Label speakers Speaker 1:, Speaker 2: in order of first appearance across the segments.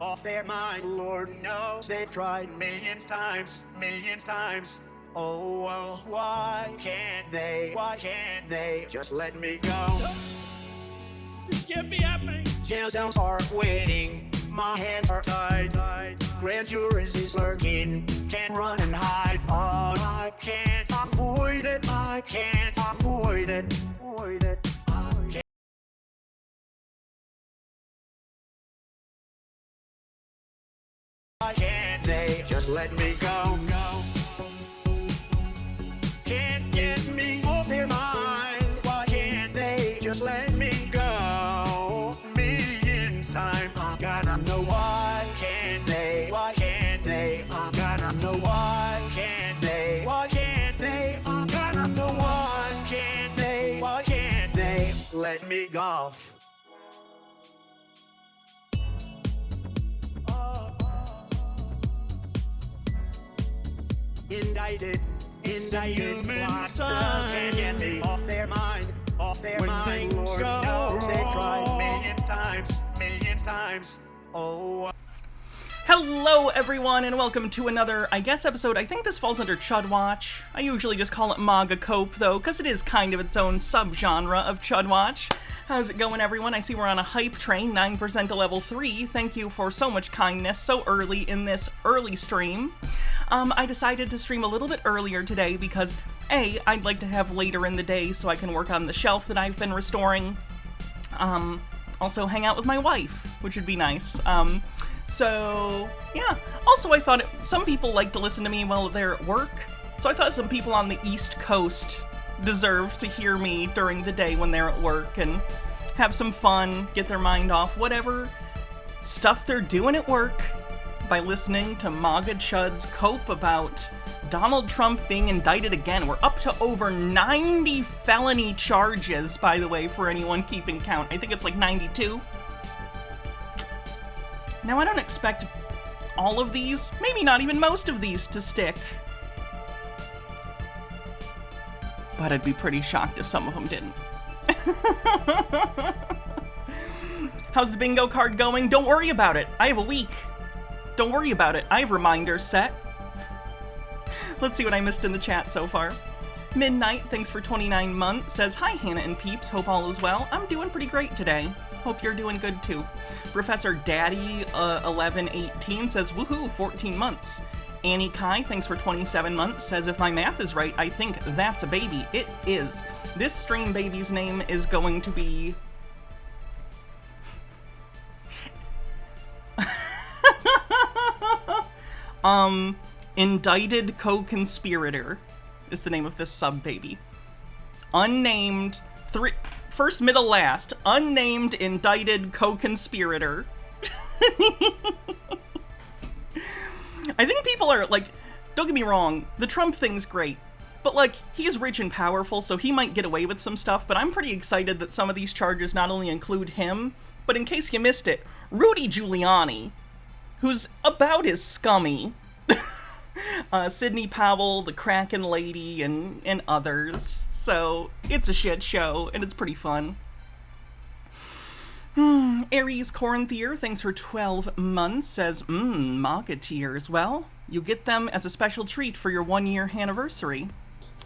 Speaker 1: off their mind. Lord knows they've tried millions times. Oh, well, why can't they just let me go?
Speaker 2: This can't be happening.
Speaker 1: Jail cells are waiting, my hands are tied. Grand jury is lurking, can't run and hide. Oh, I can't avoid it. I can't avoid it. Why can't they just let me go? Can't get me off their mind. Why can't they just let me go? Millions times, I gotta know why can't they? Why can't they? I gotta know why can't they? Why can't they? I gotta know why can't they? Why can't they let me go? Indicted, locked up, can't get me off their mind, Lord knows they've tried millions times, oh.
Speaker 3: Hello everyone and welcome to another, I guess, episode. I think this falls under Chud Watch. I usually just call it MAGA Cope though, because it is kind of its own subgenre of Chud Watch. How's it going, everyone? I see we're on a hype train, 9% to level 3. Thank you for so much kindness so early in this early stream. I decided to stream a little bit earlier today because, A, I'd like to have later in the day so I can work on the shelf that I've been restoring. Also hang out with my wife, which would be nice. So, yeah. Also, I thought some people like to listen to me while they're at work, so I thought some people on the East Coast deserve to hear me during the day when they're at work and have some fun, get their mind off whatever stuff they're doing at work by listening to MAGA Chuds cope about Donald Trump being indicted again. We're up to over 90 felony charges, by the way, for anyone keeping count. I think it's like 92. Now, I don't expect all of these, maybe not even most of these, to stick. But I'd be pretty shocked if some of them didn't. How's the bingo card going? Don't worry about it. I have a week. Don't worry about it. I have reminders set. Let's see what I missed in the chat so far. Midnight, thanks for 29 months, says, hi Hannah and peeps, hope all is well. I'm doing pretty great today. Hope you're doing good too. Professor Daddy 1118 says, woohoo, 14 months. Annie Kai, thanks for 27 months, says, if my math is right, I think that's a baby. It is. This stream baby's name is going to be... Indicted Co-Conspirator is the name of this sub-baby. Unnamed, first, middle, last. Unnamed, indicted co-conspirator. I think people are, like, don't get me wrong, the Trump thing's great. But, like, he's rich and powerful, so he might get away with some stuff, but I'm pretty excited that some of these charges not only include him, but in case you missed it, Rudy Giuliani, who's about as scummy, Sidney Powell, the Kraken Lady, and others. So, it's a shit show, and it's pretty fun. Aries Corinthier, thanks for 12 months, says, MAGA tears. Well, you get them as a special treat for your 1-year anniversary.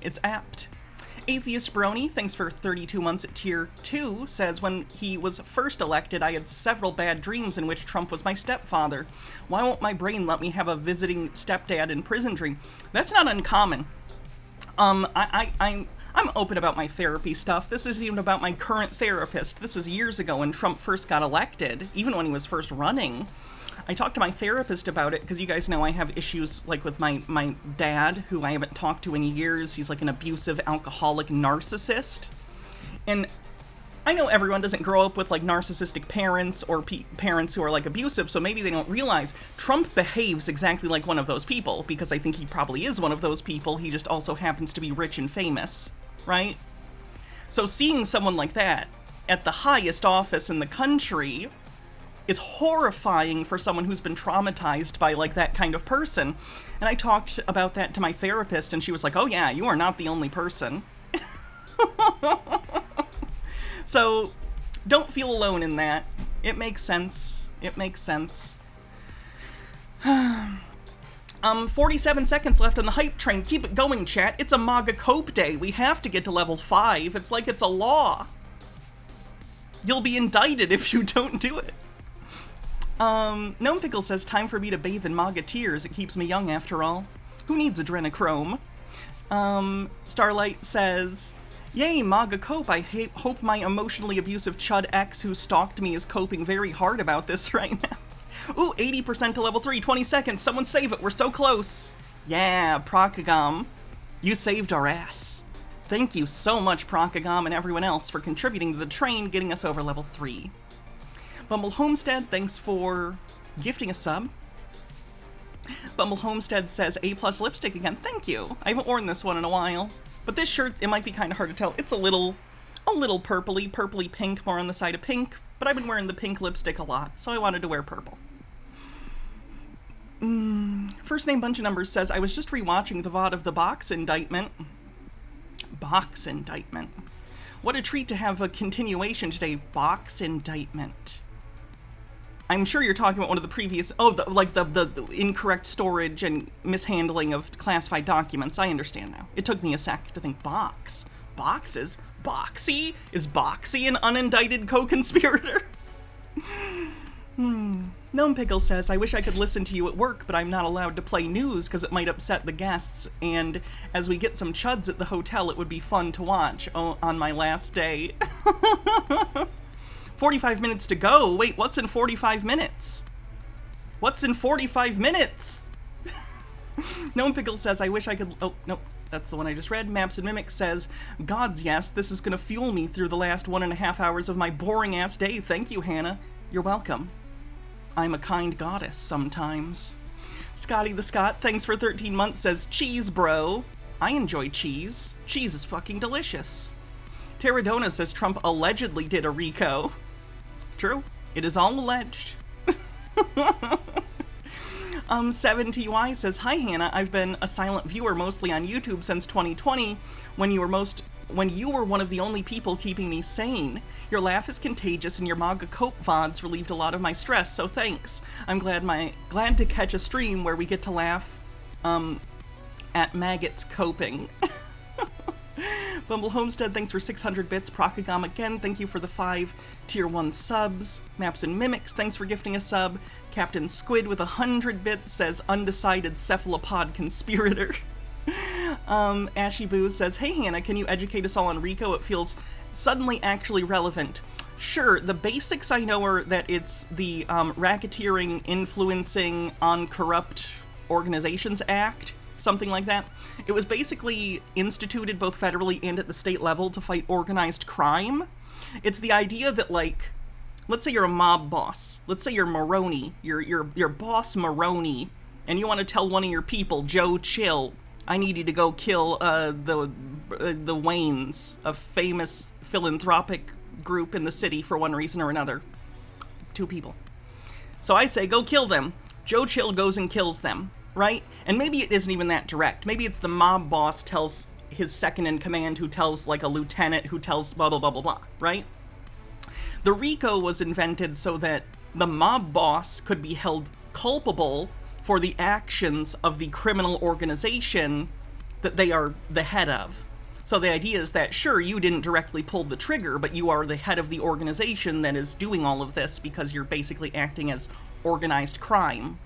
Speaker 3: It's apt. Atheist Brony, thanks for 32 months at tier 2, says, when he was first elected, I had several bad dreams in which Trump was my stepfather. Why won't my brain let me have a visiting stepdad in prison dream? That's not uncommon. I'm open about my therapy stuff. This isn't even about my current therapist. This was years ago when Trump first got elected, even when he was first running. I talked to my therapist about it because you guys know I have issues like with my dad, who I haven't talked to in years. He's like an abusive, alcoholic narcissist. And I know everyone doesn't grow up with like narcissistic parents or parents who are like abusive, so maybe they don't realize Trump behaves exactly like one of those people, because I think he probably is one of those people. He just also happens to be rich and famous, right? So seeing someone like that at the highest office in the country is horrifying for someone who's been traumatized by like that kind of person. And I talked about that to my therapist, and she was like, oh yeah, you are not the only person. So don't feel alone in that. It makes sense. It makes sense. 47 seconds left on the hype train. Keep it going, chat. It's a MAGA cope day. We have to get to level 5. It's like it's a law. You'll be indicted if you don't do it. Gnome Pickle says, time for me to bathe in MAGA tears. It keeps me young after all. Who needs adrenochrome? Starlight says, yay, MAGA cope. I hope my emotionally abusive chud ex who stalked me is coping very hard about this right now. Ooh, 80% to level 3, 20 seconds. Someone save it, we're so close. Yeah, Procagam, you saved our ass. Thank you so much, Procagam and everyone else, for contributing to the train, getting us over level 3. Bumble Homestead, thanks for gifting a sub. Bumble Homestead says, A+ lipstick again. Thank you. I haven't worn this one in a while. But this shirt, it might be kind of hard to tell. It's a little purpley pink, more on the side of pink. But I've been wearing the pink lipstick a lot, so I wanted to wear purple. First name Bunch of Numbers says, I was just rewatching the VOD of the Box Indictment. Box Indictment. What a treat to have a continuation today. Box Indictment. I'm sure you're talking about one of the previous... Oh, the incorrect storage and mishandling of classified documents. I understand now. It took me a sec to think box. Boxes? Boxy? Is Boxy an unindicted co-conspirator? Gnome Pickle says, I wish I could listen to you at work, but I'm not allowed to play news because it might upset the guests, and as we get some chuds at the hotel, it would be fun to watch on my last day. 45 minutes to go. Wait, what's in 45 minutes? What's in 45 minutes? Gnome Pickle says, I wish I could... Oh, nope. That's the one I just read. Maps and Mimics says, Gods, yes, this is going to fuel me through the last 1.5 hours of my boring-ass day. Thank you, Hannah. You're welcome. I'm a kind goddess sometimes. Scotty the Scot, thanks for 13 months, says, cheese, bro. I enjoy cheese. Cheese is fucking delicious. Terradona says Trump allegedly did a RICO. True. It is all alleged. 7TY says, hi Hannah, I've been a silent viewer mostly on YouTube since 2020 when you were one of the only people keeping me sane. Your laugh is contagious and your MAGA cope VODs relieved a lot of my stress, so thanks. I'm glad to catch a stream where we get to laugh at maggots coping. Bumble Homestead, thanks for 600 bits. Procagam again, thank you for the 5 tier 1 subs. Maps and Mimics, thanks for gifting a sub. Captain Squid with 100 bits says undecided cephalopod conspirator. Ashy Boo says, hey Hannah, can you educate us all on RICO? It feels suddenly actually relevant. Sure, the basics I know are that it's the Racketeering, Influencing on Corrupt Organizations Act, something like that. It was basically instituted both federally and at the state level to fight organized crime. It's the idea that, like, let's say you're a mob boss. Let's say you're Maroney. You're boss Maroney, and you want to tell one of your people, Joe Chill, I need you to go kill the Waynes, a famous philanthropic group in the city for one reason or another. 2 people. So I say, go kill them. Joe Chill goes and kills them, right? And maybe it isn't even that direct. Maybe it's the mob boss tells his second in command, who tells, like, a lieutenant, who tells blah, blah, blah, blah, blah, right? The RICO was invented so that the mob boss could be held culpable for the actions of the criminal organization that they are the head of. So the idea is that, sure, you didn't directly pull the trigger, but you are the head of the organization that is doing all of this because you're basically acting as organized crime.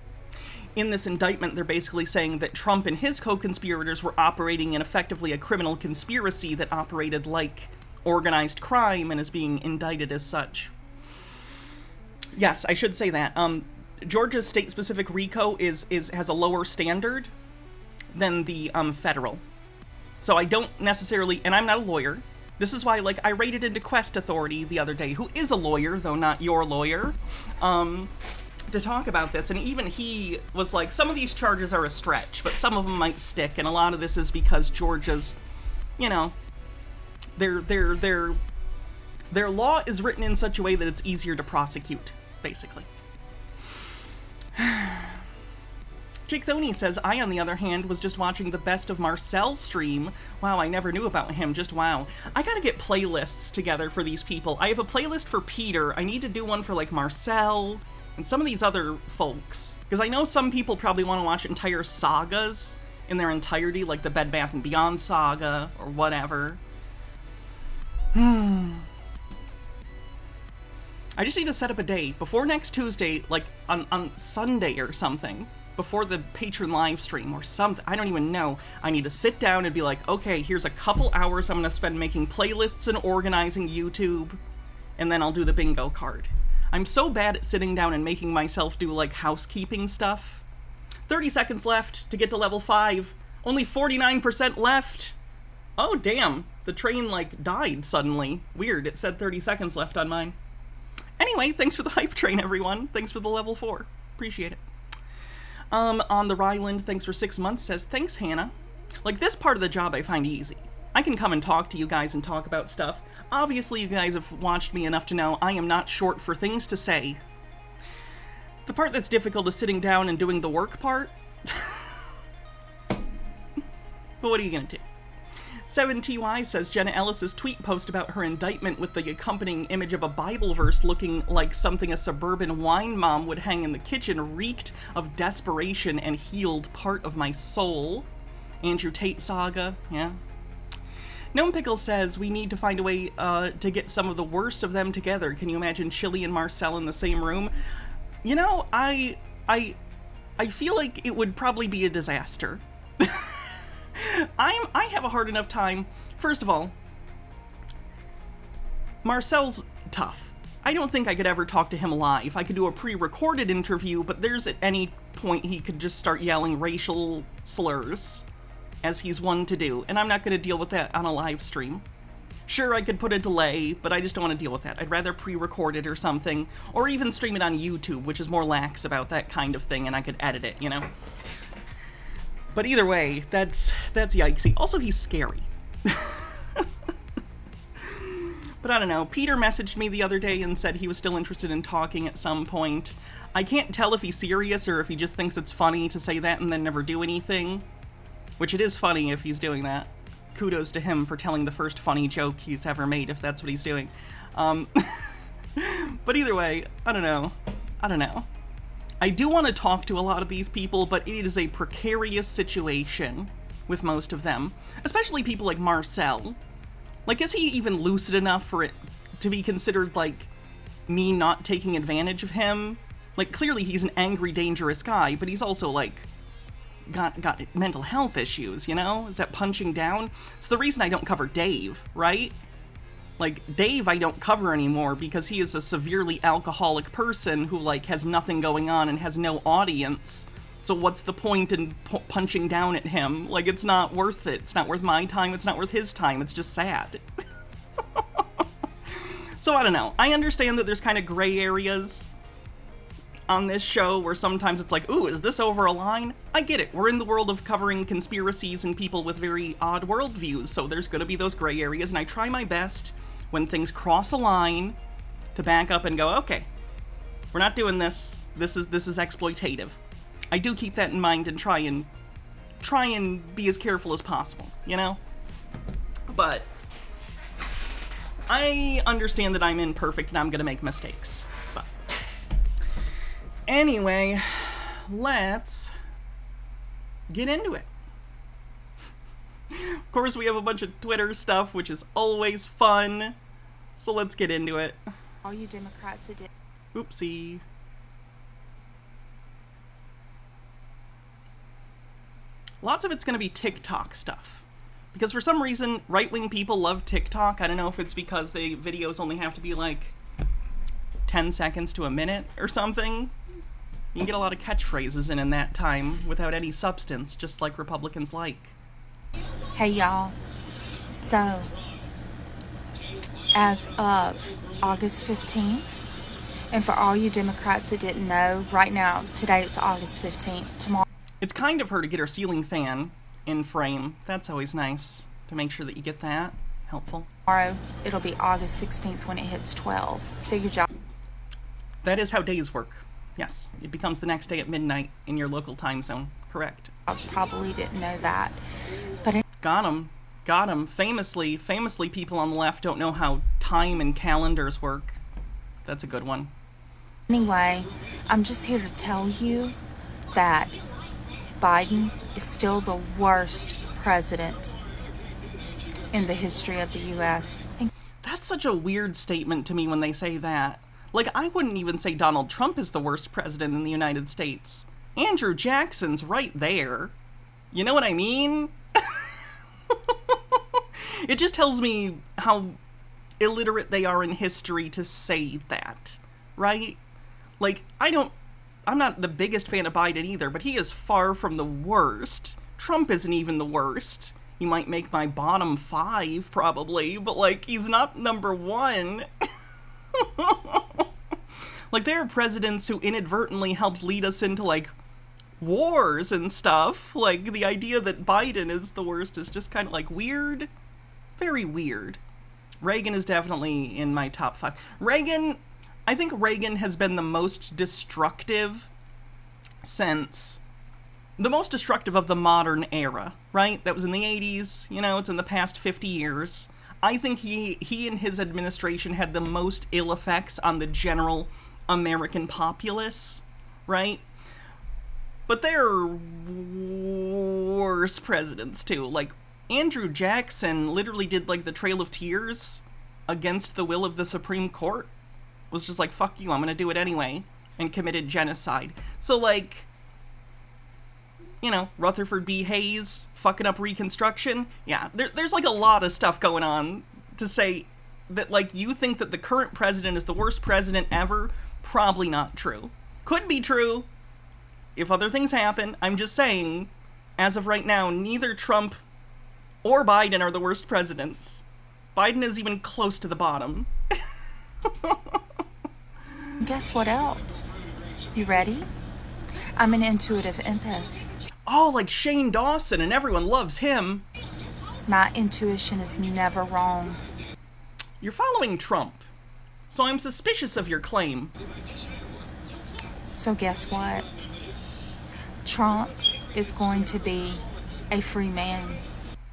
Speaker 3: In this indictment, they're basically saying that Trump and his co-conspirators were operating in effectively a criminal conspiracy that operated like organized crime and is being indicted as such. Yes, I should say that. Georgia's state-specific RICO has a lower standard than the federal. So I don't necessarily, and I'm not a lawyer. This is why, like, I raided into Quest Authority the other day, who is a lawyer, though not your lawyer, to talk about this, and even he was like, some of these charges are a stretch, but some of them might stick, and a lot of this is because Georgia's, you know, their law is written in such a way that it's easier to prosecute, basically. Jake Thoney says, I, on the other hand, was just watching the Best of Marcel stream. Wow, I never knew about him, just wow. I gotta get playlists together for these people. I have a playlist for Peter. I need to do one for, like, Marcel And some of these other folks, because I know some people probably want to watch entire sagas in their entirety, like the Bed Bath & Beyond saga, or whatever. I just need to set up a day before next Tuesday, like on Sunday or something, before the patron live stream or something. I don't even know. I need to sit down and be like, okay, here's a couple hours I'm going to spend making playlists and organizing YouTube, and then I'll do the bingo card. I'm so bad at sitting down and making myself do, like, housekeeping stuff. 30 seconds left to get to level 5. Only 49% left. Oh, damn. The train, like, died suddenly. Weird. It said 30 seconds left on mine. Anyway, thanks for the hype train, everyone. Thanks for the level 4. Appreciate it. On the Ryland, thanks for 6 months, says, thanks, Hannah. Like, this part of the job I find easy. I can come and talk to you guys and talk about stuff. Obviously, you guys have watched me enough to know I am not short for things to say. The part that's difficult is sitting down and doing the work part. But what are you gonna do? 7TY says Jenna Ellis's tweet post about her indictment with the accompanying image of a Bible verse looking like something a suburban wine mom would hang in the kitchen reeked of desperation and healed part of my soul. Andrew Tate saga, yeah. Gnome Pickle says we need to find a way to get some of the worst of them together. Can you imagine Chili and Marcel in the same room? You know, I feel like it would probably be a disaster. I have a hard enough time. First of all, Marcel's tough. I don't think I could ever talk to him live. I could do a pre-recorded interview, but there's at any point he could just start yelling racial slurs, as he's one to do, and I'm not going to deal with that on a live stream. Sure, I could put a delay, but I just don't want to deal with that. I'd rather pre-record it or something, or even stream it on YouTube, which is more lax about that kind of thing, and I could edit it, you know? But either way, that's yikesy. Also, he's scary. But I don't know. Peter messaged me the other day and said he was still interested in talking at some point. I can't tell if he's serious or if he just thinks it's funny to say that and then never do anything. Which it is funny if he's doing that. Kudos to him for telling the first funny joke he's ever made, if that's what he's doing. But either way, I don't know. I do want to talk to a lot of these people, but it is a precarious situation with most of them. Especially people like Marcel. Like, is he even lucid enough for it to be considered, like, me not taking advantage of him? Like, clearly he's an angry, dangerous guy, but he's also, like, got mental health issues, you know? Is that punching down? It's the reason I don't cover Dave, right? Like, Dave I don't cover anymore because he is a severely alcoholic person who, like, has nothing going on and has no audience. So what's the point in punching down at him? Like, it's not worth it. It's not worth my time. It's not worth his time. It's just sad. So I don't know. I understand that there's kind of gray areas on this show where sometimes it's like, ooh, is this over a line? I get it. We're in the world of covering conspiracies and people with very odd worldviews, so there's going to be those gray areas, and I try my best when things cross a line to back up and go, okay, we're not doing this. This is exploitative. I do keep that in mind and try and be as careful as possible, you know? But I understand that I'm imperfect and I'm gonna make mistakes. But anyway, let's get into it. Of course, we have a bunch of Twitter stuff, which is always fun. So let's get into it.
Speaker 4: All you Democrats that did.
Speaker 3: Oopsie. Lots of it's going to be TikTok stuff. Because for some reason, right-wing people love TikTok. I don't know if it's because the videos only have to be like 10 seconds to a minute or something. You can get a lot of catchphrases in that time without any substance, just like Republicans like.
Speaker 4: Hey y'all. So, as of August 15th, and for all you Democrats that didn't know, right now, today it's August 15th, tomorrow.
Speaker 3: It's kind of her to get her ceiling fan in frame. That's always nice to make sure that you get that. Helpful.
Speaker 4: Tomorrow, it'll be August 16th when it hits 12. Figured y'all.
Speaker 3: That is how days work. Yes, it becomes the next day at midnight in your local time zone. Correct.
Speaker 4: I probably didn't know that. But
Speaker 3: Got him. Famously, people on the left don't know how time and calendars work. That's a good one.
Speaker 4: Anyway, I'm just here to tell you that Biden is still the worst president in the history of the U.S.
Speaker 3: That's such a weird statement to me when they say that. Like, I wouldn't even say Donald Trump is the worst president in the United States. Andrew Jackson's right there. You know what I mean? It just tells me how illiterate they are in history to say that, right? Like, I'm not the biggest fan of Biden either, but he is far from the worst. Trump isn't even the worst. He might make my bottom 5, probably, but, like, he's not number 1. Like, there are presidents who inadvertently helped lead us into, like, wars and stuff. Like, the idea that Biden is the worst is just kind of, like, weird. Very weird. Reagan is definitely in my top 5. I think Reagan has been the most destructive the most destructive of the modern era, right? That was in the 80s, it's in the past 50 years. I think he and his administration had the most ill effects on the general American populace, right? But there are worse presidents, too. Like, Andrew Jackson literally did, like, the Trail of Tears against the will of the Supreme Court. Was just like, fuck you, I'm gonna do it anyway, and committed genocide. So, like, Rutherford B. Hayes fucking up Reconstruction. Yeah, there's, like, a lot of stuff going on to say that, like, you think that the current president is the worst president ever. Probably not true. Could be true if other things happen. I'm just saying, as of right now, neither Trump or Biden are the worst presidents. Biden is even close to the bottom.
Speaker 4: Guess what else? You ready? I'm an intuitive empath.
Speaker 3: Oh, like Shane Dawson, and everyone loves him.
Speaker 4: My intuition is never wrong.
Speaker 3: You're following Trump, so I'm suspicious of your claim.
Speaker 4: So guess what? Trump is going to be a free man.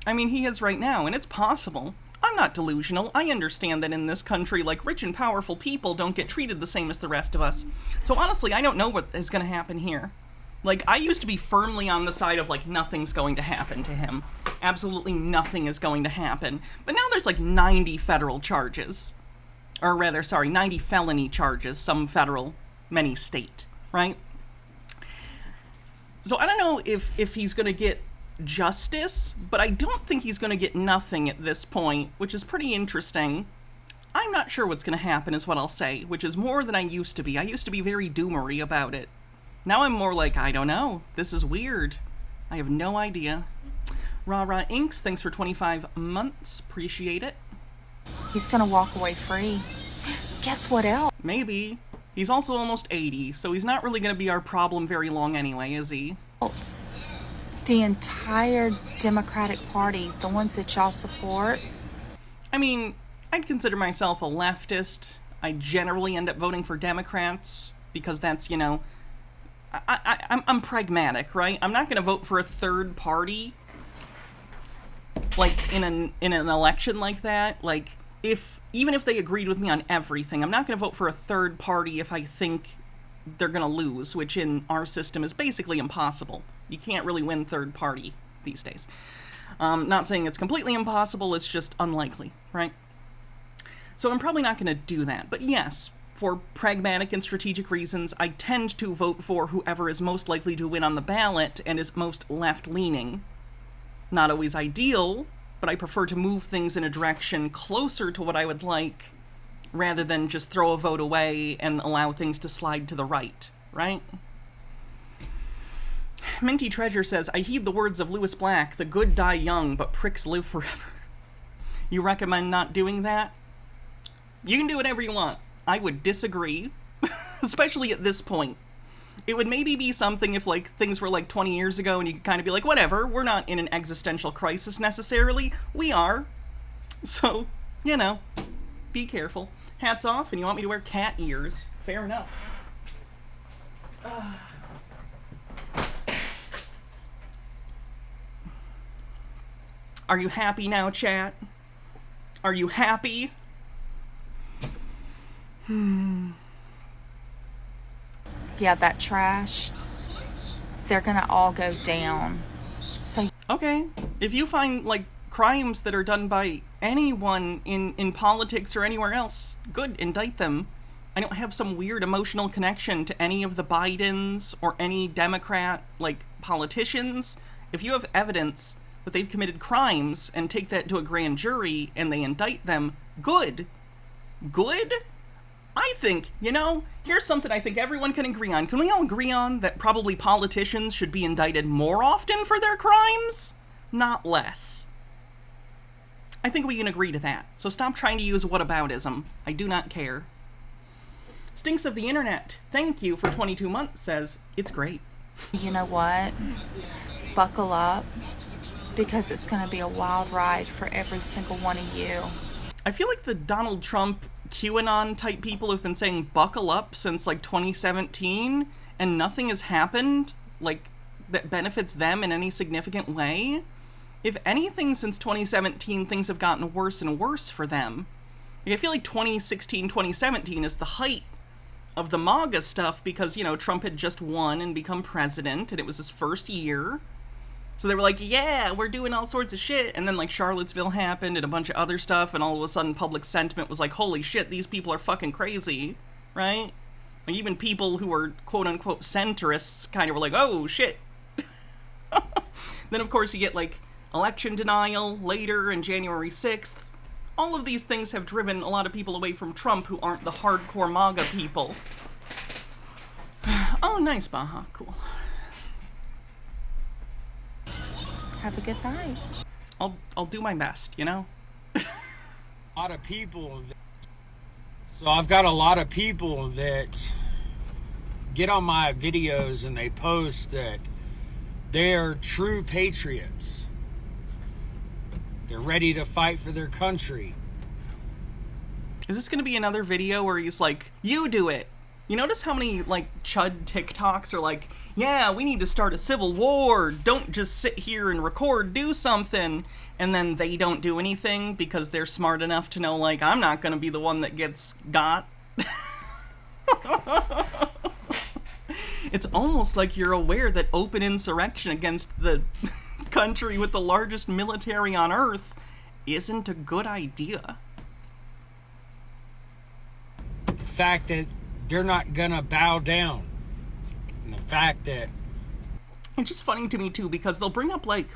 Speaker 3: I mean, he is right now, and it's possible. I'm not delusional. I understand that in this country, like, rich and powerful people don't get treated the same as the rest of us. So honestly, I don't know what is going to happen here. Like, I used to be firmly on the side of, like, nothing's going to happen to him. Absolutely nothing is going to happen. But now there's, like, 90 federal charges. Or rather, 90 felony charges. Some federal, many state, right? So I don't know if he's going to get justice, but I don't think he's going to get nothing at this point, which is pretty interesting. I'm not sure what's going to happen is what I'll say, which is more than I used to be. I used to be very doomery about it. Now I'm more like, I don't know. This is weird. I have no idea. Rah Inks, thanks for 25 months. Appreciate it.
Speaker 4: He's going to walk away free. Guess what else?
Speaker 3: Maybe. He's also almost 80, so he's not really going to be our problem very long anyway, is he?
Speaker 4: The entire Democratic Party, the ones that y'all support.
Speaker 3: I mean, I'd consider myself a leftist. I generally end up voting for Democrats because that's, I'm pragmatic, right? I'm not going to vote for a third party, like, in an election like that. Like, even if they agreed with me on everything, I'm not going to vote for a third party if I think they're going to lose, which in our system is basically impossible. You can't really win third party these days. Not saying it's completely impossible, it's just unlikely, right? So I'm probably not going to do that. But yes, for pragmatic and strategic reasons, I tend to vote for whoever is most likely to win on the ballot and is most left-leaning. Not always ideal, but I prefer to move things in a direction closer to what I would like, rather than just throw a vote away and allow things to slide to the right, right? Minty Treasure says, I heed the words of Lewis Black, the good die young, but pricks live forever. You recommend not doing that? You can do whatever you want. I would disagree, especially at this point. It would maybe be something if, like, things were, like, 20 years ago and you could kind of be like, whatever, we're not in an existential crisis necessarily. We are. So, be careful. Hats off, and you want me to wear cat ears. Fair enough. Are you happy now, chat? Are you happy?
Speaker 4: yeah, that trash, they're gonna all go down. So
Speaker 3: Okay, if you find, like, crimes that are done by anyone in politics or anywhere else, good, indict them. I don't have some weird emotional connection to any of the Bidens or any Democrat, like, politicians. If you have evidence that they've committed crimes and take that to a grand jury and they indict them, good. Good? I think, here's something I think everyone can agree on. Can we all agree on that probably politicians should be indicted more often for their crimes? Not less. I think we can agree to that. So stop trying to use whataboutism. I do not care. Stinks of the Internet, thank you for 22 months, says, it's great.
Speaker 4: you know what? Buckle up, because it's going to be a wild ride for every single one of you.
Speaker 3: I feel like the Donald Trump QAnon type people have been saying buckle up since like 2017, and nothing has happened like that benefits them in any significant way. If anything, since 2017, things have gotten worse and worse for them. Like, I feel like 2016, 2017 is the height of the MAGA stuff because, Trump had just won and become president, and it was his first year. So they were like, yeah, we're doing all sorts of shit. And then, like, Charlottesville happened and a bunch of other stuff, and all of a sudden public sentiment was like, holy shit, these people are fucking crazy, right? Like, even people who were quote-unquote centrists kind of were like, oh, shit. Then, of course, you get, like, election denial later and January 6th. All of these things have driven a lot of people away from Trump who aren't the hardcore MAGA people. Oh, nice, Baja. Cool.
Speaker 4: Have a good night.
Speaker 3: I'll do my best,
Speaker 5: A lot of people. So I've got a lot of people that get on my videos and they post that they're true patriots. They're ready to fight for their country.
Speaker 3: Is this going to be another video where he's like, you do it? You notice how many, like, chud TikToks are like, yeah, we need to start a civil war. Don't just sit here and record, do something. And then they don't do anything because they're smart enough to know, like, I'm not going to be the one that gets got. It's almost like you're aware that open insurrection against the country with the largest military on Earth isn't a good idea.
Speaker 5: The fact that they're not gonna bow down. And the fact that...
Speaker 3: It's just funny to me, too, because they'll bring up, like,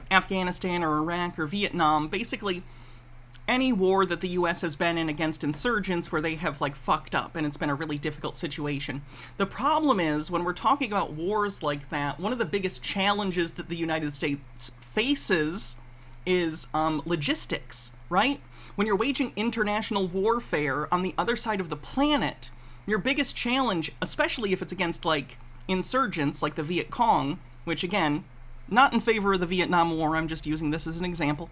Speaker 3: Afghanistan or Iraq or Vietnam, basically any war that the U.S. has been in against insurgents where they have, like, fucked up, and it's been a really difficult situation. The problem is, when we're talking about wars like that, one of the biggest challenges that the United States faces is logistics, right? When you're waging international warfare on the other side of the planet, your biggest challenge, especially if it's against, like, insurgents like the Viet Cong, which, again, not in favor of the Vietnam War, I'm just using this as an example,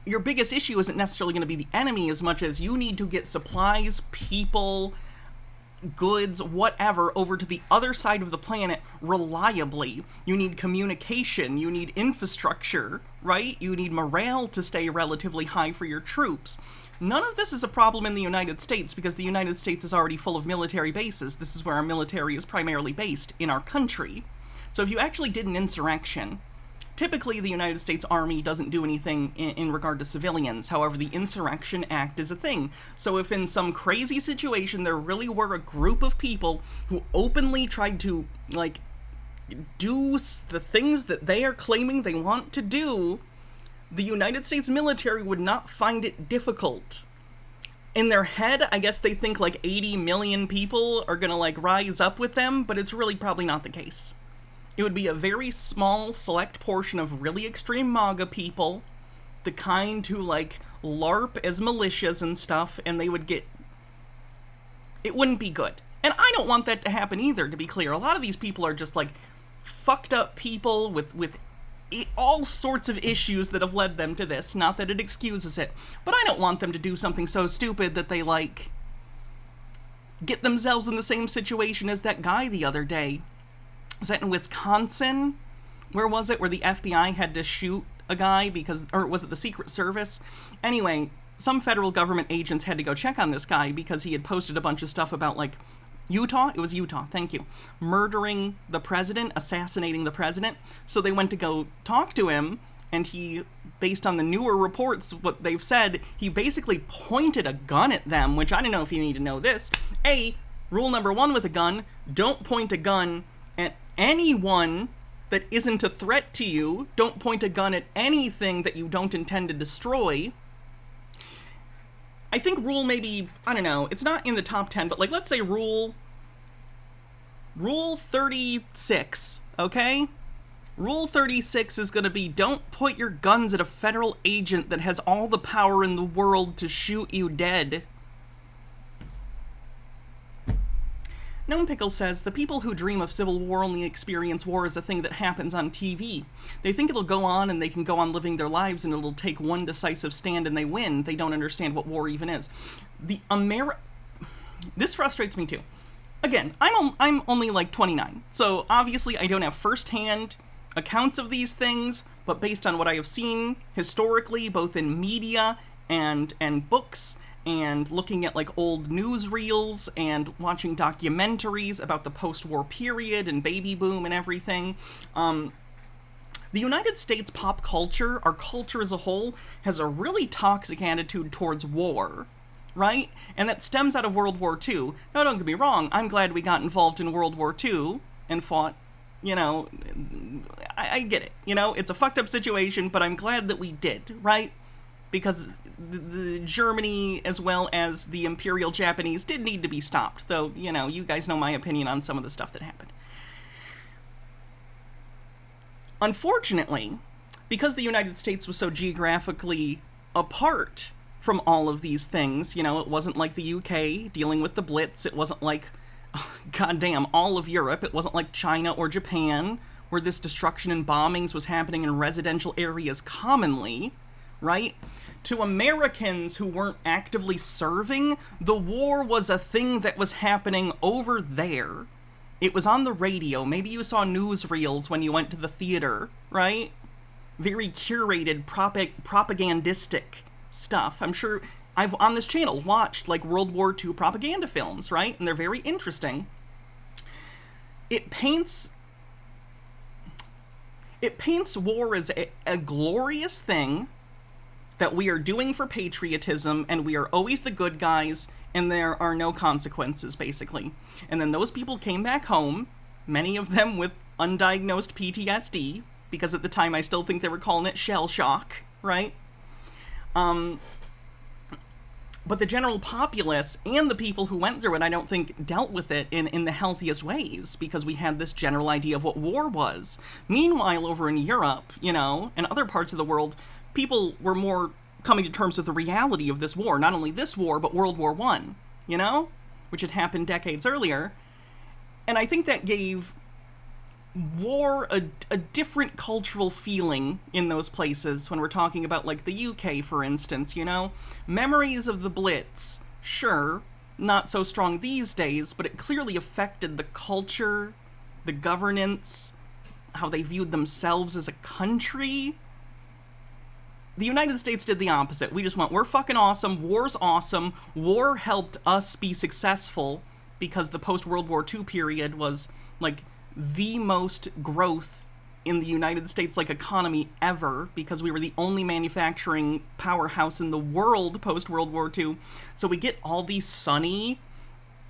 Speaker 3: your biggest issue isn't necessarily going to be the enemy as much as you need to get supplies, people, goods, whatever, over to the other side of the planet reliably. You need communication, you need infrastructure, right? You need morale to stay relatively high for your troops. None of this is a problem in the United States because the United States is already full of military bases. This is where our military is primarily based, in our country. So if you actually did an insurrection, typically the United States Army doesn't do anything in regard to civilians. However, the Insurrection Act is a thing. So if in some crazy situation there really were a group of people who openly tried to, like, do the things that they are claiming they want to do, the United States military would not find it difficult. In their head, I guess they think like 80 million people are gonna, like, rise up with them, but it's really probably not the case. It would be a very small, select portion of really extreme MAGA people, the kind who, like, LARP as militias and stuff, and they would get... It wouldn't be good. And I don't want that to happen either, to be clear. A lot of these people are just, like, fucked up people with all sorts of issues that have led them to this. Not that it excuses it. But I don't want them to do something so stupid that they, like, get themselves in the same situation as that guy the other day. Was that in Wisconsin? Where was it? Where the FBI had to shoot a guy because... Or was it the Secret Service? Anyway, some federal government agents had to go check on this guy because he had posted a bunch of stuff about, like, Utah? It was Utah, thank you. Murdering the president, assassinating the president. So they went to go talk to him, and he, based on the newer reports, what they've said, he basically pointed a gun at them, which I don't know if you need to know this. Rule number 1 with a gun, don't point a gun at anyone that isn't a threat to you. Don't point a gun at anything that you don't intend to destroy. I think rule maybe, I don't know, it's not in the top 10, but, like, let's say rule 36, okay? Rule 36 is going to be, don't put your guns at a federal agent that has all the power in the world to shoot you dead. Gnome Pickle says, the people who dream of civil war only experience war as a thing that happens on TV. They think it'll go on and they can go on living their lives and it'll take one decisive stand and they win. They don't understand what war even is. This frustrates me too. Again, I'm only like 29, so obviously I don't have first-hand accounts of these things, but based on what I have seen historically, both in media and books, and looking at, like, old newsreels and watching documentaries about the post-war period and baby boom and everything. The United States pop culture, our culture as a whole, has a really toxic attitude towards war, right? And that stems out of World War II. Now, don't get me wrong, I'm glad we got involved in World War II and fought, you know, I get it, you know, it's a fucked up situation, but I'm glad that we did, right? Because the Germany, as well as the Imperial Japanese, did need to be stopped. Though, you know, you guys know my opinion on some of the stuff that happened. Unfortunately, because the United States was so geographically apart from all of these things, you know, it wasn't like the UK dealing with the Blitz. It wasn't like, goddamn, all of Europe. It wasn't like China or Japan, where this destruction and bombings was happening in residential areas commonly, right? To Americans who weren't actively serving, the war was a thing that was happening over there. It was on the radio. Maybe you saw newsreels when you went to the theater, right? Very curated, propagandistic stuff. I'm sure I've, on this channel, watched, like, World War II propaganda films, right? And they're very interesting. It paints war as a glorious thing that we are doing for patriotism, and we are always the good guys, and there are no consequences, basically. And then those people came back home, many of them with undiagnosed PTSD, because at the time I still think they were calling it shell shock, right? But the general populace and the people who went through it, I don't think dealt with it in the healthiest ways, because we had this general idea of what war was. Meanwhile, over in Europe, you know, and other parts of the world, people were more coming to terms with the reality of this war. Not only this war, but World War I, you know? Which had happened decades earlier. And I think that gave war a different cultural feeling in those places when we're talking about, like, the UK, for instance, you know? Memories of the Blitz, sure, not so strong these days, but it clearly affected the culture, the governance, how they viewed themselves as a country. The United States did the opposite. We just went, we're fucking awesome, war's awesome, war helped us be successful, because the post-World War II period was, like, the most growth in the United States, like, economy ever, because we were the only manufacturing powerhouse in the world post-World War II. So we get all these sunny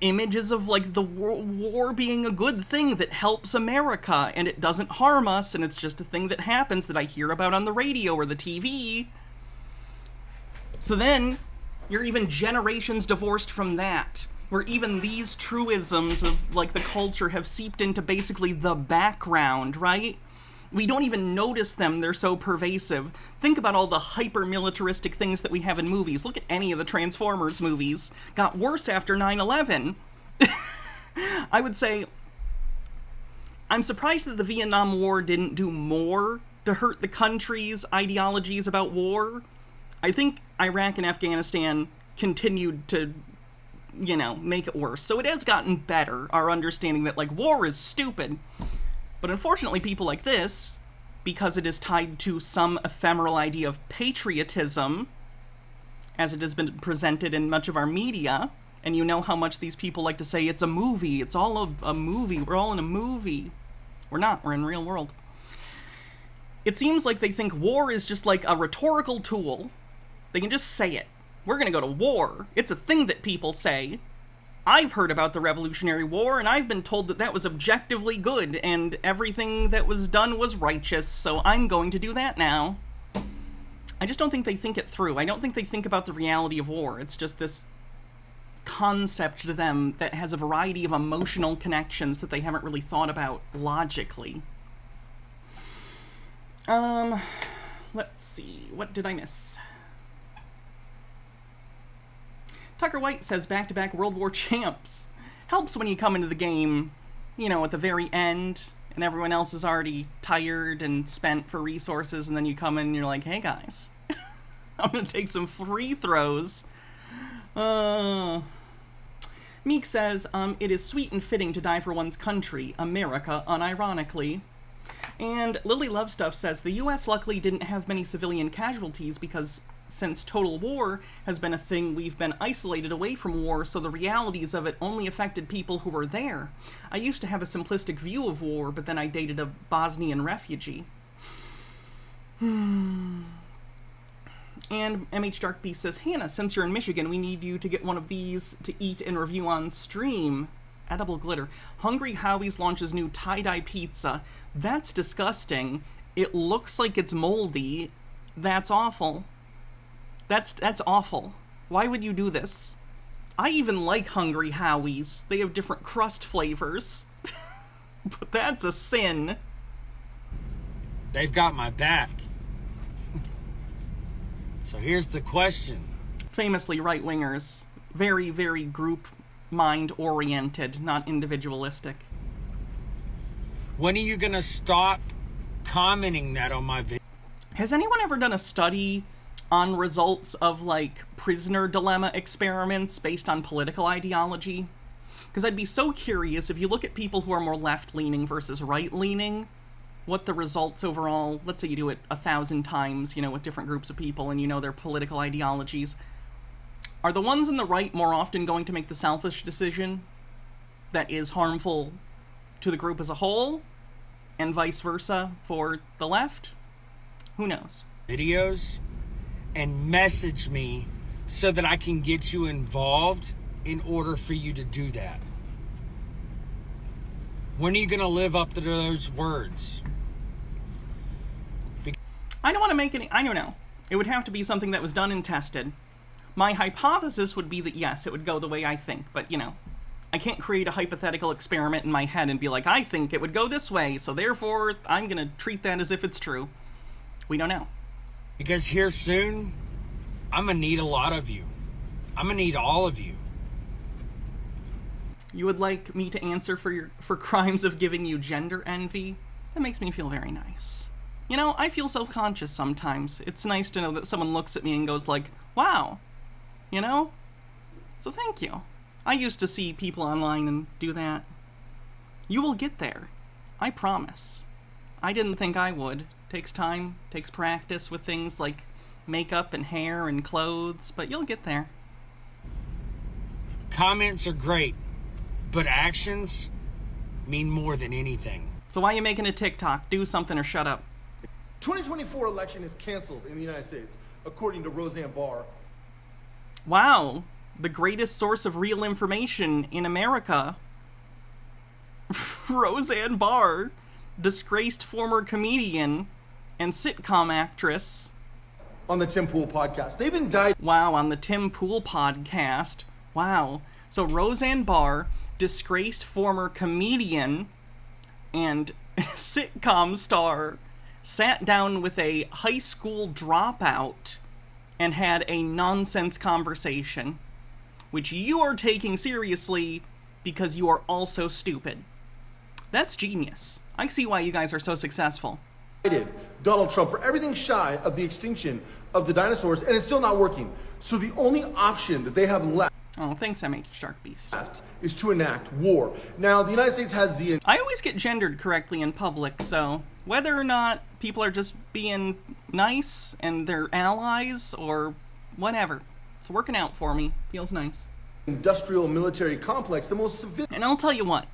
Speaker 3: images of, like, the war being a good thing that helps America, and it doesn't harm us, and it's just a thing that happens that I hear about on the radio or the TV. So then, you're even generations divorced from that, where even these truisms of, like, the culture have seeped into basically the background, right? We don't even notice them, they're so pervasive. Think about all the hyper-militaristic things that we have in movies. Look at any of the Transformers movies. Got worse after 9/11. I would say, I'm surprised that the Vietnam War didn't do more to hurt the country's ideologies about war. I think Iraq and Afghanistan continued to, you know, make it worse. So it has gotten better, our understanding that, like, war is stupid. But unfortunately, people like this, because it is tied to some ephemeral idea of patriotism, as it has been presented in much of our media. And you know how much these people like to say it's a movie. It's all a movie. We're all in a movie. We're not. We're in real world. It seems like they think war is just like a rhetorical tool. They can just say it. We're going to go to war. It's a thing that people say. I've heard about the Revolutionary War, and I've been told that that was objectively good, and everything that was done was righteous, so I'm going to do that now. I just don't think they think it through. I don't think they think about the reality of war. It's just this concept to them that has a variety of emotional connections that they haven't really thought about logically. Let's see. What did I miss? Tucker White says back-to-back World War champs. Helps when you come into the game, you know, at the very end, and everyone else is already tired and spent for resources, and then you come in and you're like, hey guys, I'm gonna take some free throws. Meek says, it is sweet and fitting to die for one's country, America, unironically. And Lily Lovestuff says, the US luckily didn't have many civilian casualties because since total war has been a thing, we've been isolated away from war, so the realities of it only affected people who were there. I used to have a simplistic view of war, but then I dated a Bosnian refugee. And MH Dark Beast says, Hannah, since you're in Michigan, we need you to get one of these to eat and review on stream. Edible glitter. Hungry Howie's launches new tie-dye pizza. That's disgusting. It looks like it's moldy. That's awful. That's awful. Why would you do this? I even like Hungry Howie's. They have different crust flavors. But that's a sin.
Speaker 5: They've got my back. So here's the question.
Speaker 3: Famously right-wingers. Very, very group mind-oriented, not individualistic.
Speaker 5: When are you going to stop commenting that on my video?
Speaker 3: Has anyone ever done a study on results of, like, prisoner dilemma experiments based on political ideology? Because I'd be so curious, if you look at people who are more left-leaning versus right-leaning, what the results overall, let's say you do it 1,000 times, you know, with different groups of people, and you know their political ideologies. Are the ones on the right more often going to make the selfish decision that is harmful to the group as a whole, and vice versa for the left? Who knows?
Speaker 5: Videos and message me so that I can get you involved in order for you to do that. When are you going to live up to those words?
Speaker 3: I don't want to make any... I don't know. It would have to be something that was done and tested. My hypothesis would be that, yes, it would go the way I think. But, you know, I can't create a hypothetical experiment in my head and be like, I think it would go this way, so therefore I'm going to treat that as if it's true. We don't know.
Speaker 5: Because here soon, I'm going to need a lot of you. I'm going to need all of you.
Speaker 3: You would like me to answer for crimes of giving you gender envy? That makes me feel very nice. You know, I feel self-conscious sometimes. It's nice to know that someone looks at me and goes like, wow, you know? So thank you. I used to see people online and do that. You will get there. I promise. I didn't think I would. Takes time, takes practice with things like makeup and hair and clothes, but you'll get there.
Speaker 5: Comments are great, but actions mean more than anything.
Speaker 3: So why are you making a TikTok? Do something or shut up.
Speaker 6: 2024 election is canceled in the United States, according to Roseanne Barr.
Speaker 3: Wow, the greatest source of real information in America. Roseanne Barr, disgraced former comedian and sitcom actress.
Speaker 6: On the Tim Pool podcast. They've indicted...
Speaker 3: Wow, on the Tim Pool podcast. Wow. So Roseanne Barr, disgraced former comedian and sitcom star, sat down with a high school dropout and had a nonsense conversation, which you are taking seriously because you are also stupid. That's genius. I see why you guys are so successful.
Speaker 6: Donald Trump for everything shy of the extinction of the dinosaurs, and it's still not working. So the only option that they have left
Speaker 3: Oh, thanks, MH Dark Beast.
Speaker 6: is to enact war. Now, the United States has the...
Speaker 3: I always get gendered correctly in public, so whether or not people are just being nice and they're allies or whatever, It's working out for me. Feels nice.
Speaker 6: Industrial military complex, the most sophisticated.
Speaker 3: And I'll tell you what,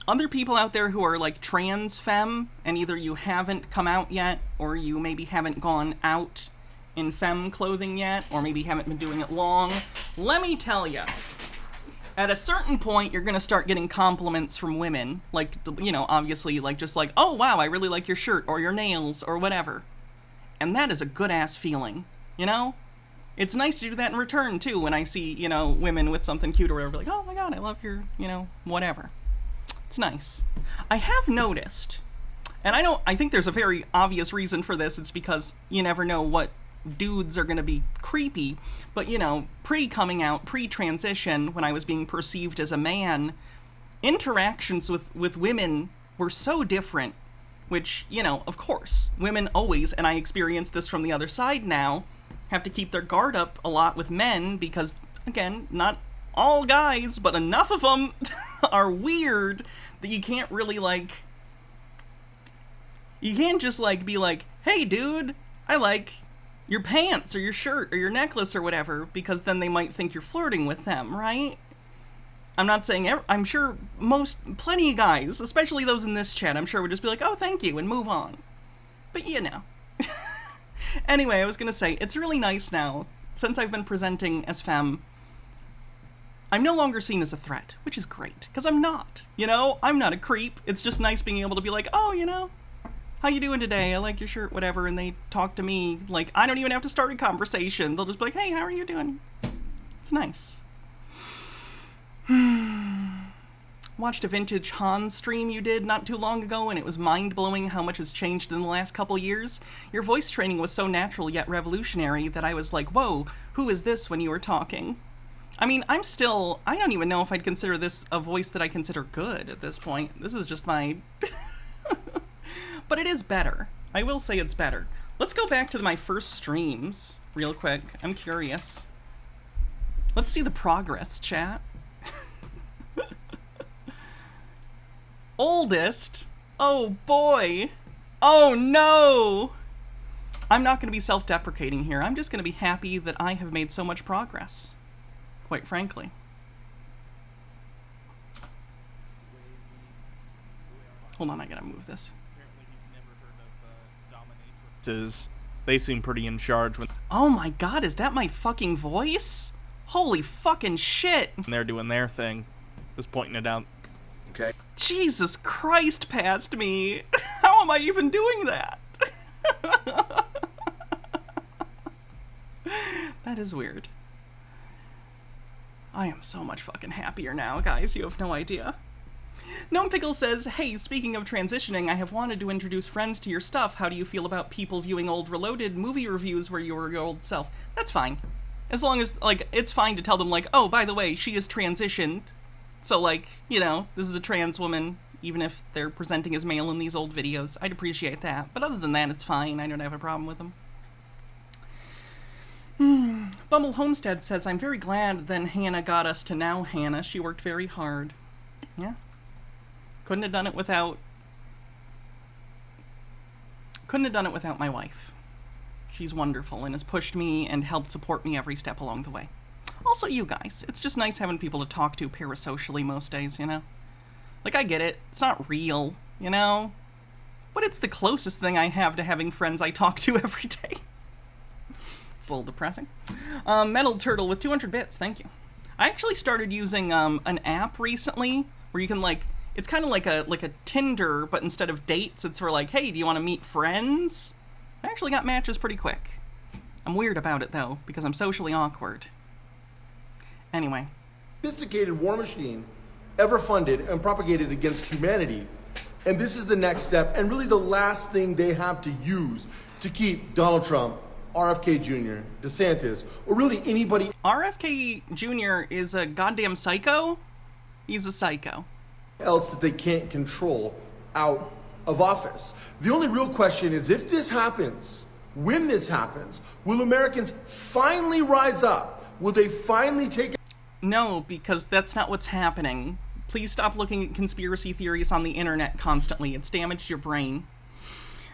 Speaker 3: other people out there who are like trans femme, and either you haven't come out yet, or you maybe haven't gone out in femme clothing yet, or maybe haven't been doing it long, let me tell you, at a certain point, you're gonna start getting compliments from women, like, you know, obviously, like, just like, oh wow, I really like your shirt, or your nails, or whatever. And that is a good-ass feeling, you know? It's nice to do that in return, too, when I see, you know, women with something cute or whatever, like, oh my god, I love your, you know, whatever. It's nice. I have noticed, and I think there's a very obvious reason for this, it's because you never know what dudes are gonna be creepy, but, you know, pre-coming out, pre-transition, when I was being perceived as a man, interactions with women were so different, which, you know, of course, women always, and I experience this from the other side now, have to keep their guard up a lot with men because, again, not all guys, but enough of them are weird that you can't really, like, you can't just, like, be like, hey, dude, I like your pants or your shirt or your necklace or whatever, because then they might think you're flirting with them, right? I'm not saying, I'm sure plenty of guys, especially those in this chat, I'm sure would just be like, oh, thank you, and move on. But, you know. Anyway, I was gonna say, it's really nice now, since I've been presenting as femme, I'm no longer seen as a threat, which is great, because I'm not, you know? I'm not a creep. It's just nice being able to be like, oh, you know, how you doing today? I like your shirt, whatever, and they talk to me, like, I don't even have to start a conversation. They'll just be like, hey, how are you doing? It's nice. Watched a vintage Han stream you did not too long ago, and it was mind-blowing how much has changed in the last couple years. Your voice training was so natural yet revolutionary that I was like, whoa, who is this when you were talking? I mean, I don't even know if I'd consider this a voice that I consider good at this point. This is just my... But it is better. I will say it's better. Let's go back to my first streams real quick. I'm curious. Let's see the progress, chat. Oldest? Oh boy. Oh no! I'm not going to be self-deprecating here. I'm just going to be happy that I have made so much progress. Quite frankly. Hold on, I gotta move this.
Speaker 7: They seem pretty in charge when
Speaker 3: Oh my god, is that my fucking voice? Holy fucking shit!
Speaker 7: they're doing their thing. Just pointing it out.
Speaker 1: Okay.
Speaker 3: Jesus Christ, past me. How am I even doing that? That is weird. I am so much fucking happier now, guys. You have no idea. Gnome Pickle says, hey, speaking of transitioning, I have wanted to introduce friends to your stuff. How do you feel about people viewing old Reloaded movie reviews where you were your old self? That's fine. As long as, like, it's fine to tell them, like, oh, by the way, she is transitioned. So, like, you know, this is a trans woman, even if they're presenting as male in these old videos. I'd appreciate that. But other than that, it's fine. I don't have a problem with them. Bumble Homestead says, I'm very glad then Hannah got us to now Hannah. She worked very hard. Yeah. Couldn't have done it without my wife. She's wonderful and has pushed me and helped support me every step along the way. Also you guys. It's just nice having people to talk to parasocially most days, you know? Like, I get it. It's not real, you know? But it's the closest thing I have to having friends I talk to every day. It's a little depressing. Metal Turtle with 200 bits, thank you. I actually started using an app recently where you can, like, it's kind of like a Tinder, but instead of dates, it's for like, hey, do you want to meet friends? I actually got matches pretty quick. I'm weird about it, though, because I'm socially awkward. Anyway.
Speaker 6: Sophisticated war machine ever funded and propagated against humanity. And this is the next step, and really the last thing they have to use to keep Donald Trump, RFK Jr., DeSantis, or really anybody
Speaker 3: RFK Jr. is a goddamn psycho? He's a psycho.
Speaker 6: else that they can't control out of office. The only real question is, if this happens, when this happens, will Americans finally rise up? Will they finally take...
Speaker 3: No, because that's not what's happening. Please stop looking at conspiracy theories on the internet constantly. It's damaged your brain.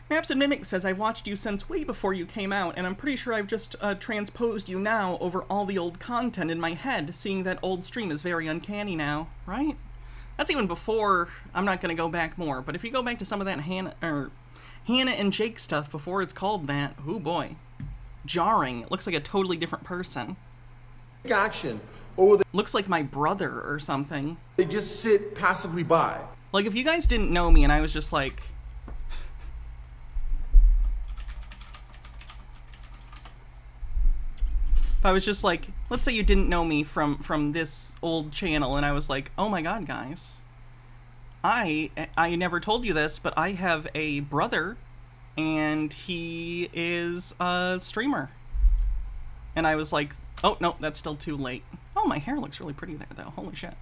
Speaker 3: Maps and Mimic says, I've watched you since way before you came out, and I'm pretty sure I've just transposed you now over all the old content in my head, seeing that old stream is very uncanny now, right? That's even before, I'm not going to go back more, but if you go back to some of that Hannah and Jake stuff before it's called that, oh boy. Jarring. It looks like a totally different person.
Speaker 6: Action, or will
Speaker 3: Looks like my brother or something.
Speaker 6: they just sit passively by?
Speaker 3: Like, if you guys didn't know me and I was just like... If I was just like, let's say you didn't know me from this old channel, and I was like, oh my god, guys. I never told you this, but I have a brother, and he is a streamer. And I was like, oh, no, that's still too late. Oh, my hair looks really pretty there, though. Holy shit.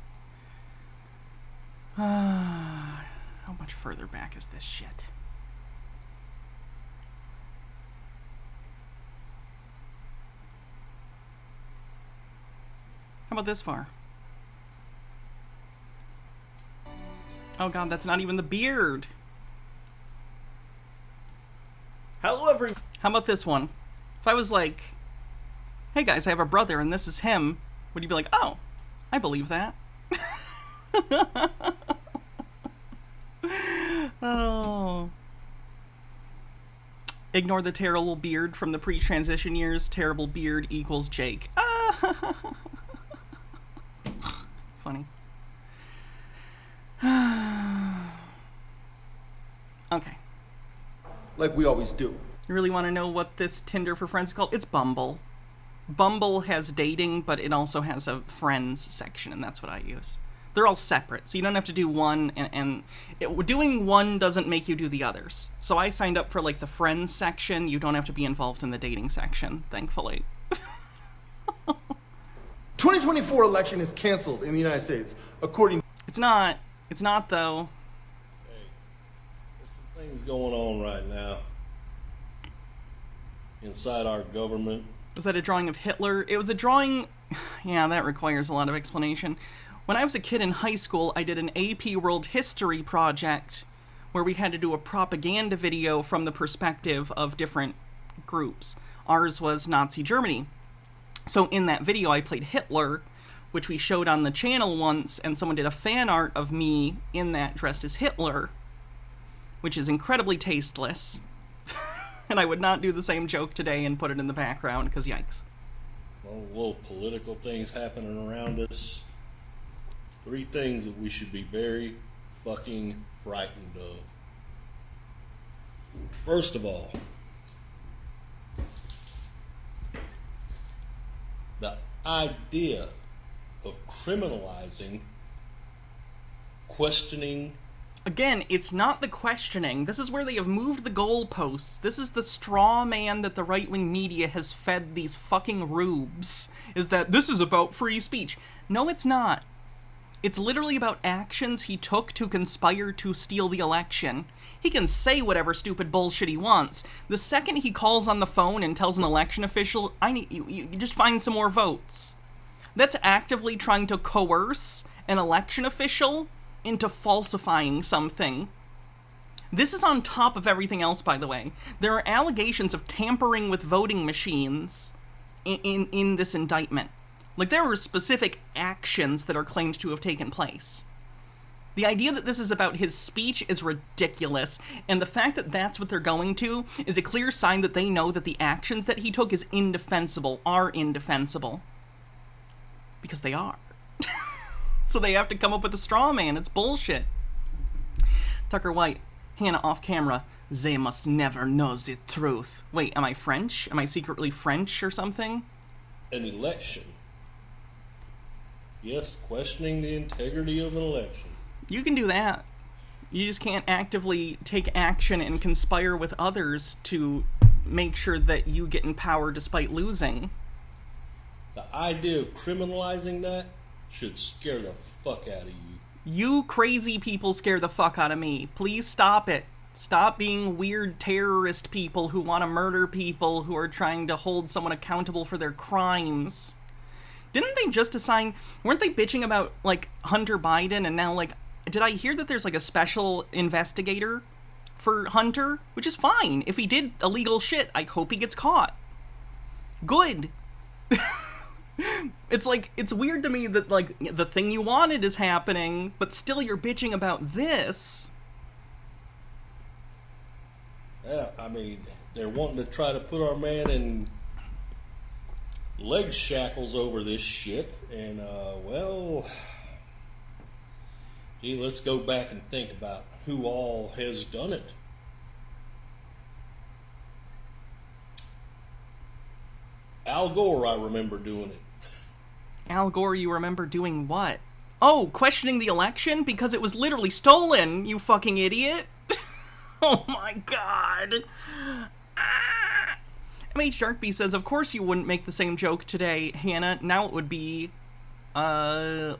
Speaker 3: How much further back is this shit? How about this far? Oh god, that's not even the beard.
Speaker 7: Hello, everyone.
Speaker 3: How about this one? If I was like, hey guys, I have a brother and this is him, would you be like, oh, I believe that? Oh. Ignore the terrible beard from the pre-transition years. Terrible beard equals Jake. Funny. Okay.
Speaker 6: Like we always do.
Speaker 3: You really want to know what this Tinder for Friends is called? It's Bumble. Bumble has dating, but it also has a friends section, and that's what I use. They're all separate, so you don't have to do one, doing one doesn't make you do the others. So I signed up for, like, the friends section. You don't have to be involved in the dating section, thankfully.
Speaker 6: 2024 election is canceled in the United States, according.
Speaker 3: It's not. It's not, though.
Speaker 8: Hey, there's some things going on right now inside our government.
Speaker 3: Was that a drawing of Hitler? It was a drawing... Yeah, that requires a lot of explanation. When I was a kid in high school, I did an AP World History project where we had to do a propaganda video from the perspective of different groups. Ours was Nazi Germany. So in that video, I played Hitler, which we showed on the channel once, and someone did a fan art of me in that dressed as Hitler, which is incredibly tasteless. And I would not do the same joke today and put it in the background, because yikes.
Speaker 8: Well, little political things happening around us. 3 things that we should be very fucking frightened of. First of all, the idea of criminalizing questioning.
Speaker 3: Again, it's not the questioning. This is where they have moved the goalposts. This is the straw man that the right-wing media has fed these fucking rubes, is that this is about free speech. No, it's not. It's literally about actions he took to conspire to steal the election. He can say whatever stupid bullshit he wants. The second he calls on the phone and tells an election official, I need you just find some more votes. That's actively trying to coerce an election official into falsifying something. This is on top of everything else, by the way. There are allegations of tampering with voting machines in this indictment. Like, there were specific actions that are claimed to have taken place. The idea that this is about his speech is ridiculous, and the fact that that's what they're going to is a clear sign that they know that the actions that he took are indefensible. Because they are. So they have to come up with a straw man. It's bullshit. Tucker White, Hannah off camera. They must never know the truth. Wait, am I French? Am I secretly French or something?
Speaker 8: An election. Yes, questioning the integrity of an election.
Speaker 3: You can do that. You just can't actively take action and conspire with others to make sure that you get in power despite losing.
Speaker 8: The idea of criminalizing that should scare the fuck out of you.
Speaker 3: You crazy people scare the fuck out of me. Please stop it. Stop being weird terrorist people who want to murder people who are trying to hold someone accountable for their crimes. Didn't they just assign... Weren't they bitching about, like, Hunter Biden and now, like... Did I hear that there's, like, a special investigator for Hunter, which is fine. If he did illegal shit, I hope he gets caught. Good. It's like, it's weird to me that, like, the thing you wanted is happening, but still you're bitching about this.
Speaker 8: Yeah, I mean, they're wanting to try to put our man in leg shackles over this shit, and, well, gee, let's go back and think about who all has done it. Al Gore, I remember doing it.
Speaker 3: Al Gore, you remember doing what? Oh, questioning the election? Because it was literally stolen, you fucking idiot. Oh my god. Ah. MH Darkby says, of course you wouldn't make the same joke today, Hannah. Now it would be, Ilsa,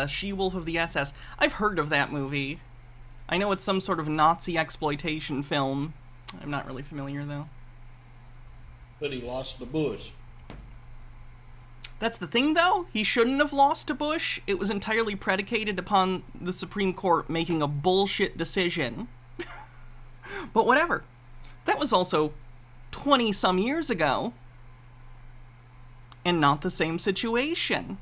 Speaker 3: She-Wolf of the SS. I've heard of that movie. I know it's some sort of Nazi exploitation film. I'm not really familiar, though.
Speaker 8: But he lost the Bush.
Speaker 3: That's the thing, though. He shouldn't have lost to Bush. It was entirely predicated upon the Supreme Court making a bullshit decision. But whatever. That was also 20-some years ago. And not the same situation.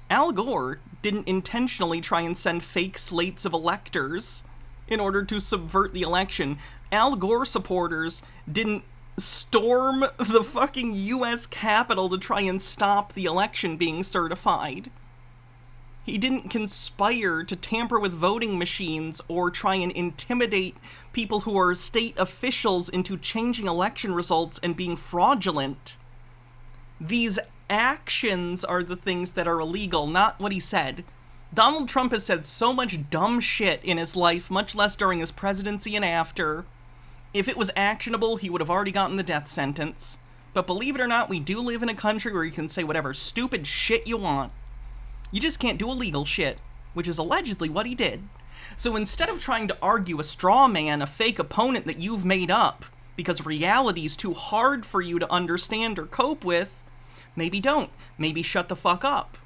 Speaker 3: Al Gore didn't intentionally try and send fake slates of electors in order to subvert the election. Al Gore supporters didn't storm the fucking U.S. Capitol to try and stop the election being certified. He didn't conspire to tamper with voting machines or try and intimidate people who are state officials into changing election results and being fraudulent. These actions are the things that are illegal, not what he said. Donald Trump has said so much dumb shit in his life, much less during his presidency and after. If it was actionable, he would have already gotten the death sentence. But believe it or not, we do live in a country where you can say whatever stupid shit you want. You just can't do illegal shit, which is allegedly what he did. So instead of trying to argue a straw man, a fake opponent that you've made up, because reality's too hard for you to understand or cope with, maybe don't. Maybe shut the fuck up.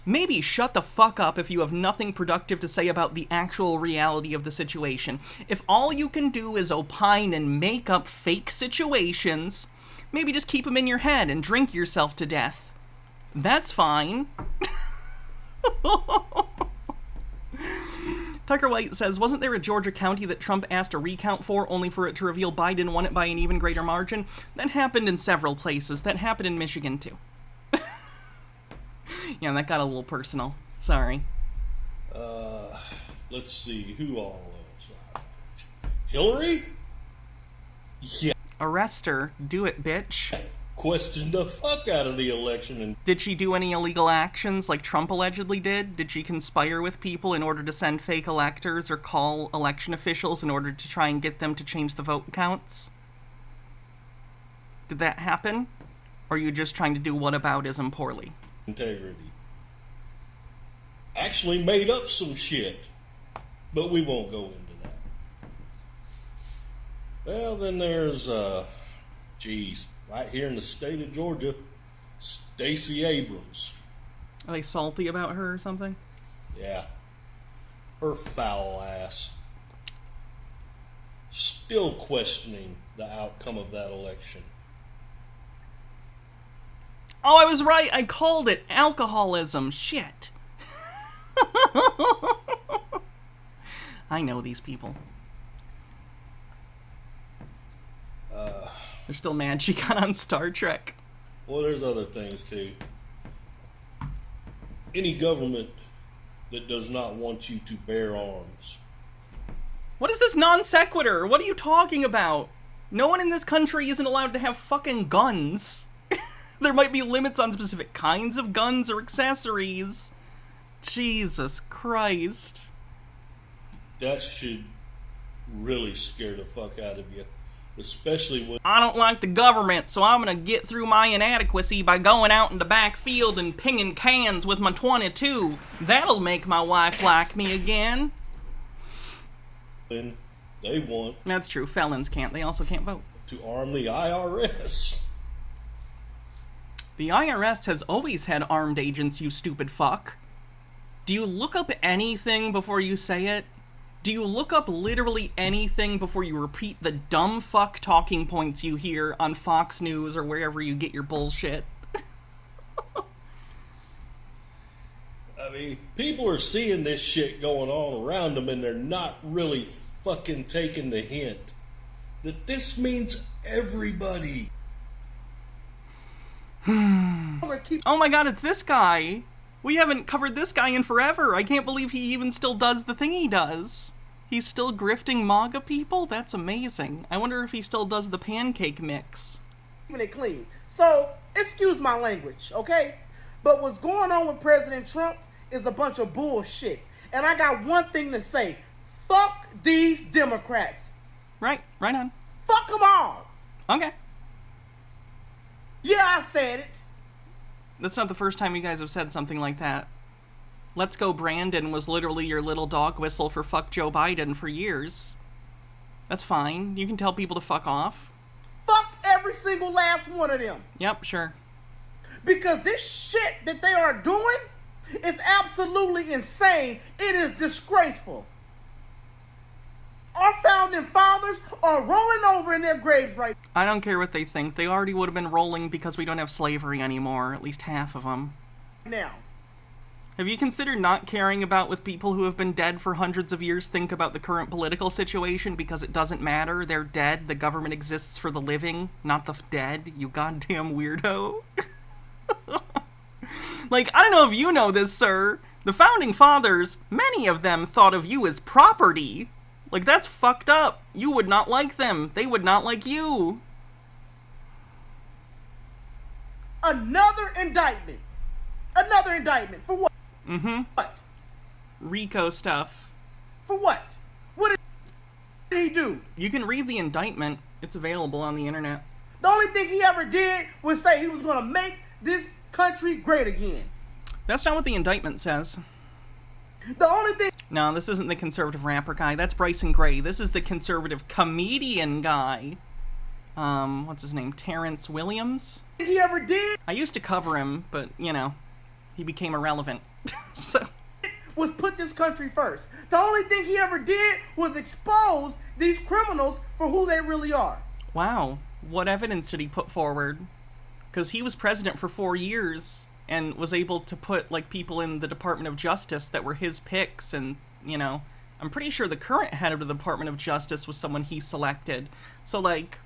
Speaker 3: Maybe shut the fuck up if you have nothing productive to say about the actual reality of the situation. If all you can do is opine and make up fake situations, maybe just keep them in your head and drink yourself to death. That's fine. Tucker White says, wasn't there a Georgia county that Trump asked a recount for, only for it to reveal Biden won it by an even greater margin? That happened in several places. That happened in Michigan, too. Yeah, that got a little personal. Sorry.
Speaker 8: Let's see, who all else? Hillary? Yeah.
Speaker 3: Arrest her. Do it, bitch.
Speaker 8: Questioned the fuck out of the election. And
Speaker 3: did she do any illegal actions like Trump allegedly did? Did she conspire with people in order to send fake electors or call election officials in order to try and get them to change the vote counts? Did that happen? Or are you just trying to do whataboutism poorly?
Speaker 8: Integrity. Actually made up some shit. But we won't go into that. Well, then there's, right here in the state of Georgia, Stacey Abrams.
Speaker 3: Are they salty about her or something?
Speaker 8: Yeah. Her foul ass. Still questioning the outcome of that election.
Speaker 3: Oh, I was right. I called it. Alcoholism. Shit. I know these people. They're still mad she got on Star Trek.
Speaker 8: Well, there's other things, too. Any government that does not want you to bear arms.
Speaker 3: What is this non sequitur? What are you talking about? No one in this country isn't allowed to have fucking guns. There might be limits on specific kinds of guns or accessories. Jesus Christ.
Speaker 8: That should really scare the fuck out of you. Especially when
Speaker 3: I don't like the government, so I'm gonna get through my inadequacy by going out in the back field and pinging cans with my 22. That'll make my wife like me again.
Speaker 8: they want...
Speaker 3: That's true, felons can't. They also can't vote.
Speaker 8: ...to arm the IRS.
Speaker 3: The IRS has always had armed agents, you stupid fuck. Do you look up anything before you say it? Do you look up literally anything before you repeat the dumb fuck talking points you hear on Fox News or wherever you get your bullshit?
Speaker 8: I mean, people are seeing this shit going on around them and they're not really fucking taking the hint that this means everybody.
Speaker 3: Oh my god, it's this guy! We haven't covered this guy in forever. I can't believe he even still does the thing he does. He's still grifting MAGA people? That's amazing. I wonder if he still does the pancake mix.
Speaker 9: It clean. So, excuse my language, okay? But what's going on with President Trump is a bunch of bullshit. And I got one thing to say. Fuck these Democrats.
Speaker 3: Right on.
Speaker 9: Fuck them all.
Speaker 3: Okay.
Speaker 9: Yeah, I said it.
Speaker 3: That's not the first time you guys have said something like that. Let's Go Brandon was literally your little dog whistle for fuck Joe Biden for years. That's fine. You can tell people to fuck off.
Speaker 9: Fuck every single last one of them.
Speaker 3: Yep, sure.
Speaker 9: Because this shit that they are doing is absolutely insane. It is disgraceful. Our founding fathers are rolling over in their graves right now.
Speaker 3: I don't care what they think. They already would have been rolling because we don't have slavery anymore. At least half of them. Have you considered not caring about what people who have been dead for hundreds of years think about the current political situation because it doesn't matter? They're dead. The government exists for the living, not the dead. You goddamn weirdo. Like, I don't know if you know this, sir. The founding fathers, many of them thought of you as property. Like, that's fucked up. You would not like them. They would not like you.
Speaker 9: Another indictment. Another indictment. For what? What?
Speaker 3: RICO stuff.
Speaker 9: For what? What did he do?
Speaker 3: You can read the indictment. It's available on the internet.
Speaker 9: The only thing he ever did was say he was going to make this country great again.
Speaker 3: That's not what the indictment says.
Speaker 9: The only thing...
Speaker 3: No, this isn't the conservative rapper guy. That's Bryson Gray. This is the conservative comedian guy. What's his name? Terrence Williams?
Speaker 9: He ever did...
Speaker 3: I used to cover him, but, you know, he became irrelevant. So...
Speaker 9: was put this country first. The only thing he ever did was expose these criminals for who they really are.
Speaker 3: Wow. What evidence did he put forward? Because he was president for 4 years and was able to put, like, people in the Department of Justice that were his picks, and, you know, I'm pretty sure the current head of the Department of Justice was someone he selected. So, like,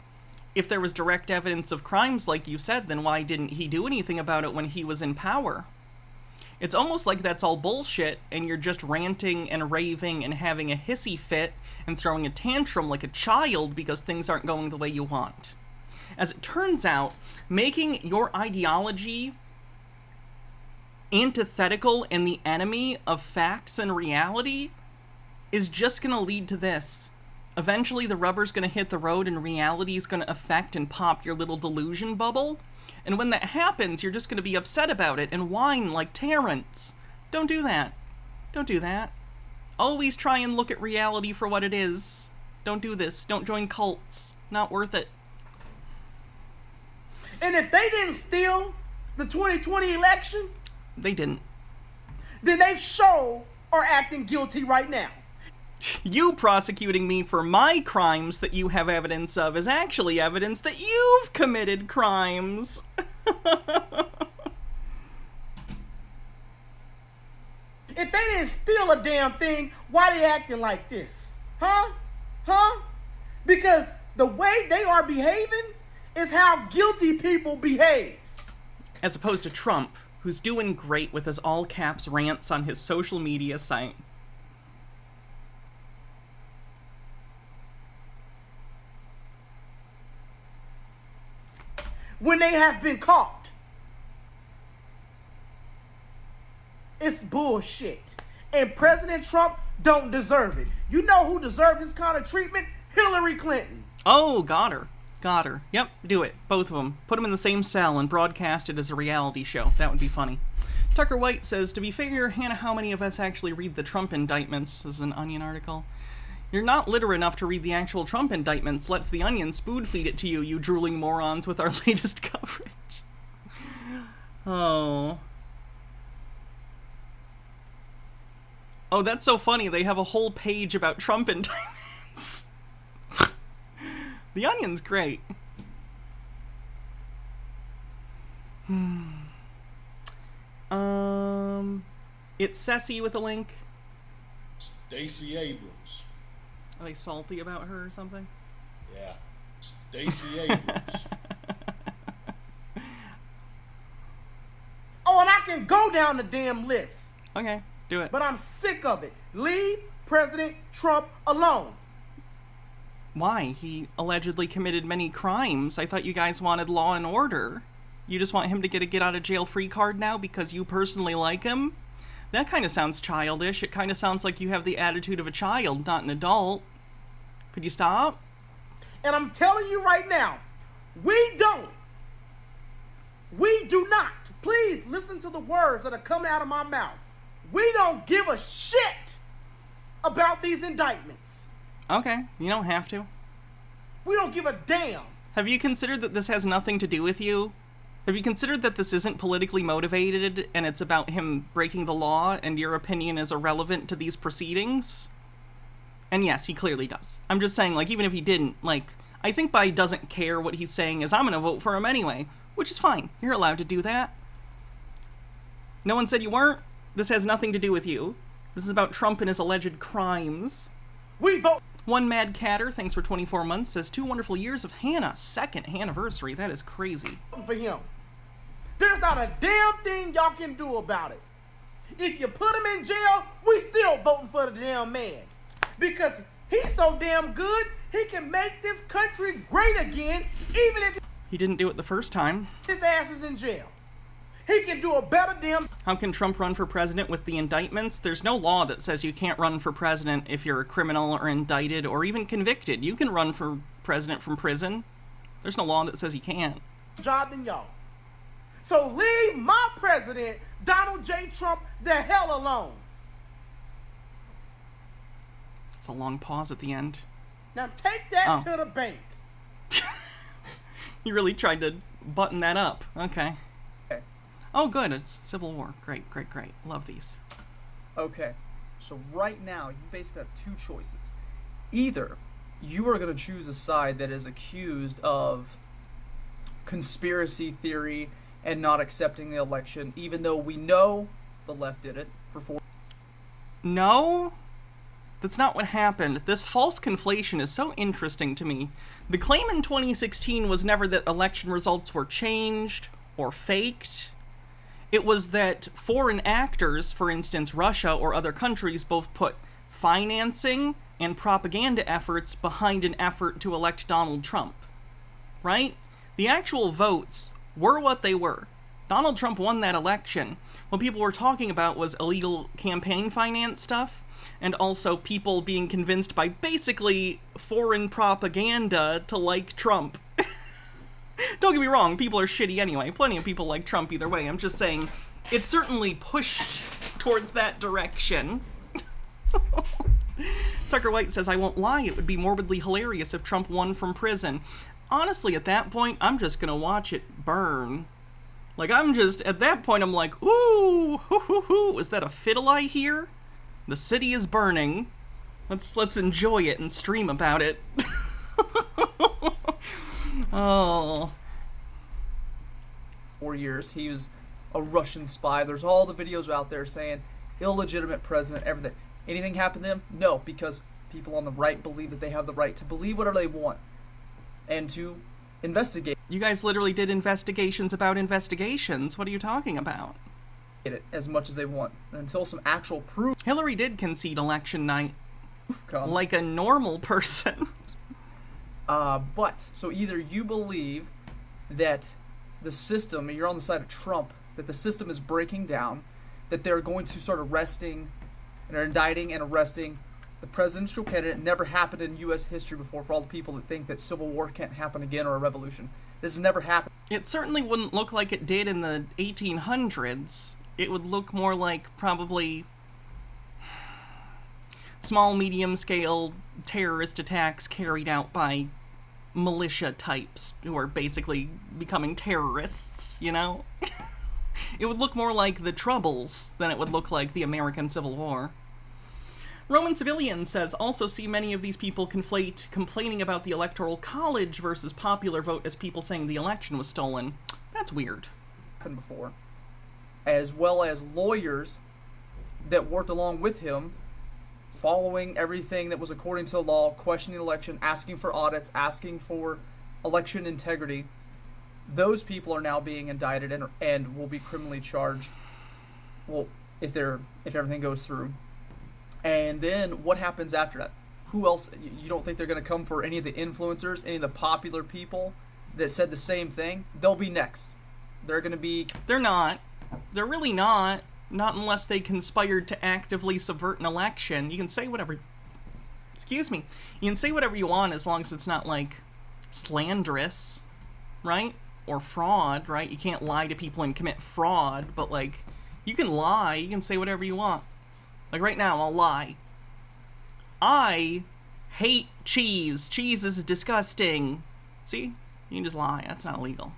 Speaker 3: if there was direct evidence of crimes, like you said, then why didn't he do anything about it when he was in power? It's almost like that's all bullshit, and you're just ranting and raving and having a hissy fit and throwing a tantrum like a child because things aren't going the way you want. As it turns out, making your ideology antithetical and the enemy of facts and reality is just going to lead to this. Eventually the rubber's going to hit the road and reality is going to affect and pop your little delusion bubble. And when that happens, you're just going to be upset about it and whine like Terrence. Don't do that. Don't do that. Always try and look at reality for what it is. Don't do this. Don't join cults. Not worth it.
Speaker 9: And if they didn't steal the 2020 election...
Speaker 3: They didn't.
Speaker 9: Then they sure are acting guilty right now.
Speaker 3: You prosecuting me for my crimes that you have evidence of is actually evidence that you've committed crimes.
Speaker 9: If they didn't steal a damn thing, why they acting like this? Huh? Because the way they are behaving is how guilty people behave.
Speaker 3: As opposed to Trump, who's doing great with his all-caps rants on his social media site.
Speaker 9: When they have been caught. It's bullshit. And President Trump don't deserve it. You know who deserves this kind of treatment? Hillary Clinton.
Speaker 3: Oh, got her. Got her. Yep, do it. Both of them. Put them in the same cell and broadcast it as a reality show. That would be funny. Tucker White says, to be fair, Hannah, how many of us actually read the Trump indictments? This is an Onion article. You're not literate enough to read the actual Trump indictments. Let's the Onion spoon feed it to you, you drooling morons, with our latest coverage. Oh. Oh, that's so funny. They have a whole page about Trump indictments. The Onion's great. It's Ceci with a link.
Speaker 8: Stacey Abrams.
Speaker 3: Are they salty about her or something?
Speaker 8: Yeah. Stacey Abrams.
Speaker 9: Oh, and I can go down the damn list.
Speaker 3: Okay, do it.
Speaker 9: But I'm sick of it. Leave President Trump alone.
Speaker 3: Why? He allegedly committed many crimes. I thought you guys wanted law and order. You just want him to get a get-out-of-jail-free card now because you personally like him? That kind of sounds childish. It kind of sounds like you have the attitude of a child, not an adult. Could you stop?
Speaker 9: And I'm telling you right now, we do not, please listen to the words that are coming out of my mouth. We don't give a shit about these indictments.
Speaker 3: Okay, you don't have to.
Speaker 9: We don't give a damn.
Speaker 3: Have you considered that this has nothing to do with you? Have you considered that this isn't politically motivated and it's about him breaking the law and your opinion is irrelevant to these proceedings? And yes, he clearly does. I'm just saying, like, even if he didn't, like, I think Biden doesn't care what he's saying is, I'm gonna vote for him anyway, which is fine. You're allowed to do that. No one said you weren't. This has nothing to do with you. This is about Trump and his alleged crimes.
Speaker 9: We vote.
Speaker 3: One Mad Catter, thanks for 24 months, says 2 wonderful years of Hannah, 2nd anniversary. That is crazy.
Speaker 9: For him. There's not a damn thing y'all can do about it. If you put him in jail, we still voting for the damn man. Because he's so damn good, he can make this country great again, even if
Speaker 3: He didn't do it the first time.
Speaker 9: his ass is in jail. He can do a better damn...
Speaker 3: How can Trump run for president with the indictments? There's no law that says you can't run for president if you're a criminal or indicted or even convicted. You can run for president from prison. There's no law that says you can't.
Speaker 9: job than y'all. So leave my president, Donald J. Trump, the hell alone.
Speaker 3: It's a long pause at the end.
Speaker 9: Now take that
Speaker 3: Oh.
Speaker 9: to the bank.
Speaker 3: You really tried to button that up. Okay.
Speaker 10: Okay.
Speaker 3: Oh, good. It's Civil War. Great, great, great. Love these.
Speaker 10: Okay, so right now you basically have two choices. Either you are going to choose a side that is accused of conspiracy theory and not accepting the election, even though we know the left did it for 4.
Speaker 3: No, that's not what happened. This false conflation is so interesting to me. The claim in 2016 was never that election results were changed or faked. It was that foreign actors, for instance Russia or other countries, both put financing and propaganda efforts behind an effort to elect Donald Trump. Right? The actual votes were what they were. Donald Trump won that election. What people were talking about was illegal campaign finance stuff, and also people being convinced by basically foreign propaganda to like Trump. Don't get me wrong, people are shitty anyway. Plenty of people like Trump either way. I'm just saying, it certainly pushed towards that direction. Tucker White says, I won't lie, it would be morbidly hilarious if Trump won from prison. Honestly, at that point, I'm just gonna watch it burn. Like, at that point, I'm like, ooh, hoo, hoo, hoo, is that a fiddle I hear? The city is burning. Let's enjoy it and stream about it. Oh.
Speaker 10: 4 years, he was a Russian spy. There's all the videos out there saying illegitimate president, everything. Anything happened to him? No, because people on the right believe that they have the right to believe whatever they want and to investigate
Speaker 3: You guys literally did investigations about investigations. What are you talking about?
Speaker 10: it as much as they want until some actual proof
Speaker 3: Hillary did concede election night
Speaker 10: comes.
Speaker 3: like a normal person.
Speaker 10: But so either you believe that the system, you're on the side of Trump, that the system is breaking down, that they're going to start arresting and are indicting and arresting the presidential candidate. Never happened in U.S. history before. For all the people that think that civil war can't happen again or a revolution, this has never happened.
Speaker 3: It certainly wouldn't look like it did in the 1800s. It would look more like probably small, medium-scale terrorist attacks carried out by militia types who are basically becoming terrorists, you know? It would look more like the Troubles than it would look like the American Civil War. Roman Civilian says, also see many of these people conflate complaining about the Electoral College versus popular vote as people saying the election was stolen. That's weird.
Speaker 10: Happened before, as well as lawyers that worked along with him, following everything that was according to the law, questioning the election, asking for audits, asking for election integrity. Those people are now being indicted and will be criminally charged. Well, if everything goes through. And then what happens after that? Who else? You don't think they're going to come for any of the influencers, any of the popular people that said the same thing? They'll be next. They're going to be...
Speaker 3: They're not. They're really not. Not unless they conspired to actively subvert an election. You can say whatever... Excuse me. You can say whatever you want as long as it's not, like, slanderous, right? Or fraud, right? You can't lie to people and commit fraud, but, like, you can lie. You can say whatever you want. Like right now, I'll lie. I hate cheese. Cheese is disgusting. See? You can just lie. That's not illegal.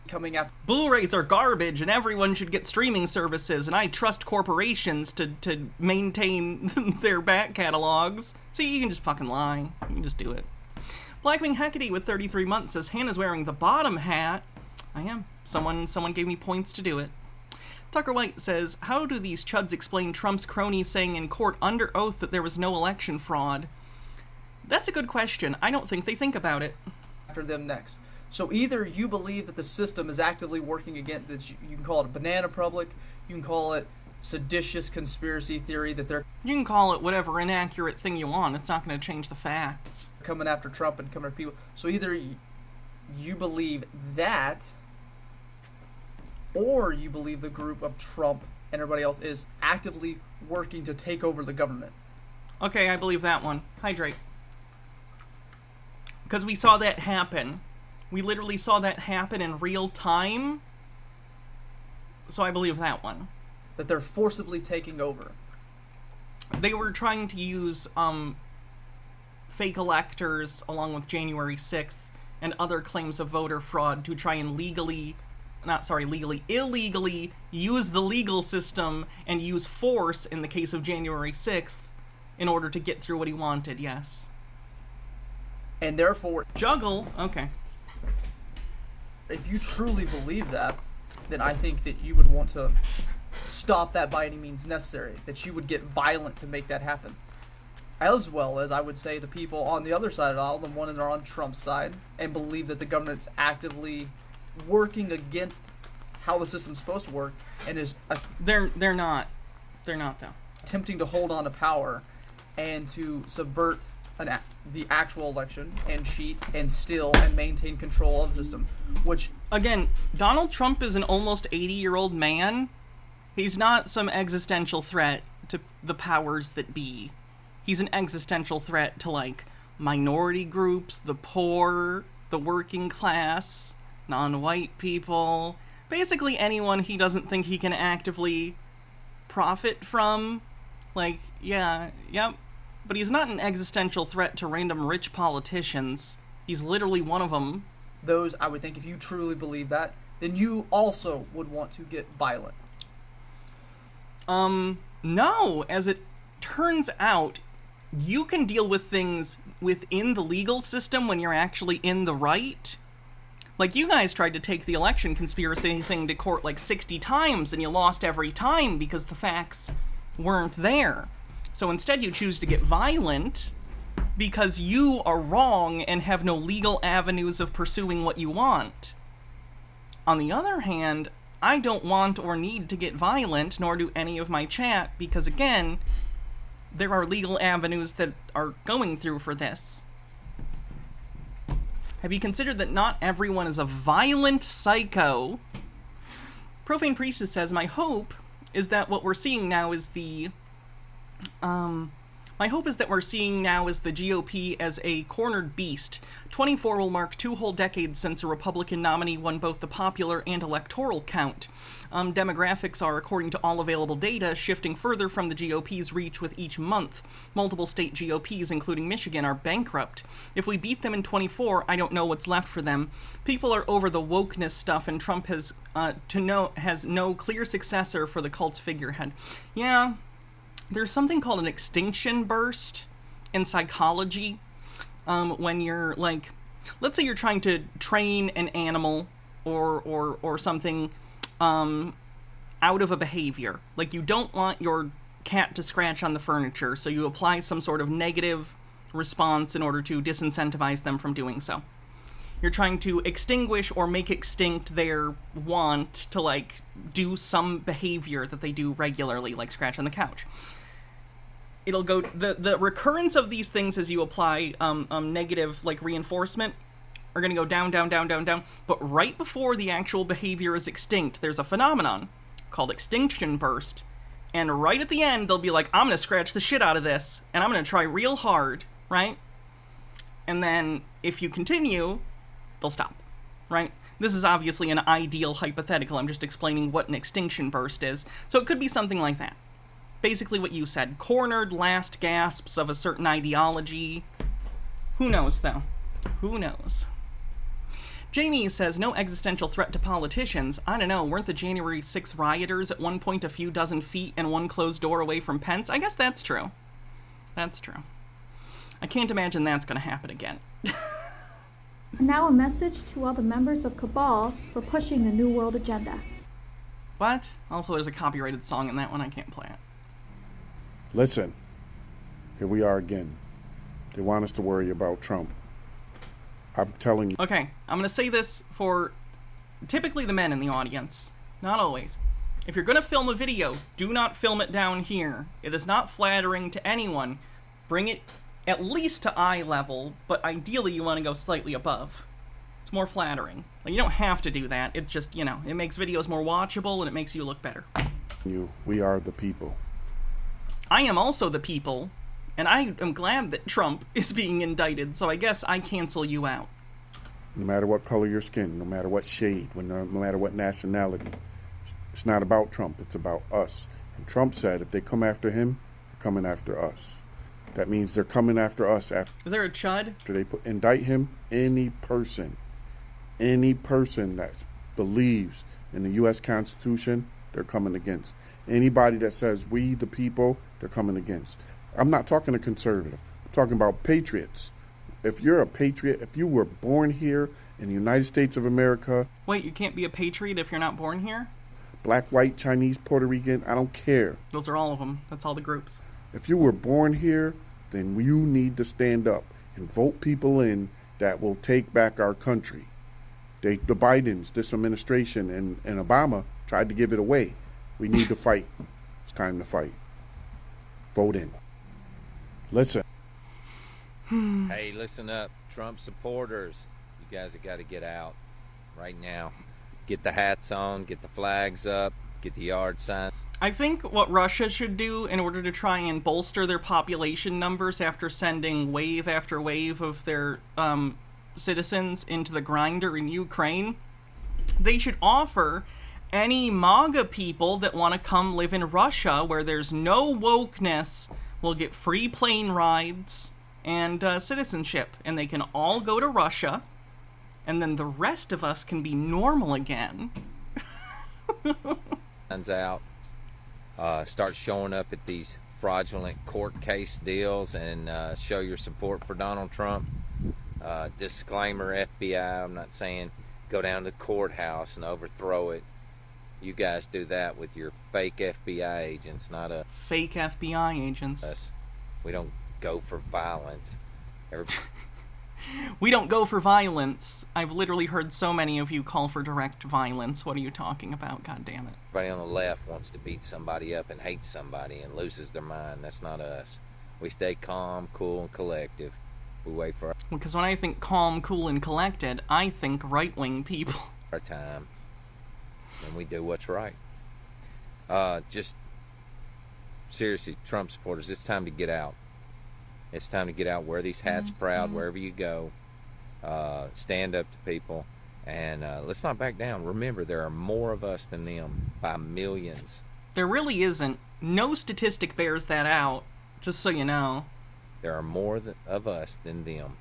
Speaker 10: Coming up.
Speaker 3: Blu-rays are garbage and everyone should get streaming services, and I trust corporations to maintain their back catalogs. See, you can just fucking lie. You can just do it. Blackwing Hecate with 33 months says, Hannah's wearing the bottom hat. I am. Someone gave me points to do it. Tucker White says, how do these chuds explain Trump's cronies saying in court under oath that there was no election fraud? That's a good question. I don't think they think about it.
Speaker 10: After them next. So either you believe that the system is actively working against this, you can call it a banana republic, you can call it seditious conspiracy theory that they're...
Speaker 3: You can call it whatever inaccurate thing you want. It's not going to change the facts.
Speaker 10: Coming after Trump and coming after people. So either you believe that, or you believe the group of Trump and everybody else is actively working to take over the government.
Speaker 3: Okay, I believe that one. Hydrate. Because we saw that happen. We literally saw that happen in real time. So I believe that one.
Speaker 10: That they're forcibly taking over.
Speaker 3: They were trying to use fake electors along with January 6th and other claims of voter fraud to try and illegally use the legal system and use force in the case of January 6th in order to get through what he wanted, yes.
Speaker 10: And therefore...
Speaker 3: Juggle? Okay.
Speaker 10: If you truly believe that, then I think that you would want to stop that by any means necessary. That you would get violent to make that happen. As well as, I would say, the people on the other side of the aisle, the one that are on Trump's side, and believe that the government's actively working against how the system's supposed to work, and is...
Speaker 3: They're not. They're not, though.
Speaker 10: Attempting to hold on to power and to subvert the actual election and cheat and steal and maintain control of the system, which...
Speaker 3: Again, Donald Trump is an almost 80-year-old man. He's not some existential threat to the powers that be. He's an existential threat to, like, minority groups, the poor, the working class, non-white people, basically anyone he doesn't think he can actively profit from. Like, yeah, yep. But he's not an existential threat to random rich politicians. He's literally one of them.
Speaker 10: Those, I would think, if you truly believe that, then you also would want to get violent.
Speaker 3: No. As it turns out, you can deal with things within the legal system when you're actually in the right. Like, you guys tried to take the election conspiracy thing to court like 60 times, and you lost every time because the facts weren't there. So instead you choose to get violent because you are wrong and have no legal avenues of pursuing what you want. On the other hand, I don't want or need to get violent, nor do any of my chat, because again, there are legal avenues that are going through for this. Have you considered that not everyone is a violent psycho? Profane Priestess says, my hope is that what we're seeing now is the GOP as a cornered beast. 24 will mark 2 whole decades since a Republican nominee won both the popular and electoral count. Demographics are, according to all available data, shifting further from the GOP's reach with each month. Multiple state GOPs, including Michigan, are bankrupt. If we beat them in 24, I don't know what's left for them. People are over the wokeness stuff, and Trump has no clear successor for the cult's figurehead. Yeah. There's something called an extinction burst in psychology. When you're like, let's say you're trying to train an animal or something out of a behavior. Like, you don't want your cat to scratch on the furniture, so you apply some sort of negative response in order to disincentivize them from doing so. You're trying to extinguish or make extinct their want to, like, do some behavior that they do regularly, like scratch on the couch. It'll go, the recurrence of these things as you apply negative, like, reinforcement are going to go down, down, down, down, down. But right before the actual behavior is extinct, there's a phenomenon called extinction burst. And right at the end, they'll be like, I'm going to scratch the shit out of this, and I'm going to try real hard, right? And then, if you continue, they'll stop, right? This is obviously an ideal hypothetical. I'm just explaining what an extinction burst is. So it could be something like that. Basically what you said. Cornered last gasps of a certain ideology. Who knows, though? Who knows? Jamie says, no existential threat to politicians. I don't know, weren't the January 6th rioters at one point a few dozen feet and one closed door away from Pence? I guess that's true. That's true. I can't imagine that's going to happen again.
Speaker 11: Now a message to all the members of Cabal for pushing the New World Agenda.
Speaker 3: What? Also, there's a copyrighted song in that one. I can't play it.
Speaker 12: Listen, here we are again. They want us to worry about Trump. I'm telling you.
Speaker 3: Okay, I'm going to say this for typically the men in the audience. Not always. If you're going to film a video, do not film it down here. It is not flattering to anyone. Bring it at least to eye level, but ideally you want to go slightly above. It's more flattering. Like, you don't have to do that. It just, you know, it makes videos more watchable and it makes you look better.
Speaker 12: We are the people.
Speaker 3: I am also the people, and I am glad that Trump is being indicted, so I guess I cancel you out.
Speaker 12: No matter what color your skin, no matter what shade, no matter what nationality, it's not about Trump, it's about us. And Trump said if they come after him, they're coming after us. That means they're coming after us after.
Speaker 3: Is there a chud?
Speaker 12: After they indict him, any person that believes in the U.S. Constitution, they're coming against. Anybody that says we the people, they're coming against. I'm not talking to conservative. I'm talking about patriots. If you're a patriot, if you were born here in the United States of America.
Speaker 3: Wait, you can't be a patriot if you're not born here?
Speaker 12: Black, white, Chinese, Puerto Rican, I don't care.
Speaker 3: Those are all of them. That's all the groups.
Speaker 12: If you were born here, then you need to stand up and vote people in that will take back our country. The Bidens, this administration, and Obama tried to give it away. We need to fight. It's time to fight. Vote in. Listen.
Speaker 13: Hey, listen up, Trump supporters. You guys have got to get out right now. Get the hats on, get the flags up, get the yard sign.
Speaker 3: I think what Russia should do in order to try and bolster their population numbers after sending wave after wave of their citizens into the grinder in Ukraine, they should offer any MAGA people that want to come live in Russia where there's no wokeness will get free plane rides and citizenship, and they can all go to Russia, and then the rest of us can be normal again.
Speaker 13: Out. Start showing up at these fraudulent court case deals and show your support for Donald Trump. Disclaimer, FBI, I'm not saying go down to the courthouse and overthrow it. You guys do that with your fake FBI agents, not a...
Speaker 3: Fake FBI agents.
Speaker 13: Us. We don't go for violence.
Speaker 3: We don't go for violence. I've literally heard so many of you call for direct violence. What are you talking about? God damn it.
Speaker 13: Everybody on the left wants to beat somebody up and hates somebody and loses their mind. That's not us. We stay calm, cool, and collective. We wait for
Speaker 3: because when I think calm, cool, and collected, I think right-wing people.
Speaker 13: Our time. And we do what's right. Just seriously, Trump supporters, it's time to get out. It's time to get out. Wear these hats proud wherever you go. Stand up to people. And let's not back down. Remember, there are more of us than them by millions.
Speaker 3: There really isn't. No statistic bears that out, just so you know.
Speaker 13: There are more of us than them.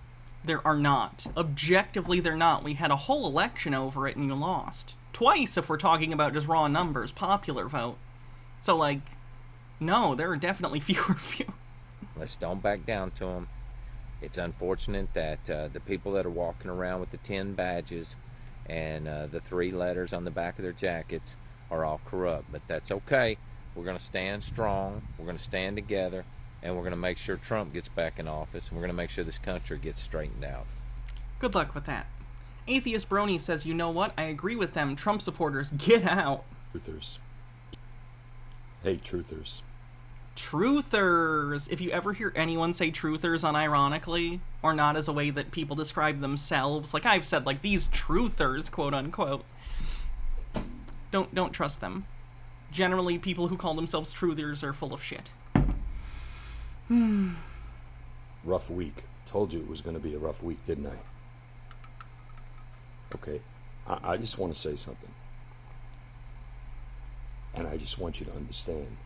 Speaker 3: There are not. Objectively, they're not. We had a whole election over it and you lost. Twice if we're talking about just raw numbers, popular vote. So, like, No, there are definitely fewer.
Speaker 13: Let's don't back down to them. It's unfortunate that the people that are walking around with the 10 badges and the 3 letters on the back of their jackets are all corrupt, but that's okay. We're going to stand strong, we're going to stand together, and we're going to make sure Trump gets back in office, and we're going to make sure this country gets straightened out.
Speaker 3: Good luck with that. Atheist Brony says, you know what? I agree with them. Trump supporters, get out.
Speaker 14: Truthers. Hey, truthers.
Speaker 3: Truthers! If you ever hear anyone say truthers unironically, or not as a way that people describe themselves, like I've said, like these truthers, quote unquote, don't trust them. Generally, people who call themselves truthers are full of shit.
Speaker 14: Rough week. Told you it was going to be a rough week, didn't I? Okay, I just want to say something. And I just want you to understand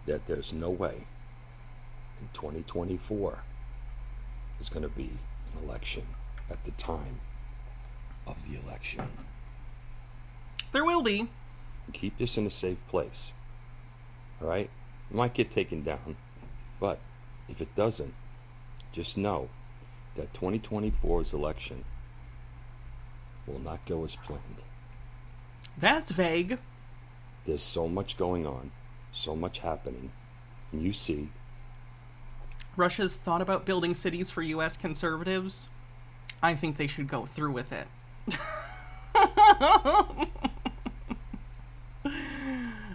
Speaker 14: that there's no way in 2024 there's going to be an election at the time of the election.
Speaker 3: There will be.
Speaker 14: Keep this in a safe place. All right? It might get taken down, but if it doesn't, just know that 2024's election will not go as planned.
Speaker 3: That's vague.
Speaker 14: There's so much going on, so much happening, and you see...
Speaker 3: Russia's thought about building cities for U.S. conservatives. I think they should go through with it.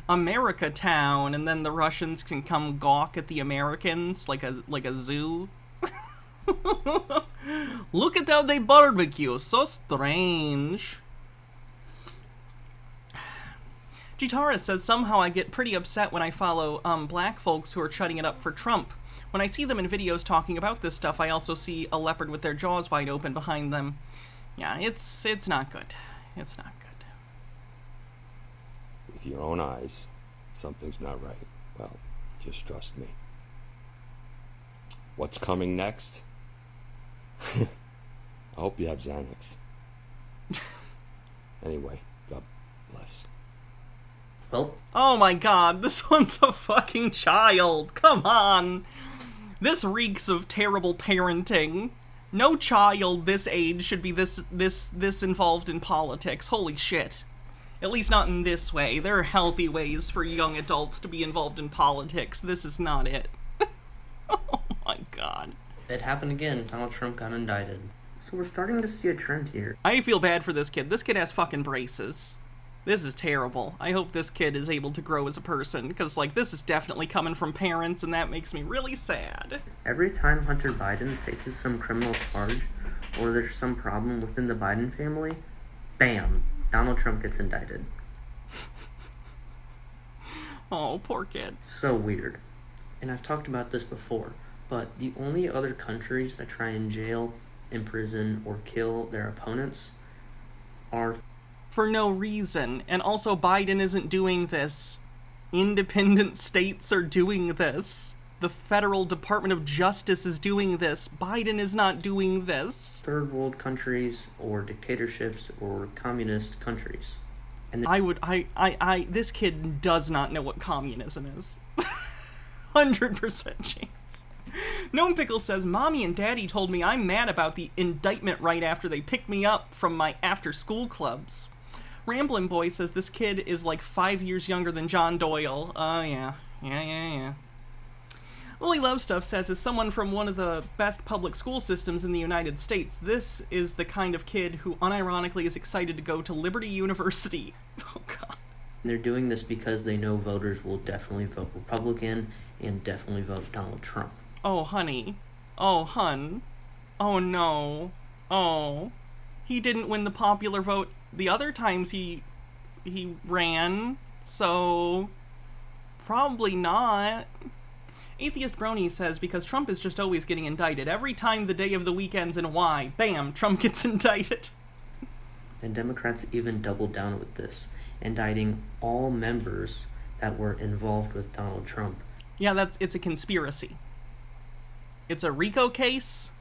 Speaker 3: America Town, and then the Russians can come gawk at the Americans like a zoo. Look at how they barbecue, so strange. Gitara says, somehow I get pretty upset when I follow black folks who are shutting it up for Trump. When I see them in videos talking about this stuff, I also see a leopard with their jaws wide open behind them. Yeah, it's not good. It's not good.
Speaker 14: With your own eyes, something's not right. Well, just trust me. What's coming next? I hope you have Xanax. Anyway, God bless.
Speaker 15: Well,
Speaker 3: oh my god, this one's a fucking child. Come on. This reeks of terrible parenting. No child this age should be this involved in politics. Holy shit. At least not in this way. There are healthy ways for young adults to be involved in politics. This is not it. Oh my god.
Speaker 15: It happened again. Donald Trump got indicted. So we're starting to see a trend here.
Speaker 3: I feel bad for this kid. This kid has fucking braces. This is terrible. I hope this kid is able to grow as a person, because, like, this is definitely coming from parents, and that makes me really sad.
Speaker 15: Every time Hunter Biden faces some criminal charge, or there's some problem within the Biden family, bam, Donald Trump gets indicted.
Speaker 3: Oh, poor kid.
Speaker 15: So weird. And I've talked about this before, but the only other countries that try and jail, imprison, or kill their opponents are...
Speaker 3: for no reason. And also, Biden isn't doing this. Independent states are doing this. The Federal Department of Justice is doing this. Biden is not doing this.
Speaker 15: Third world countries or dictatorships or communist countries. And
Speaker 3: this kid does not know what communism is. 100% chance. Gnome Pickle says, Mommy and Daddy told me I'm mad about the indictment right after they picked me up from my after-school clubs. Ramblin' Boy says this kid is like 5 years younger than John Doyle. Oh, yeah. Yeah. Lily Love Stuff says, as someone from one of the best public school systems in the United States, this is the kind of kid who unironically is excited to go to Liberty University. Oh, God.
Speaker 15: They're doing this because they know voters will definitely vote Republican and definitely vote Donald Trump.
Speaker 3: Oh, honey. Oh, hun. Oh, no. Oh. He didn't win the popular vote the other times he ran, so probably not. Atheist Brony says, because Trump is just always getting indicted. Every time the day of the week ends in Y, bam, Trump gets indicted.
Speaker 15: And Democrats even doubled down with this, indicting all members that were involved with Donald Trump.
Speaker 3: Yeah, it's a conspiracy. It's a RICO case?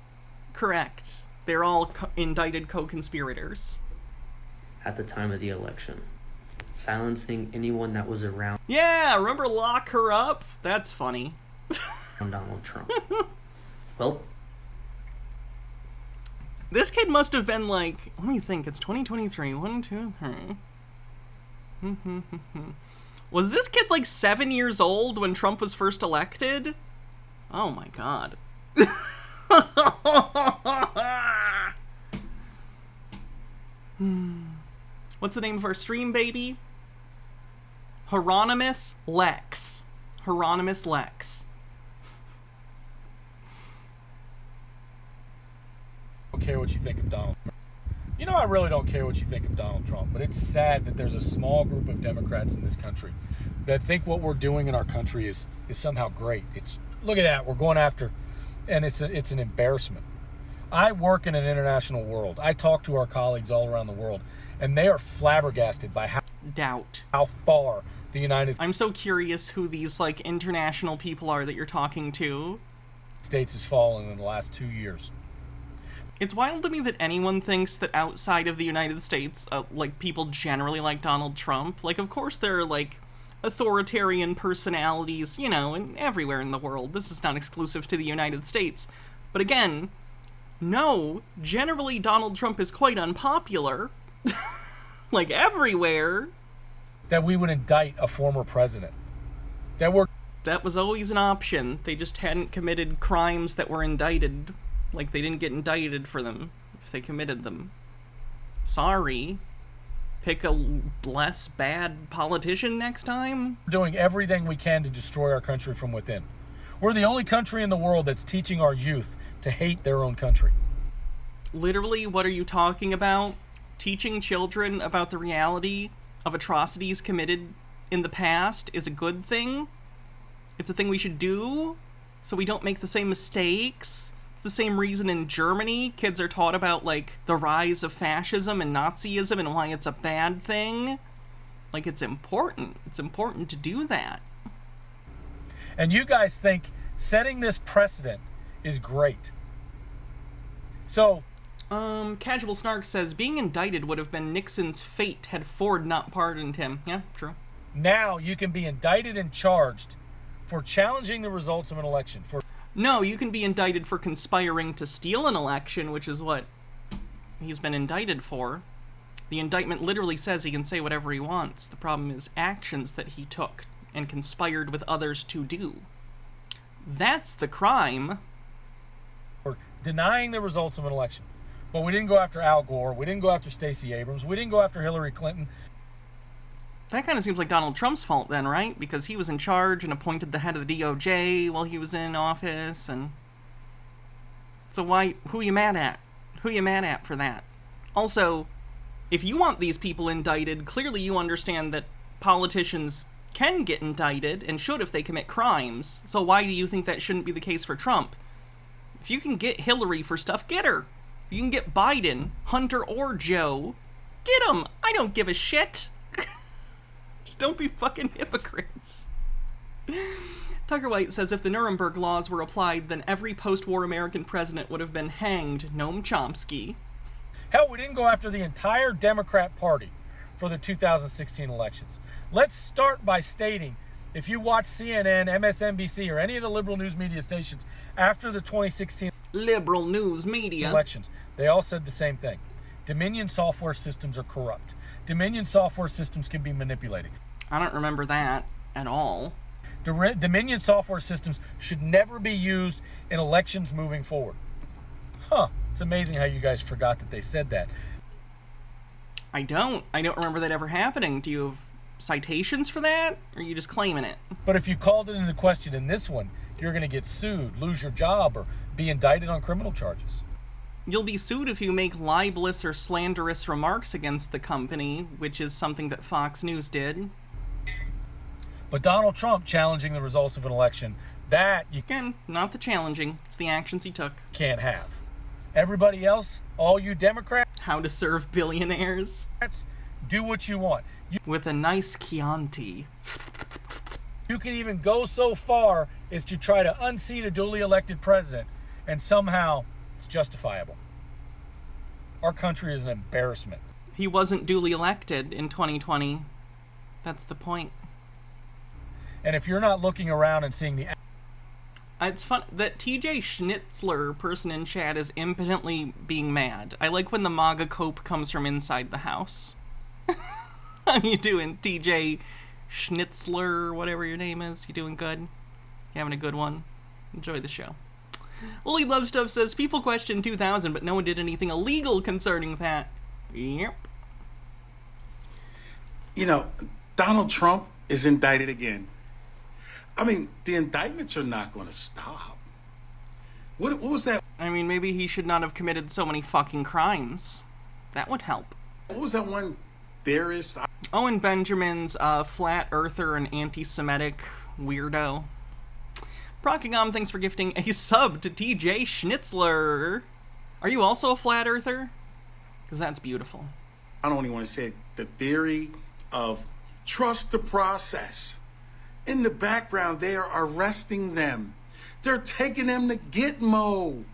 Speaker 3: Correct. They're all indicted co-conspirators.
Speaker 15: At the time of the election. silencing anyone that was around
Speaker 3: Yeah, remember Lock Her Up? That's funny.
Speaker 15: Donald Trump. Well,
Speaker 3: this kid must have been like, let me think, it's 2023. 1, 2, 3. Was this kid like 7 years old when Trump was first elected? Oh my god. What's the name of our stream, baby? Hieronymus Lex. Hieronymus Lex.
Speaker 16: I don't care what you think of Donald Trump. You know, I really don't care what you think of Donald Trump, but it's sad that there's a small group of Democrats in this country that think what we're doing in our country is somehow great. It's, look at that, we're going after, and it's an embarrassment. I work in an international world. I talk to our colleagues all around the world, and they are flabbergasted by how far the United
Speaker 3: I'm so curious who these like international people are that you're talking to.
Speaker 16: States has fallen in the last 2 years.
Speaker 3: It's wild to me that anyone thinks that outside of the United States, like, people generally like Donald Trump. Like, of course there are, like, authoritarian personalities, you know, and everywhere in the world. This is not exclusive to the United States. But again, no, generally Donald Trump is quite unpopular. Like, everywhere.
Speaker 16: That we would indict a former president.
Speaker 3: That was always an option. They just hadn't committed crimes that were indicted. Like, they didn't get indicted for them if they committed them. Sorry. Pick a less bad politician next time?
Speaker 16: We're doing everything we can to destroy our country from within. We're the only country in the world that's teaching our youth to hate their own country.
Speaker 3: Literally, what are you talking about? Teaching children about the reality of atrocities committed in the past is a good thing? It's a thing we should do so we don't make the same mistakes? The same reason in Germany kids are taught about, like, the rise of fascism and Nazism and why it's a bad thing. Like, it's important. It's important to do that.
Speaker 16: And you guys think setting this precedent is great. So,
Speaker 3: Casual Snark says, being indicted would have been Nixon's fate had Ford not pardoned him. Yeah, true.
Speaker 16: Now you can be indicted and charged for challenging the results of an election.
Speaker 3: No, you can be indicted for conspiring to steal an election, which is what he's been indicted for. The indictment literally says he can say whatever he wants. The problem is actions that he took and conspired with others to do. That's the crime.
Speaker 16: For denying the results of an election. But we didn't go after Al Gore. We didn't go after Stacey Abrams. We didn't go after Hillary Clinton.
Speaker 3: That kind of seems like Donald Trump's fault then, right? Because he was in charge and appointed the head of the DOJ while he was in office, and... So why... Who are you mad at? Who are you mad at for that? Also, if you want these people indicted, clearly you understand that politicians can get indicted, and should if they commit crimes. So why do you think that shouldn't be the case for Trump? If you can get Hillary for stuff, get her. If you can get Biden, Hunter, or Joe, get them. I don't give a shit. Just don't be fucking hypocrites. Tucker White says if the Nuremberg laws were applied, then every post-war American president would have been hanged. Noam Chomsky.
Speaker 16: Hell, we didn't go after the entire Democrat Party for the 2016 elections. Let's start by stating, if you watch CNN, MSNBC, or any of the liberal news media stations after the 2016
Speaker 3: liberal news media
Speaker 16: elections, they all said the same thing. Dominion software systems are corrupt. Dominion software systems can be manipulated.
Speaker 3: I don't remember that at all.
Speaker 16: Dominion software systems should never be used in elections moving forward. Huh. It's amazing how you guys forgot that they said that.
Speaker 3: I don't remember that ever happening. Do you have citations for that? Or are you just claiming it?
Speaker 16: But if you called it into question in this one, you're going to get sued, lose your job, or be indicted on criminal charges.
Speaker 3: You'll be sued if you make libelous or slanderous remarks against the company, which is something that Fox News did.
Speaker 16: But Donald Trump challenging the results of an election, that you
Speaker 3: again, not the challenging, it's the actions he took.
Speaker 16: Can't have. Everybody else, all you Democrats,
Speaker 3: how to serve billionaires,
Speaker 16: do what you want.
Speaker 3: With a nice Chianti.
Speaker 16: You can even go so far as to try to unseat a duly elected president, and somehow it's justifiable. Our country is an embarrassment.
Speaker 3: He wasn't duly elected in 2020. That's the point.
Speaker 16: And if you're not looking around and seeing the...
Speaker 3: It's fun that TJ Schnitzler person in chat is impotently being mad. I like when the MAGA cope comes from inside the house. How you doing, TJ Schnitzler, whatever your name is? You doing good? You having a good one? Enjoy the show. Lily Love Stuff says, people questioned 2000, but no one did anything illegal concerning that. Yep.
Speaker 17: You know, Donald Trump is indicted again. I mean, the indictments are not going to stop. What was that?
Speaker 3: I mean, maybe he should not have committed so many fucking crimes. That would help.
Speaker 17: What was that one theorist?
Speaker 3: Owen Benjamin's flat earther and anti-Semitic weirdo. Procagom, thanks for gifting a sub to TJ Schnitzler. Are you also a flat earther? Because that's beautiful.
Speaker 17: I don't even want to say it. The theory of trust the process. In the background, they are arresting them. They're taking them to Gitmo.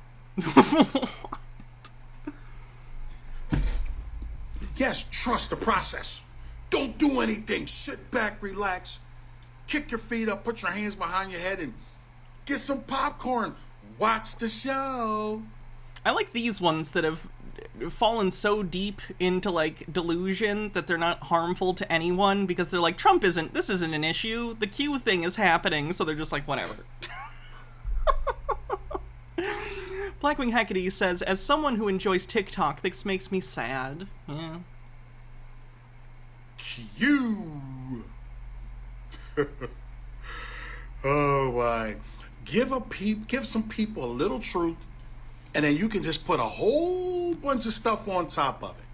Speaker 17: Yes, trust the process. Don't do anything. Sit back, relax. Kick your feet up, put your hands behind your head, and get some popcorn. Watch the show.
Speaker 3: I like these ones that have fallen so deep into like delusion that th're not harmful to anyone because they're like, this isn't an issue. The Q thing is happening, so they're just like, whatever. Blackwing Hecate says, as someone who enjoys TikTok, this makes me sad. Yeah.
Speaker 17: Q. Oh my. Give some people a little truth, and then you can just put a whole bunch of stuff on top of it.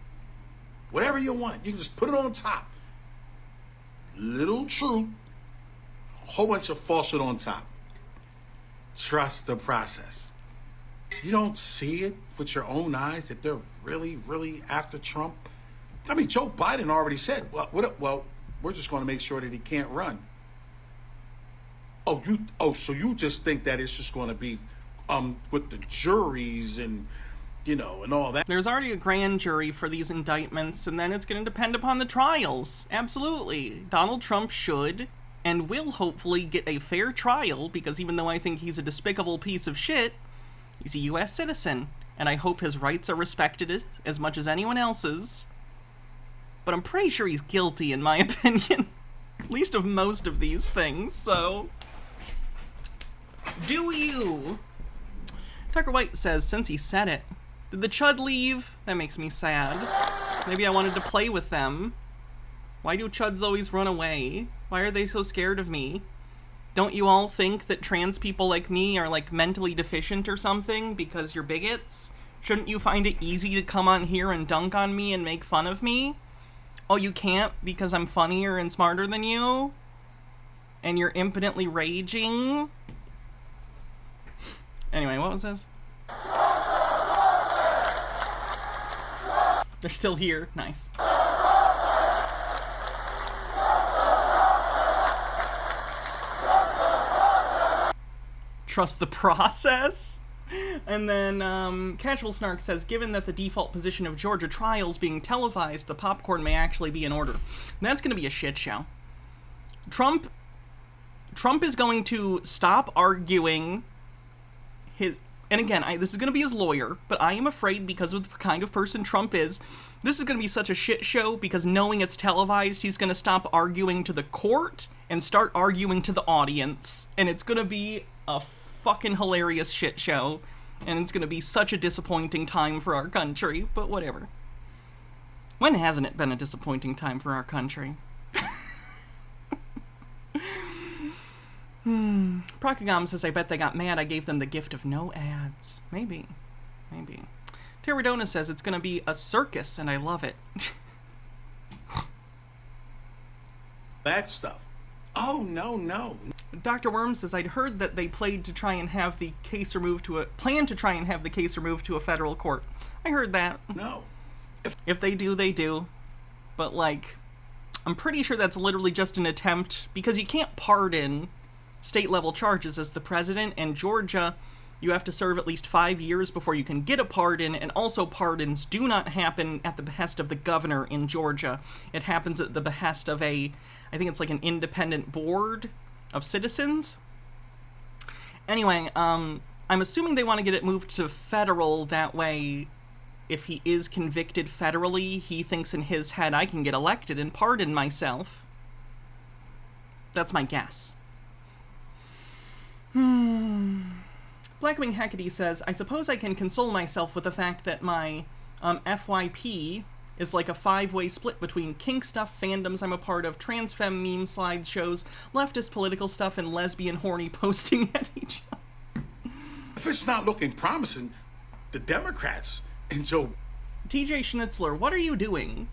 Speaker 17: Whatever you want, you can just put it on top. Little truth, a whole bunch of falsehood on top. Trust the process. You don't see it with your own eyes that they're really, really after Trump. I mean, Joe Biden already said, well, we're just going to make sure that he can't run. So you just think that it's just going to be with the juries and, and all that.
Speaker 3: There's already a grand jury for these indictments, and then it's going to depend upon the trials. Absolutely. Donald Trump should and will hopefully get a fair trial, because even though I think he's a despicable piece of shit, he's a U.S. citizen, and I hope his rights are respected as much as anyone else's. But I'm pretty sure he's guilty, in my opinion. At least of most of these things, so... Do you? Tucker White says, since he said it. Did the chud leave? That makes me sad. Maybe I wanted to play with them. Why do chuds always run away? Why are they so scared of me? Don't you all think that trans people like me are like mentally deficient or something because you're bigots? Shouldn't you find it easy to come on here and dunk on me and make fun of me? Oh, you can't because I'm funnier and smarter than you? And you're impotently raging? Anyway, what was this? They're still here. Nice. Trust the process? And then Casual Snark says, given that the default position of Georgia trials being televised, the popcorn may actually be in order. And that's going to be a shit show. Trump is going to stop arguing his... And again, this is going to be his lawyer, but I am afraid because of the kind of person Trump is, this is going to be such a shit show because knowing it's televised, he's going to stop arguing to the court and start arguing to the audience. And it's going to be a fucking hilarious shit show. And it's going to be such a disappointing time for our country, but whatever. When hasn't it been a disappointing time for our country? Procagom says, I bet they got mad I gave them the gift of no ads. Maybe. Pterodona says, it's going to be a circus, and I love it.
Speaker 17: That stuff. Oh, no.
Speaker 3: Dr. Worm says, I'd heard that they planned to try and have the case removed to a federal court. I heard that.
Speaker 17: No.
Speaker 3: If they do, they do. But, I'm pretty sure that's literally just an attempt, because you can't pardon state-level charges as the president, and Georgia You have to serve at least 5 years before you can get a pardon, and also pardons do not happen at the behest of the governor in Georgia. It happens at the behest of I think it's like an independent board of citizens. Anyway, I'm assuming they want to get it moved to federal, that way if he is convicted federally, he thinks in his head, I can get elected and pardon myself. That's my guess. Blackwing Hecate says, I suppose I can console myself with the fact that my FYP is like a 5-way split between kink stuff, fandoms I'm a part of, trans femme meme slideshows, leftist political stuff, and lesbian horny posting at each other.
Speaker 17: If it's not looking promising, the Democrats and Joe...
Speaker 3: TJ Schnitzler, what are you doing?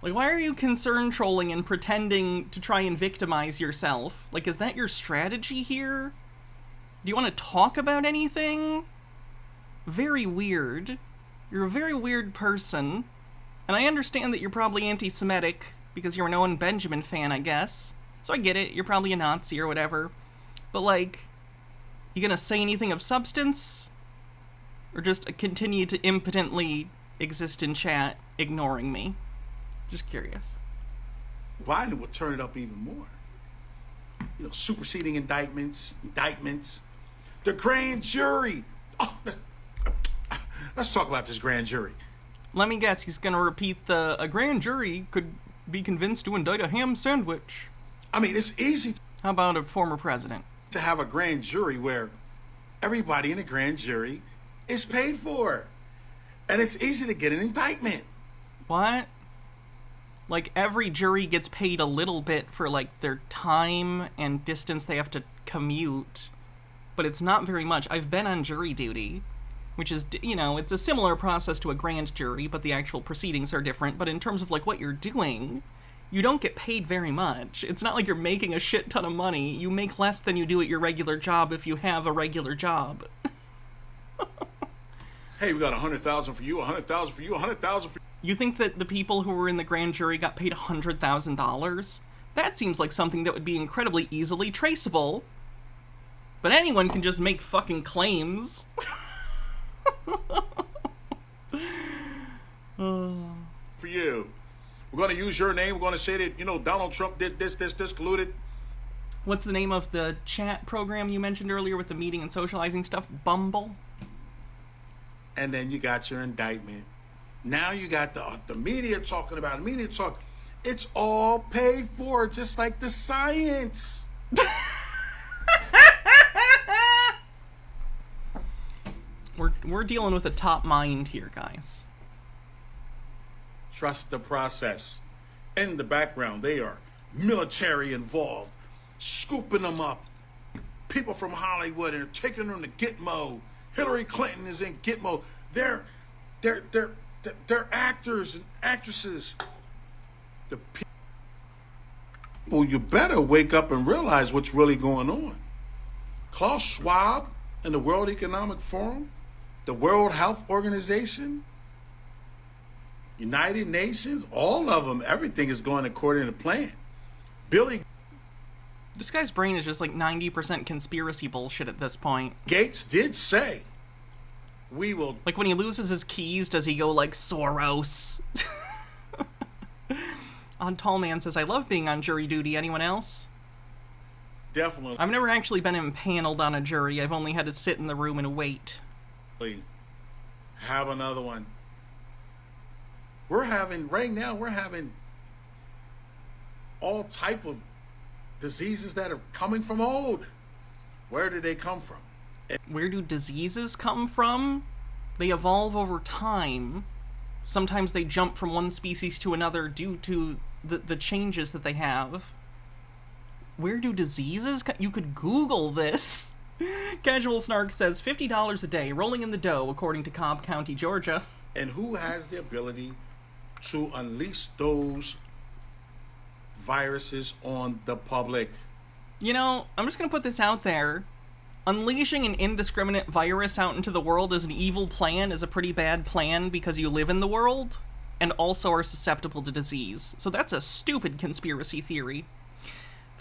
Speaker 3: Like, why are you concern trolling and pretending to try and victimize yourself? Like, is that your strategy here? Do you want to talk about anything? Very weird. You're a very weird person. And I understand that you're probably anti-Semitic, because you're an Owen Benjamin fan, I guess. So I get it, you're probably a Nazi or whatever. But, like, you gonna say anything of substance? Or just continue to impotently exist in chat, ignoring me? Just curious.
Speaker 17: Biden will turn it up even more. You know, superseding indictments. The grand jury. Oh, let's talk about this grand jury.
Speaker 3: Let me guess, he's gonna repeat a grand jury could be convinced to indict a ham sandwich.
Speaker 17: I mean, it's easy.
Speaker 3: How about a former president?
Speaker 17: To have a grand jury where everybody in the grand jury is paid for. And it's easy to get an indictment.
Speaker 3: What? Like, every jury gets paid a little bit for, like, their time and distance they have to commute. But it's not very much. I've been on jury duty, which is, you know, it's a similar process to a grand jury, but the actual proceedings are different. But in terms of, like, what you're doing, you don't get paid very much. It's not like you're making a shit ton of money. You make less than you do at your regular job if you have a regular job.
Speaker 17: Hey, we got 100,000 for you, 100,000 for you, 100,000 for you.
Speaker 3: You think that the people who were in the grand jury got paid $100,000? That seems like something that would be incredibly easily traceable. But anyone can just make fucking claims.
Speaker 17: For you. We're going to use your name. We're going to say that, you know, Donald Trump did this, colluded.
Speaker 3: What's the name of the chat program you mentioned earlier with the meeting and socializing stuff? Bumble?
Speaker 17: And then you got your indictment. Now you got the media talking about it. Media talk. It's all paid for, just like the science.
Speaker 3: We're dealing with a top mind here, guys.
Speaker 17: Trust the process. In the background, they are military involved, scooping them up. People from Hollywood and taking them to Gitmo. Hillary Clinton is in Gitmo. They're actors and actresses. The people, you better wake up and realize what's really going on. Klaus Schwab and the World Economic Forum, the World Health Organization, United Nations, all of them, everything is going according to plan.
Speaker 3: This guy's brain is just like 90% conspiracy bullshit at this point.
Speaker 17: Gates did say, we will...
Speaker 3: Like, when he loses his keys, does he go like Soros? On Tall Man says, I love being on jury duty. Anyone else?
Speaker 17: Definitely.
Speaker 3: I've never actually been impaneled on a jury. I've only had to sit in the room and wait.
Speaker 17: Have another one. Right now, we're having all type of diseases that are coming from old. Where did they come from?
Speaker 3: Where do diseases come from? They evolve over time. Sometimes they jump from one species to another due to the changes that they have. Where do diseases come? You could Google this. Casual Snark says $50 a day, rolling in the dough, according to Cobb County, Georgia.
Speaker 17: And who has the ability to unleash those viruses on the public?
Speaker 3: You know, I'm just gonna put this out there. Unleashing an indiscriminate virus out into the world as an evil plan is a pretty bad plan because you live in the world and also are susceptible to disease. So that's a stupid conspiracy theory.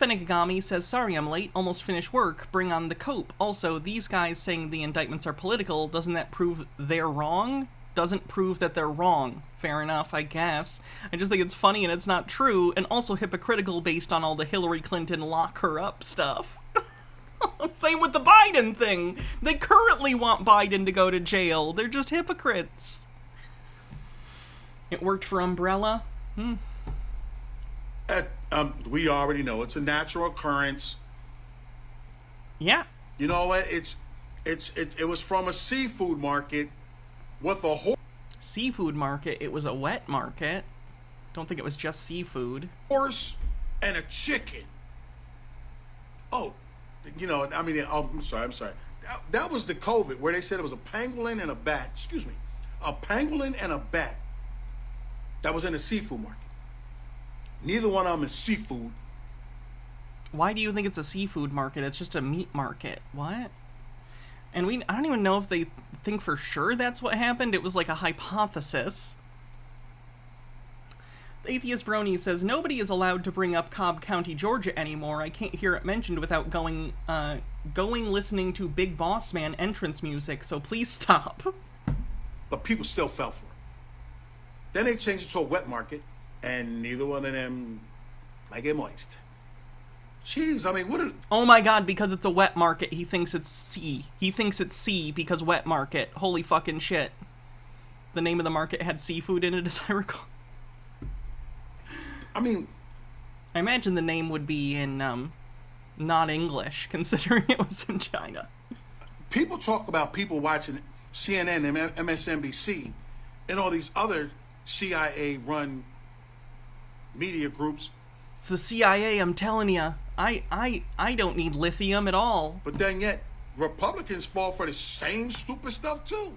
Speaker 3: Fenigami says, sorry I'm late, almost finished work, bring on the cope. Also, these guys saying the indictments are political, doesn't that prove they're wrong? Doesn't prove that they're wrong. Fair enough, I guess. I just think it's funny and it's not true, and also hypocritical based on all the Hillary Clinton lock her up stuff. Same with the Biden thing. They currently want Biden to go to jail. They're just hypocrites. It worked for Umbrella.
Speaker 17: We already know it's a natural occurrence.
Speaker 3: Yeah.
Speaker 17: You know what? It was from a seafood market with a
Speaker 3: seafood market. It was a wet market. Don't think it was just seafood.
Speaker 17: Horse and a chicken. Oh, you know, I mean, I'm sorry. That was the COVID where they said it was a pangolin and a bat. Excuse me, a pangolin and a bat. That was in a seafood market. Neither one of them is seafood.
Speaker 3: Why do you think it's a seafood market? It's just a meat market. What? And I don't even know if they think for sure that's what happened. It was like a hypothesis. The Atheist Brony says, nobody is allowed to bring up Cobb County, Georgia anymore. I can't hear it mentioned without going listening to Big Boss Man entrance music, so please stop.
Speaker 17: But people still fell for it. Then they changed it to a wet market, and neither one of them like it moist. Jeez, I mean, what are...
Speaker 3: Oh my god, because it's a wet market, he thinks it's C. He thinks it's C because wet market. Holy fucking shit. The name of the market had seafood in it, as I recall.
Speaker 17: I mean...
Speaker 3: I imagine the name would be in, not English, considering it was in China.
Speaker 17: People talk about people watching CNN and MSNBC and all these other CIA-run media groups.
Speaker 3: It's the CIA, I'm telling you. I don't need lithium at all.
Speaker 17: But then yet, Republicans fall for the same stupid stuff too.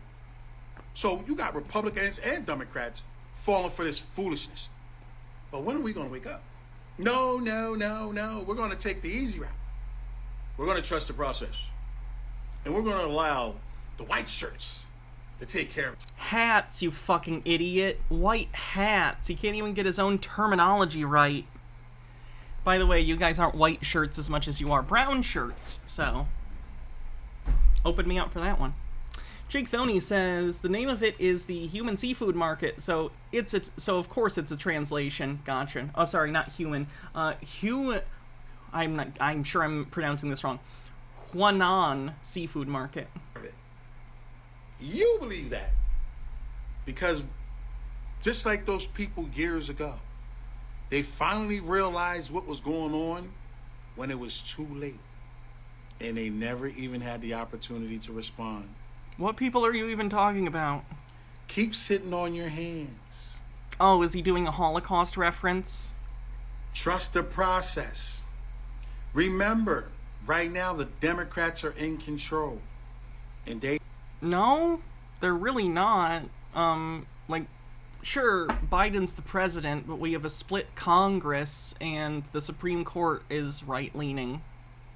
Speaker 17: So you got Republicans and Democrats falling for this foolishness. But when are we going to wake up? No. We're going to take the easy route. We're going to trust the process. And we're going to allow the white shirts to take care of it.
Speaker 3: Hats, you fucking idiot. White hats. He can't even get his own terminology right. By the way, you guys aren't white shirts as much as you are brown shirts, so open me up for that one. Jake Thoney says the name of it is the Human Seafood Market, so of course it's a translation. Gotcha. Oh, sorry, not human. I'm sure I'm pronouncing this wrong. Huanan Seafood Market.
Speaker 17: You believe that because just like those people years ago, they finally realized what was going on when it was too late, and they never even had the opportunity to respond.
Speaker 3: What people are you even talking about?
Speaker 17: Keep sitting on your hands.
Speaker 3: Oh, is he doing a Holocaust reference?
Speaker 17: Trust the process. Remember, right now the Democrats are in control, and they...
Speaker 3: No, they're really not. Sure, Biden's the president, but we have a split Congress, and the Supreme Court is right-leaning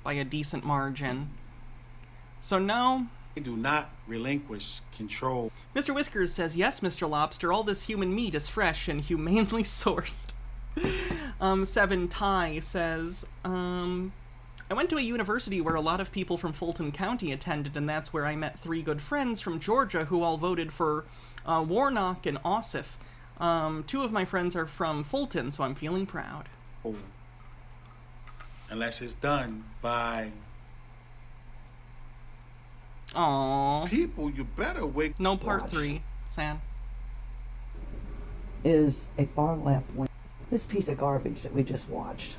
Speaker 3: by a decent margin. So no.
Speaker 17: They do not relinquish control.
Speaker 3: Mr. Whiskers says, yes, Mr. Lobster, all this human meat is fresh and humanely sourced. Seven Tai says, I went to a university where a lot of people from Fulton County attended, and that's where I met 3 good friends from Georgia who all voted for Warnock and Ossoff. 2 of my friends are from Fulton, so I'm feeling proud.
Speaker 17: Unless it's done by...
Speaker 3: Aww.
Speaker 17: People, you better wake...
Speaker 3: No part 3, San.
Speaker 18: Is a far left wing. This piece of garbage that we just watched.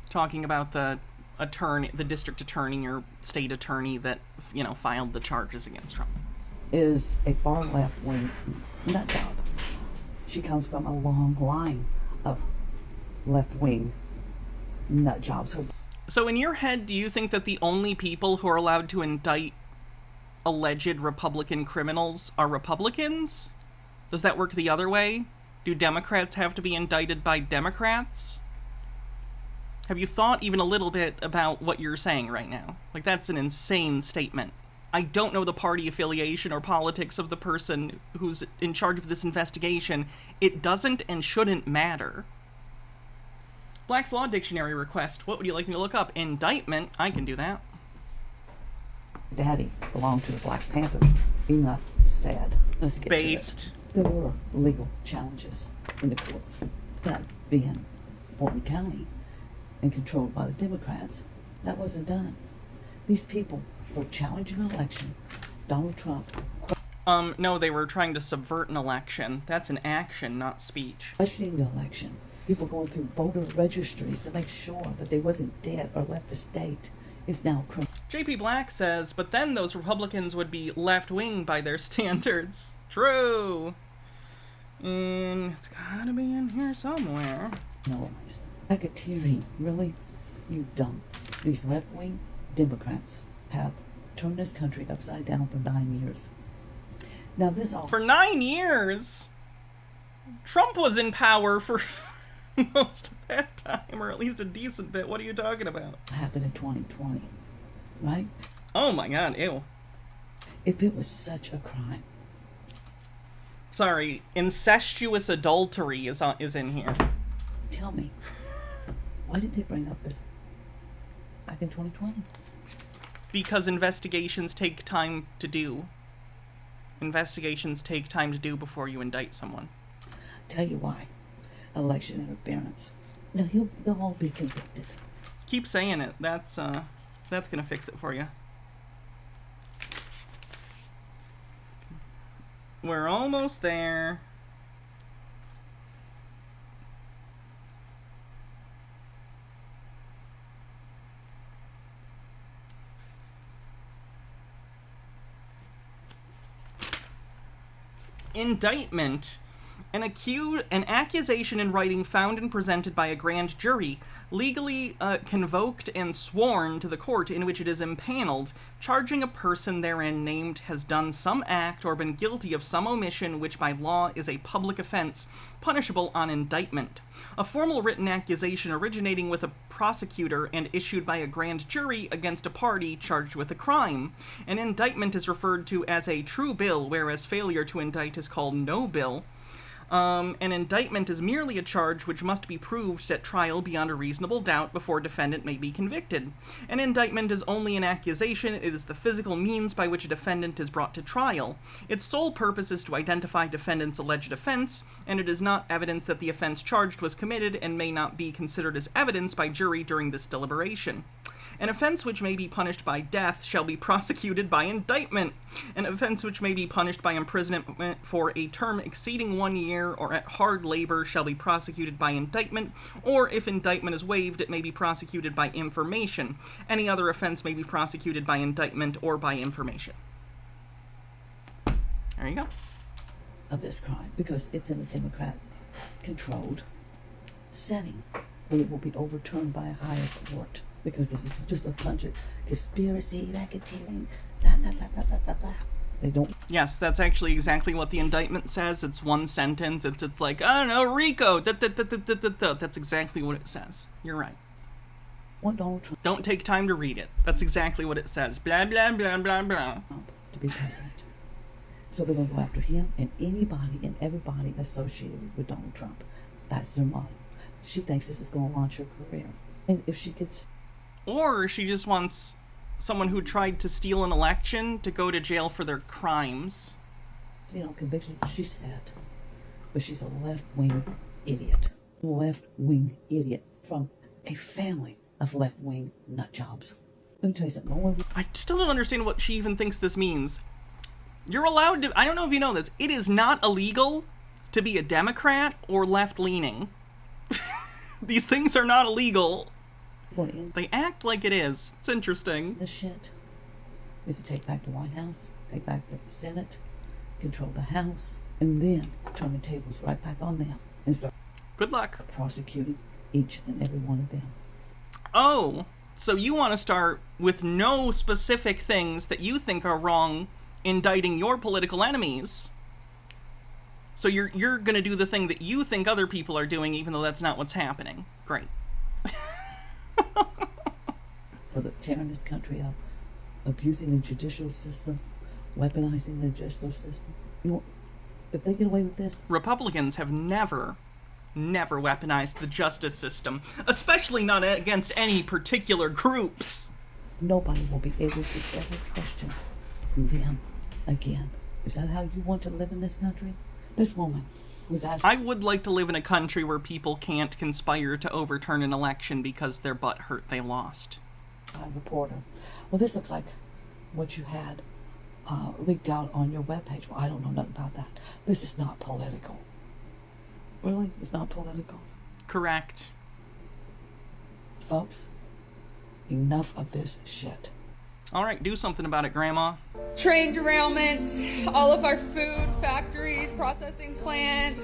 Speaker 3: Talking about the district attorney or state attorney that, filed the charges against Trump.
Speaker 18: Is a far left wing nut job. She comes from a long line of left wing nut jobs.
Speaker 3: So in your head, do you think that the only people who are allowed to indict alleged Republican criminals are Republicans? Does that work the other way? Do Democrats have to be indicted by Democrats? Have you thought even a little bit about what you're saying right now? Like, that's an insane statement. I don't know the party affiliation or politics of the person who's in charge of this investigation. It doesn't and shouldn't matter. Black's Law Dictionary request. What would you like me to look up? Indictment. I can do that.
Speaker 18: Daddy belonged to the Black Panthers. Enough said. Let's get
Speaker 3: Based.
Speaker 18: to it. There were legal challenges in the courts, but being Portland County and controlled by the Democrats, that wasn't done. These people were challenging an election. Donald Trump.
Speaker 3: No, they were trying to subvert an election. That's an action, not speech.
Speaker 18: Questioning the election. People going through voter registries to make sure that they wasn't dead or left the state is now criminal.
Speaker 3: JP Black says, but then those Republicans would be left-wing by their standards. True. And it's gotta be in here somewhere.
Speaker 18: No, racketeering, really? You dumb. These left-wing Democrats have turned this country upside down for 9 years. Now this all...
Speaker 3: For 9 years? Trump was in power for most of that time, or at least a decent bit. What are you talking about?
Speaker 18: Happened in 2020, right?
Speaker 3: Oh my god, ew.
Speaker 18: If it was such a crime.
Speaker 3: Sorry, incestuous adultery is in here.
Speaker 18: Tell me, why did they bring up this back in 2020?
Speaker 3: Because investigations take time to do. Investigations take time to do before you indict someone.
Speaker 18: Tell you why. Election interference. Now they'll all be convicted.
Speaker 3: Keep saying it. That's gonna fix it for you. We're almost there. Indictment. An accusation in writing found and presented by a grand jury, legally convoked and sworn to the court in which it is impaneled, charging a person therein named has done some act or been guilty of some omission which by law is a public offense, punishable on indictment. A formal written accusation originating with a prosecutor and issued by a grand jury against a party charged with a crime. An indictment is referred to as a true bill, whereas failure to indict is called no bill. An indictment is merely a charge which must be proved at trial beyond a reasonable doubt before defendant may be convicted. An indictment is only an accusation. It is the physical means by which a defendant is brought to trial. Its sole purpose is to identify defendant's alleged offense, and it is not evidence that the offense charged was committed and may not be considered as evidence by jury during this deliberation. An offense which may be punished by death shall be prosecuted by indictment. An offense which may be punished by imprisonment for a term exceeding 1 year or at hard labor shall be prosecuted by indictment, or if indictment is waived, it may be prosecuted by information. Any other offense may be prosecuted by indictment or by information. There you go.
Speaker 18: Of this crime, because it's in a Democrat-controlled setting, but it will be overturned by a higher court. Because this is just a bunch of conspiracy, racketeering, They don't.
Speaker 3: Yes, that's actually exactly what the indictment says. It's one sentence. It's like, I don't know, RICO. That's exactly what it says. You're right.
Speaker 18: What Donald Trump?
Speaker 3: Don't take time to read it. That's exactly what it says. Blah, blah, blah, blah, blah.
Speaker 18: To be president. So they're going to go after him and anybody and everybody associated with Donald Trump. That's their model. She thinks this is going to launch her career. And if she gets...
Speaker 3: Or she just wants someone who tried to steal an election to go to jail for their crimes.
Speaker 18: You know, conviction, she's sad. But she's a left-wing idiot. Left-wing idiot from a family of left-wing nutjobs. Let me tell you something.
Speaker 3: I still don't understand what she even thinks this means. You're allowed to... I don't know if you know this. It is not illegal to be a Democrat or left-leaning. These things are not illegal. They act like it is. It's interesting.
Speaker 18: The shit is to take back the White House, take back the Senate, control the House, and then turn the tables right back on them and start
Speaker 3: good luck
Speaker 18: prosecuting each and every one of them.
Speaker 3: Oh, so you want to start with no specific things that you think are wrong, indicting your political enemies. So you're going to do the thing that you think other people are doing, even though that's not what's happening. Great.
Speaker 18: For the tearing this country up, abusing the judicial system, weaponizing the judicial system. You know, if they get away with this...
Speaker 3: Republicans have never never weaponized the justice system, especially not against any particular groups.
Speaker 18: Nobody will be able to ever question them again. Is that how you want to live in this country? This woman was asked...
Speaker 3: I would like to live in a country where people can't conspire to overturn an election because their butt hurt they lost.
Speaker 18: Reporter. Well, this looks like what you had leaked out on your webpage. Well, I don't know nothing about that. This is not political. Really? It's not political?
Speaker 3: Correct.
Speaker 18: Folks, enough of this shit.
Speaker 3: All right, do something about it, Grandma.
Speaker 19: Train derailments, all of our food factories, processing plants.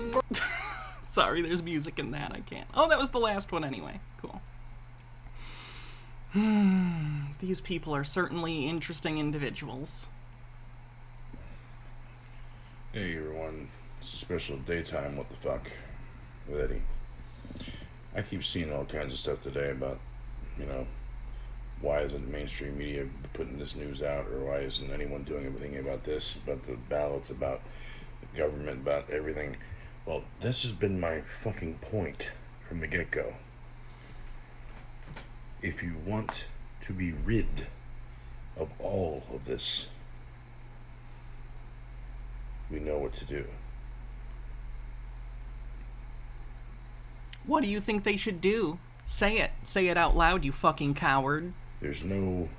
Speaker 3: Sorry, there's music in that. I can't. Oh, that was the last one anyway. Cool. These people are certainly interesting individuals.
Speaker 20: Hey everyone, it's a special daytime what the fuck with Eddie. I keep seeing all kinds of stuff today about, why isn't mainstream media putting this news out, or why isn't anyone doing anything about this, about the ballots, about the government, about everything. Well, this has been my fucking point from the get-go. If you want to be rid of all of this, we know what to do.
Speaker 3: What do you think they should do? Say it. Say it out loud, you fucking coward.
Speaker 20: There's no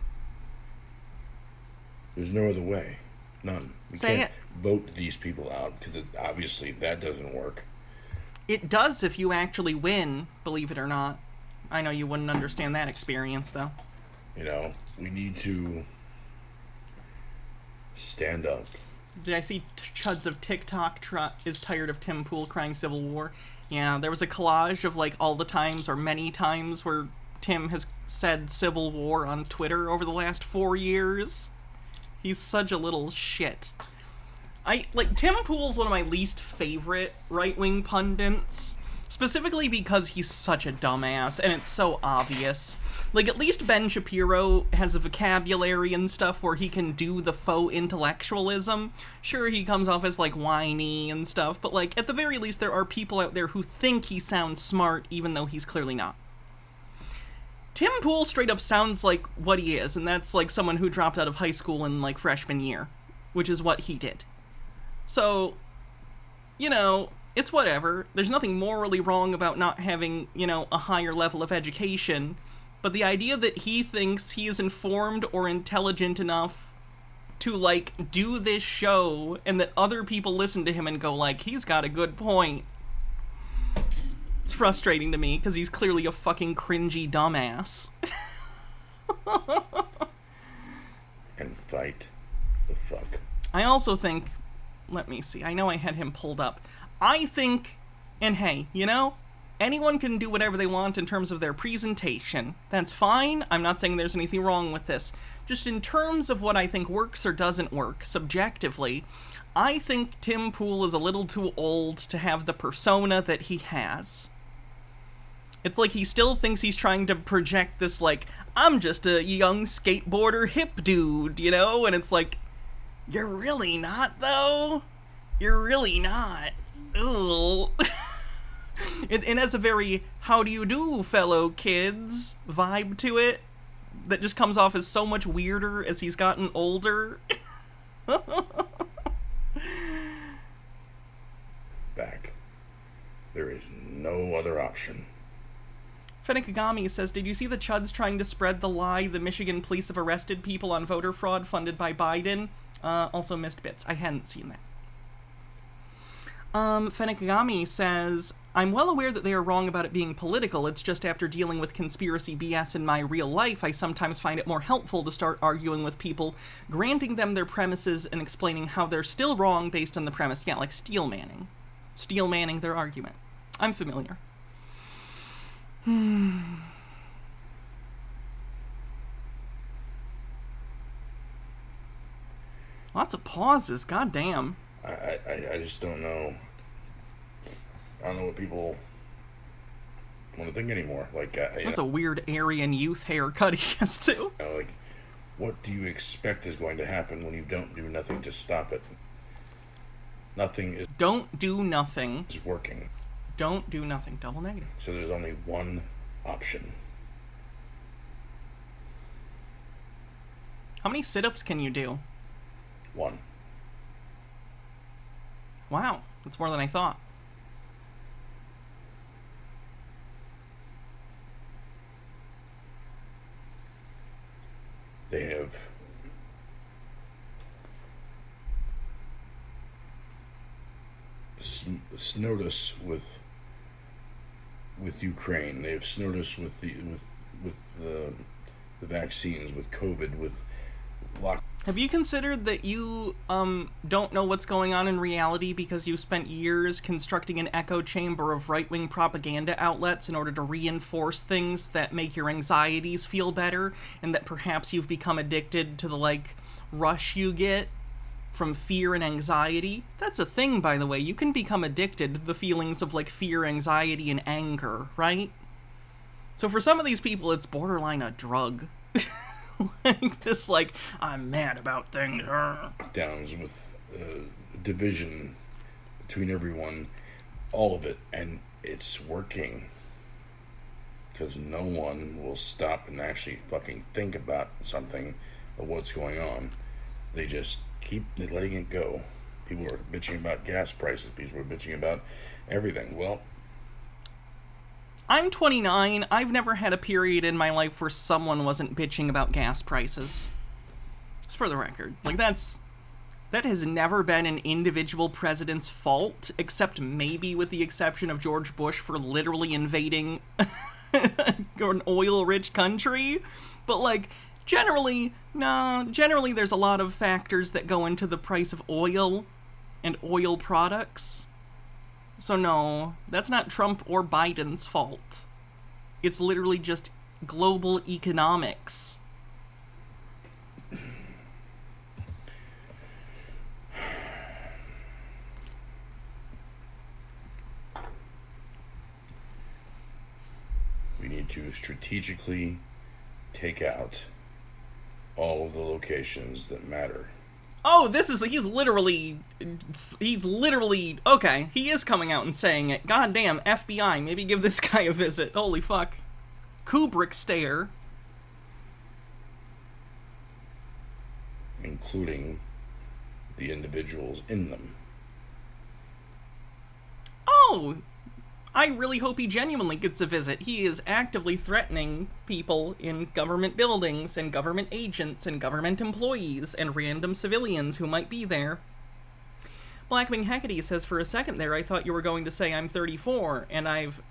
Speaker 20: other way. None. We can't vote these people out, because obviously that doesn't work.
Speaker 3: It does if you actually win, believe it or not. I know you wouldn't understand that experience, though.
Speaker 20: We need to stand up.
Speaker 3: Did I see Chuds of TikTok is tired of Tim Pool crying Civil War? Yeah, there was a collage of, all the times, or many times, where Tim has said Civil War on Twitter over the last 4 years. He's such a little shit. Tim Pool's one of my least favorite right-wing pundits, specifically because he's such a dumbass, and it's so obvious. At least Ben Shapiro has a vocabulary and stuff where he can do the faux intellectualism. Sure, he comes off as, whiny and stuff, but, at the very least, there are people out there who think he sounds smart, even though he's clearly not. Tim Pool straight up sounds like what he is, and that's, someone who dropped out of high school in, freshman year, which is what he did. So, it's whatever. There's nothing morally wrong about not having, a higher level of education. But the idea that he thinks he is informed or intelligent enough to, do this show, and that other people listen to him and go, he's got a good point. It's frustrating to me, because he's clearly a fucking cringy dumbass.
Speaker 20: And fight the fuck.
Speaker 3: I also think... Let me see. I know I had him pulled up. I think... And hey, anyone can do whatever they want in terms of their presentation. That's fine. I'm not saying there's anything wrong with this. Just in terms of what I think works or doesn't work, subjectively, I think Tim Pool is a little too old to have the persona that he has. It's he still thinks he's trying to project this, I'm just a young skateboarder hip dude, And it's you're really not, though? You're really not. Ugh. It has a very, how do you do, fellow kids, vibe to it that just comes off as so much weirder as he's gotten older.
Speaker 20: Back. There is no other option.
Speaker 3: Fenekagami says, did you see the Chuds trying to spread the lie the Michigan police have arrested people on voter fraud funded by Biden? Also missed bits. I hadn't seen that. Fenekagami says, I'm well aware that they are wrong about it being political. It's just after dealing with conspiracy BS in my real life, I sometimes find it more helpful to start arguing with people, granting them their premises and explaining how they're still wrong based on the premise. Yeah, like steel manning their argument. I'm familiar. Lots of pauses, goddamn.
Speaker 20: I just don't know. I don't know what people want to think anymore.
Speaker 3: That's a weird Aryan youth haircut he has too.
Speaker 20: What do you expect is going to happen when you don't do nothing to stop it? Nothing is...
Speaker 3: Don't do nothing.
Speaker 20: ...is working.
Speaker 3: Don't do nothing. Double negative.
Speaker 20: So there's only one option.
Speaker 3: How many sit-ups can you do?
Speaker 20: One.
Speaker 3: Wow, that's more than I thought.
Speaker 20: They have snowed us with Ukraine. They've snowed us with the vaccines, with COVID, with lock.
Speaker 3: Have you considered that you don't know what's going on in reality because you spent years constructing an echo chamber of right-wing propaganda outlets in order to reinforce things that make your anxieties feel better, and that perhaps you've become addicted to the, like, rush you get from fear and anxiety? That's a thing, by the way. You can become addicted to the feelings of, like, fear, anxiety, and anger, right? So for some of these people, it's borderline a drug. Like this, like, I'm mad about things.
Speaker 20: Downs with division between everyone, all of it, and it's working. Because no one will stop and actually fucking think about something of what's going on. They just keep letting it go. People are bitching about gas prices. People are bitching about everything. Well,
Speaker 3: I'm 29. I've never had a period in my life where someone wasn't bitching about gas prices. Just for the record. Like, that has never been an individual president's fault, except maybe with the exception of George Bush for literally invading an oil-rich country. But, like, generally there's a lot of factors that go into the price of oil and oil products. So no, that's not Trump or Biden's fault. It's literally just global economics.
Speaker 20: we need to strategically take out all of the locations that matter.
Speaker 3: Oh, he's literally, okay, he is coming out and saying it. Goddamn, FBI, maybe give this guy a visit. Holy fuck. Kubrick stare.
Speaker 20: Including the individuals in them.
Speaker 3: Oh, I really hope he genuinely gets a visit. He is actively threatening people in government buildings and government agents and government employees and random civilians who might be there. Blackwing Hecate says, for a second there, I thought you were going to say I'm 34, and I've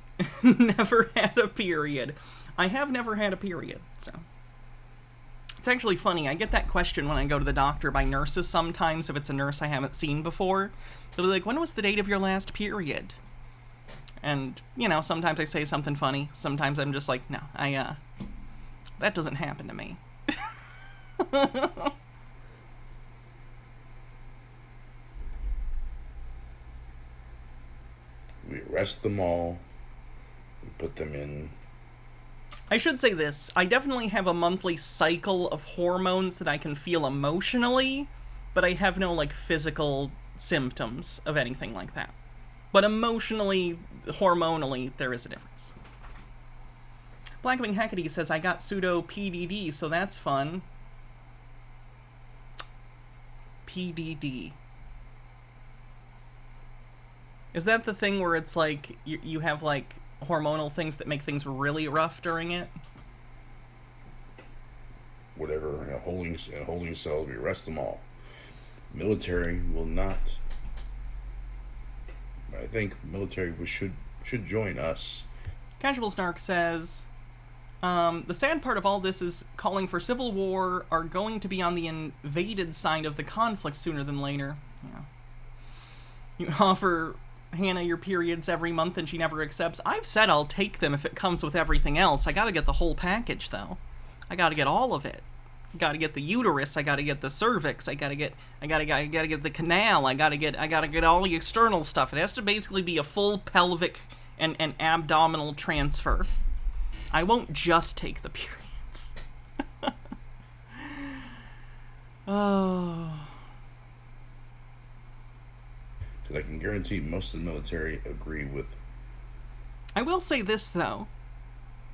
Speaker 3: never had a period. I have never had a period, so. It's actually funny. I get that question when I go to the doctor by nurses sometimes, if it's a nurse I haven't seen before. They'll be like, when was the date of your last period? And, you know, sometimes I say something funny. Sometimes I'm just like, no, that doesn't happen to me.
Speaker 20: We arrest them all. We put them in.
Speaker 3: I should say this. I definitely have a monthly cycle of hormones that I can feel emotionally, but I have no, like, physical symptoms of anything like that. But emotionally, hormonally, there is a difference. Blackwing Hecate says, I got pseudo PDD, so that's fun. PDD. Is that the thing where it's like, you have, like, hormonal things that make things really rough during it?
Speaker 20: Whatever, holding cells, we arrest them all. Military will not. I think military should join us.
Speaker 3: Casual Snark says, the sad part of all this is calling for civil war are going to be on the invaded side of the conflict sooner than later. Yeah. You offer Hannah your periods every month and she never accepts. I've said I'll take them if it comes with everything else. I gotta get the whole package, though. I gotta get all of it. I gotta get the uterus, I gotta get the cervix, I gotta get the canal, I gotta get all the external stuff. It has to basically be a full pelvic and abdominal transfer. I won't just take the periods. Oh.
Speaker 20: Because I can guarantee most of the military agree with
Speaker 3: I will say this, though.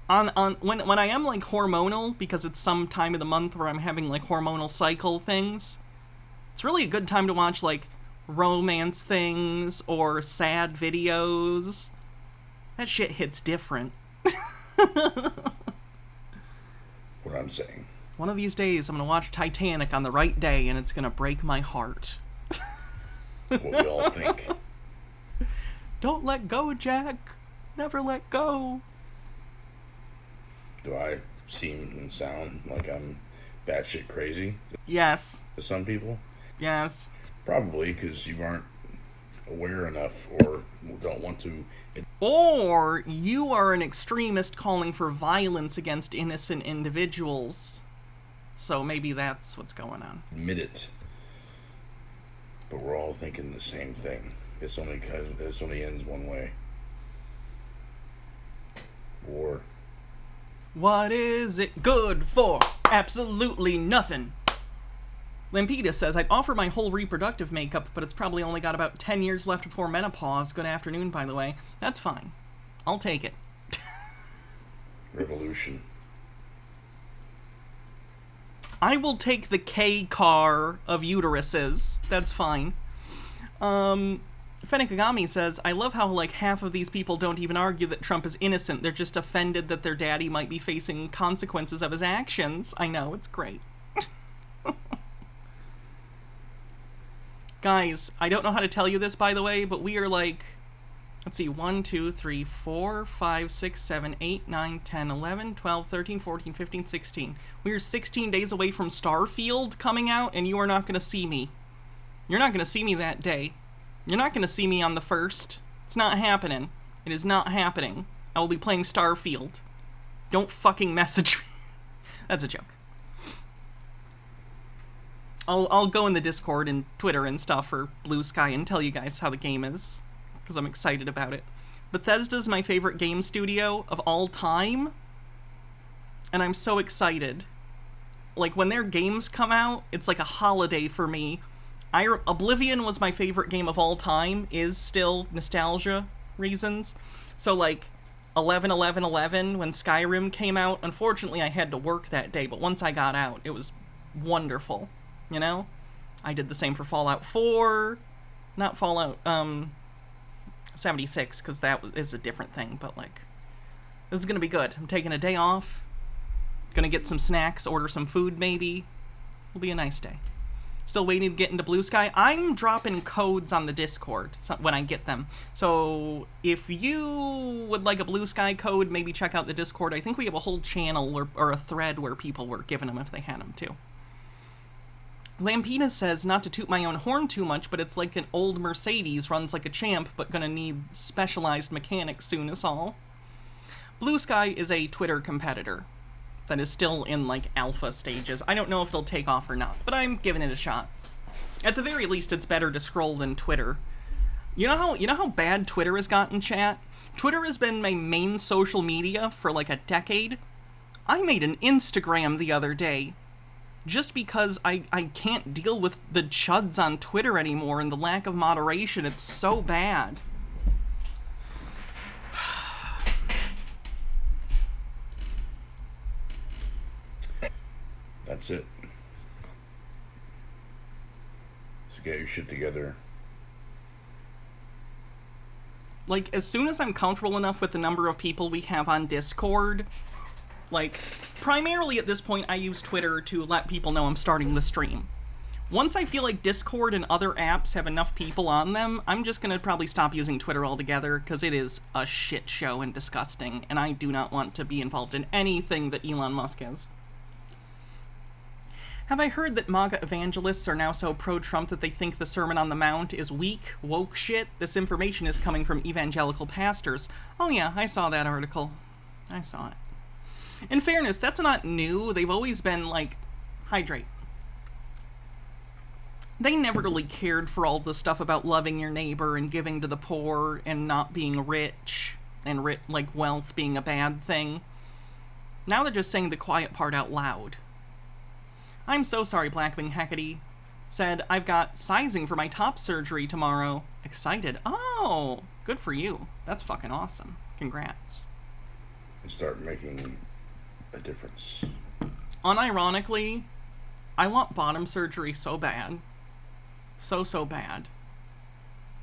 Speaker 3: When I am, like, hormonal, because it's some time of the month where I'm having, like, hormonal cycle things, it's really a good time to watch, like, romance things or sad videos. That shit hits different.
Speaker 20: What I'm saying.
Speaker 3: One of these days, I'm gonna watch Titanic on the right day, and it's gonna break my heart.
Speaker 20: What we all think.
Speaker 3: Don't let go, Jack. Never let go.
Speaker 20: Do I seem and sound like I'm batshit crazy?
Speaker 3: Yes.
Speaker 20: To some people?
Speaker 3: Yes.
Speaker 20: Probably, because you aren't aware enough or don't want to.
Speaker 3: Or you are an extremist calling for violence against innocent individuals. So maybe that's what's going on.
Speaker 20: Admit it. But we're all thinking the same thing. It's only ends one way. War.
Speaker 3: What is it good for? Absolutely nothing. Lampeda says, I'd offer my whole reproductive makeup, but it's probably only got about 10 years left before menopause. Good afternoon, by the way. That's fine. I'll take it.
Speaker 20: Revolution.
Speaker 3: I will take the K car of uteruses. That's fine. Fenekagami says, I love how, like, half of these people don't even argue that Trump is innocent. They're just offended that their daddy might be facing consequences of his actions. I know, it's great. Guys, I don't know how to tell you this, by the way, but we are like, let's see, 1, 2, 3, 4, 5, 6, 7, 8, 9, 10, 11, 12, 13, 14, 15, 16. We are 16 days away from Starfield coming out, and you are not going to see me. You're not going to see me that day. You're not going to see me on the 1st. It's not happening. It is not happening. I will be playing Starfield. Don't fucking message me. That's a joke. I'll go in the Discord and Twitter and stuff, or Blue Sky, and tell you guys how the game is, because I'm excited about it. Bethesda's my favorite game studio of all time, and I'm so excited. Like, when their games come out, it's like a holiday for me. Oblivion was my favorite game of all time, is still nostalgia reasons. So, like, 11/11/11, when Skyrim came out, unfortunately I had to work that day, but once I got out, it was wonderful. You know? I did the same for Fallout 4. Not Fallout, 76, because that is a different thing, but, like, this is gonna be good. I'm taking a day off. Gonna get some snacks, order some food, maybe. It'll be a nice day. Still waiting to get into Blue Sky. I'm dropping codes on the Discord when I get them. So if you would like a Blue Sky code, maybe check out the Discord. I think we have a whole channel or a thread where people were giving them if they had them too. Lampina says, not to toot my own horn too much, but it's like an old Mercedes, runs like a champ, but gonna need specialized mechanics soon as all. Blue Sky is a Twitter competitor that is still in, like, alpha stages. I don't know if it'll take off or not, but I'm giving it a shot. At the very least, it's better to scroll than Twitter. You know how bad Twitter has gotten, chat? Twitter has been my main social media for, like, a decade. I made an Instagram the other day, just because I can't deal with the chuds on Twitter anymore and the lack of moderation. It's so bad.
Speaker 20: That's it. So get your shit together.
Speaker 3: Like, as soon as I'm comfortable enough with the number of people we have on Discord, like, primarily at this point I use Twitter to let people know I'm starting the stream. Once I feel like Discord and other apps have enough people on them, I'm just gonna probably stop using Twitter altogether, because it is a shit show and disgusting, and I do not want to be involved in anything that Elon Musk has. Have I heard that MAGA evangelists are now so pro-Trump that they think the Sermon on the Mount is weak, woke shit? This information is coming from evangelical pastors. Oh yeah, I saw that article. I saw it. In fairness, that's not new. They've always been, like, hydrate. They never really cared for all the stuff about loving your neighbor and giving to the poor and not being rich and, like, wealth being a bad thing. Now they're just saying the quiet part out loud. I'm so sorry, Blackwing Hecate. Said, I've got sizing for my top surgery tomorrow. Excited. Oh, good for you. That's fucking awesome. Congrats.
Speaker 20: And start making a difference.
Speaker 3: Unironically, I want bottom surgery so bad. So bad.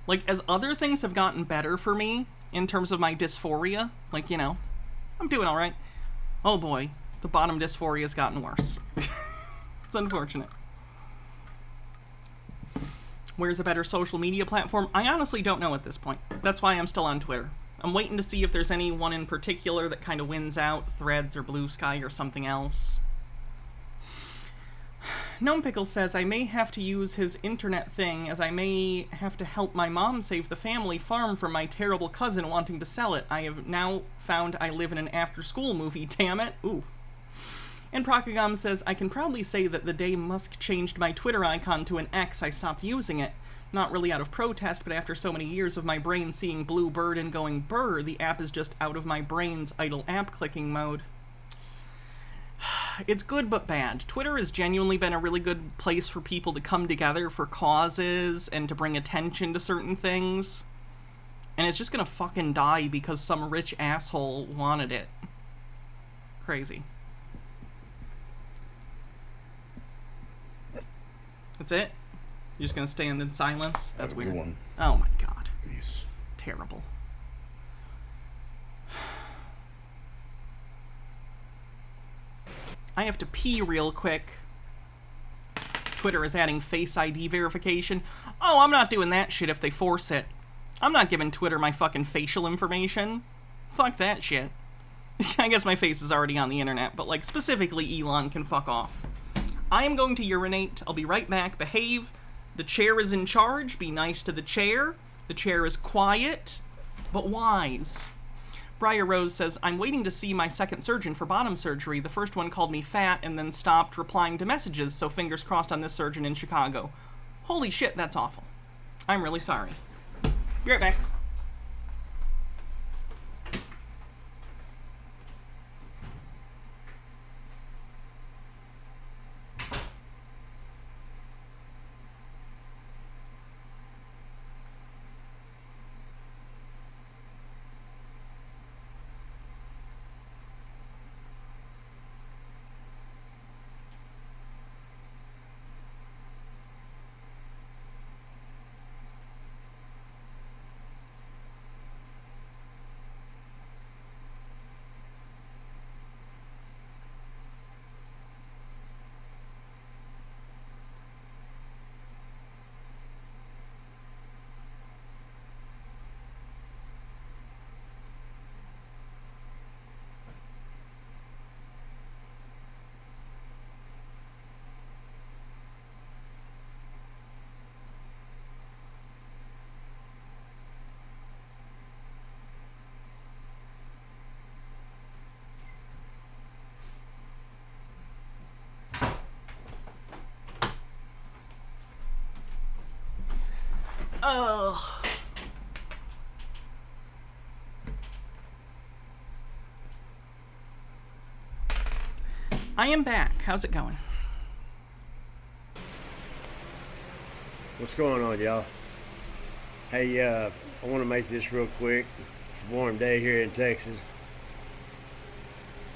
Speaker 3: Like, as other things have gotten better for me in terms of my dysphoria, like, you know, I'm doing alright. Oh boy, the bottom dysphoria has gotten worse. It's unfortunate. Where's a better social media platform? I honestly don't know at this point. That's why I'm still on Twitter. I'm waiting to see if there's any one in particular that kind of wins out, Threads or Blue Sky or something else. Gnome Pickles says, I may have to use his internet thing, as I may have to help my mom save the family farm from my terrible cousin wanting to sell it. I have now found I live in an after-school movie, damn it. Ooh. And Procagam says, I can proudly say that the day Musk changed my Twitter icon to an X, I stopped using it. Not really out of protest, but after so many years of my brain seeing blue bird and going brr, the app is just out of my brain's idle app-clicking mode. It's good but bad. Twitter has genuinely been a really good place for people to come together for causes and to bring attention to certain things. And it's just gonna fucking die because some rich asshole wanted it. Crazy. That's it? You're just gonna stand in silence? That's weird. One. Oh my god.
Speaker 20: Peace.
Speaker 3: Terrible. I have to pee real quick. Twitter is adding Face ID verification. Oh, I'm not doing that shit if they force it. I'm not giving Twitter my fucking facial information. Fuck that shit. I guess my face is already on the internet, but, like, specifically Elon can fuck off. I am going to urinate. I'll be right back. Behave. The chair is in charge. Be nice to the chair. The chair is quiet, but wise. Briar Rose says, I'm waiting to see my second surgeon for bottom surgery. The first one called me fat and then stopped replying to messages, so fingers crossed on this surgeon in Chicago. Holy shit, that's awful. I'm really sorry. Be right back. Oh. I am back. How's it going?
Speaker 21: What's going on, y'all? Hey, I want to make this real quick. It's a warm day here in Texas.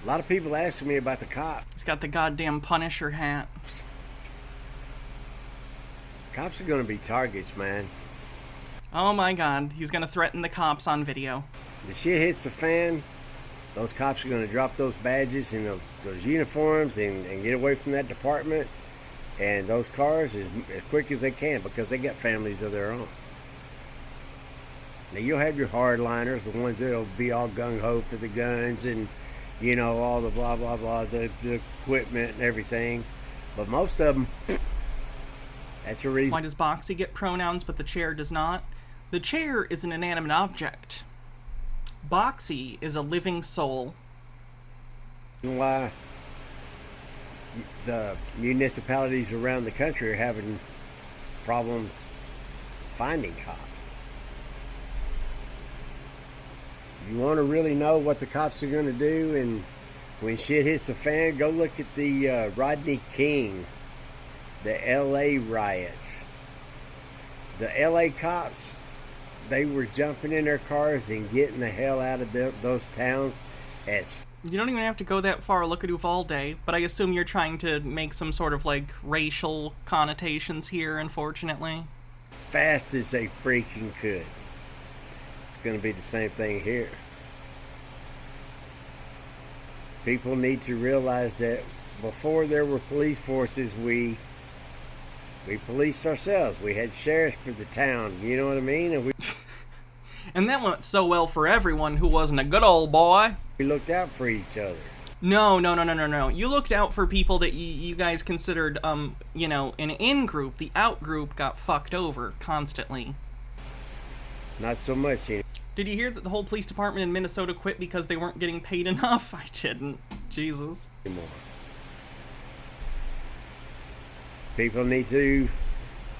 Speaker 21: A lot of people asking me about the cops.
Speaker 3: He's got the goddamn Punisher hat.
Speaker 21: Cops are going to be targets, man.
Speaker 3: Oh my god, he's gonna threaten the cops on video.
Speaker 21: The shit hits the fan, those cops are gonna drop those badges and those uniforms and get away from that department and those cars as quick as they can because they got families of their own. Now you'll have your hardliners, the ones that'll be all gung-ho for the guns and, you know, all the blah blah blah, the equipment and everything. But most of them, that's your reason.
Speaker 3: Why does Boxy get pronouns but the chair does not? The chair is an inanimate object. Boxy is a living soul.
Speaker 21: Why the municipalities around the country are having problems finding cops. You want to really know what the cops are going to do, and when shit hits the fan, go look at the Rodney King, the LA riots. The LA cops they were jumping in their cars and getting the hell out of those towns as
Speaker 3: You don't even have to go that far. Look at Uvalde. But I assume you're trying to make some sort of, like, racial connotations here, unfortunately.
Speaker 21: fast as they freaking could. It's going to be the same thing here. People need to realize that before there were police forces, we policed ourselves. We had sheriffs for the town, you know what I mean? And
Speaker 3: and that went so well for everyone who wasn't a good old boy.
Speaker 21: We looked out for each other.
Speaker 3: No. You looked out for people that you guys considered, you know, an in-group. The out-group got fucked over constantly.
Speaker 21: Not so much anymore.
Speaker 3: Did you hear that the whole police department in Minnesota quit because they weren't getting paid enough? I didn't. Jesus.
Speaker 21: People need to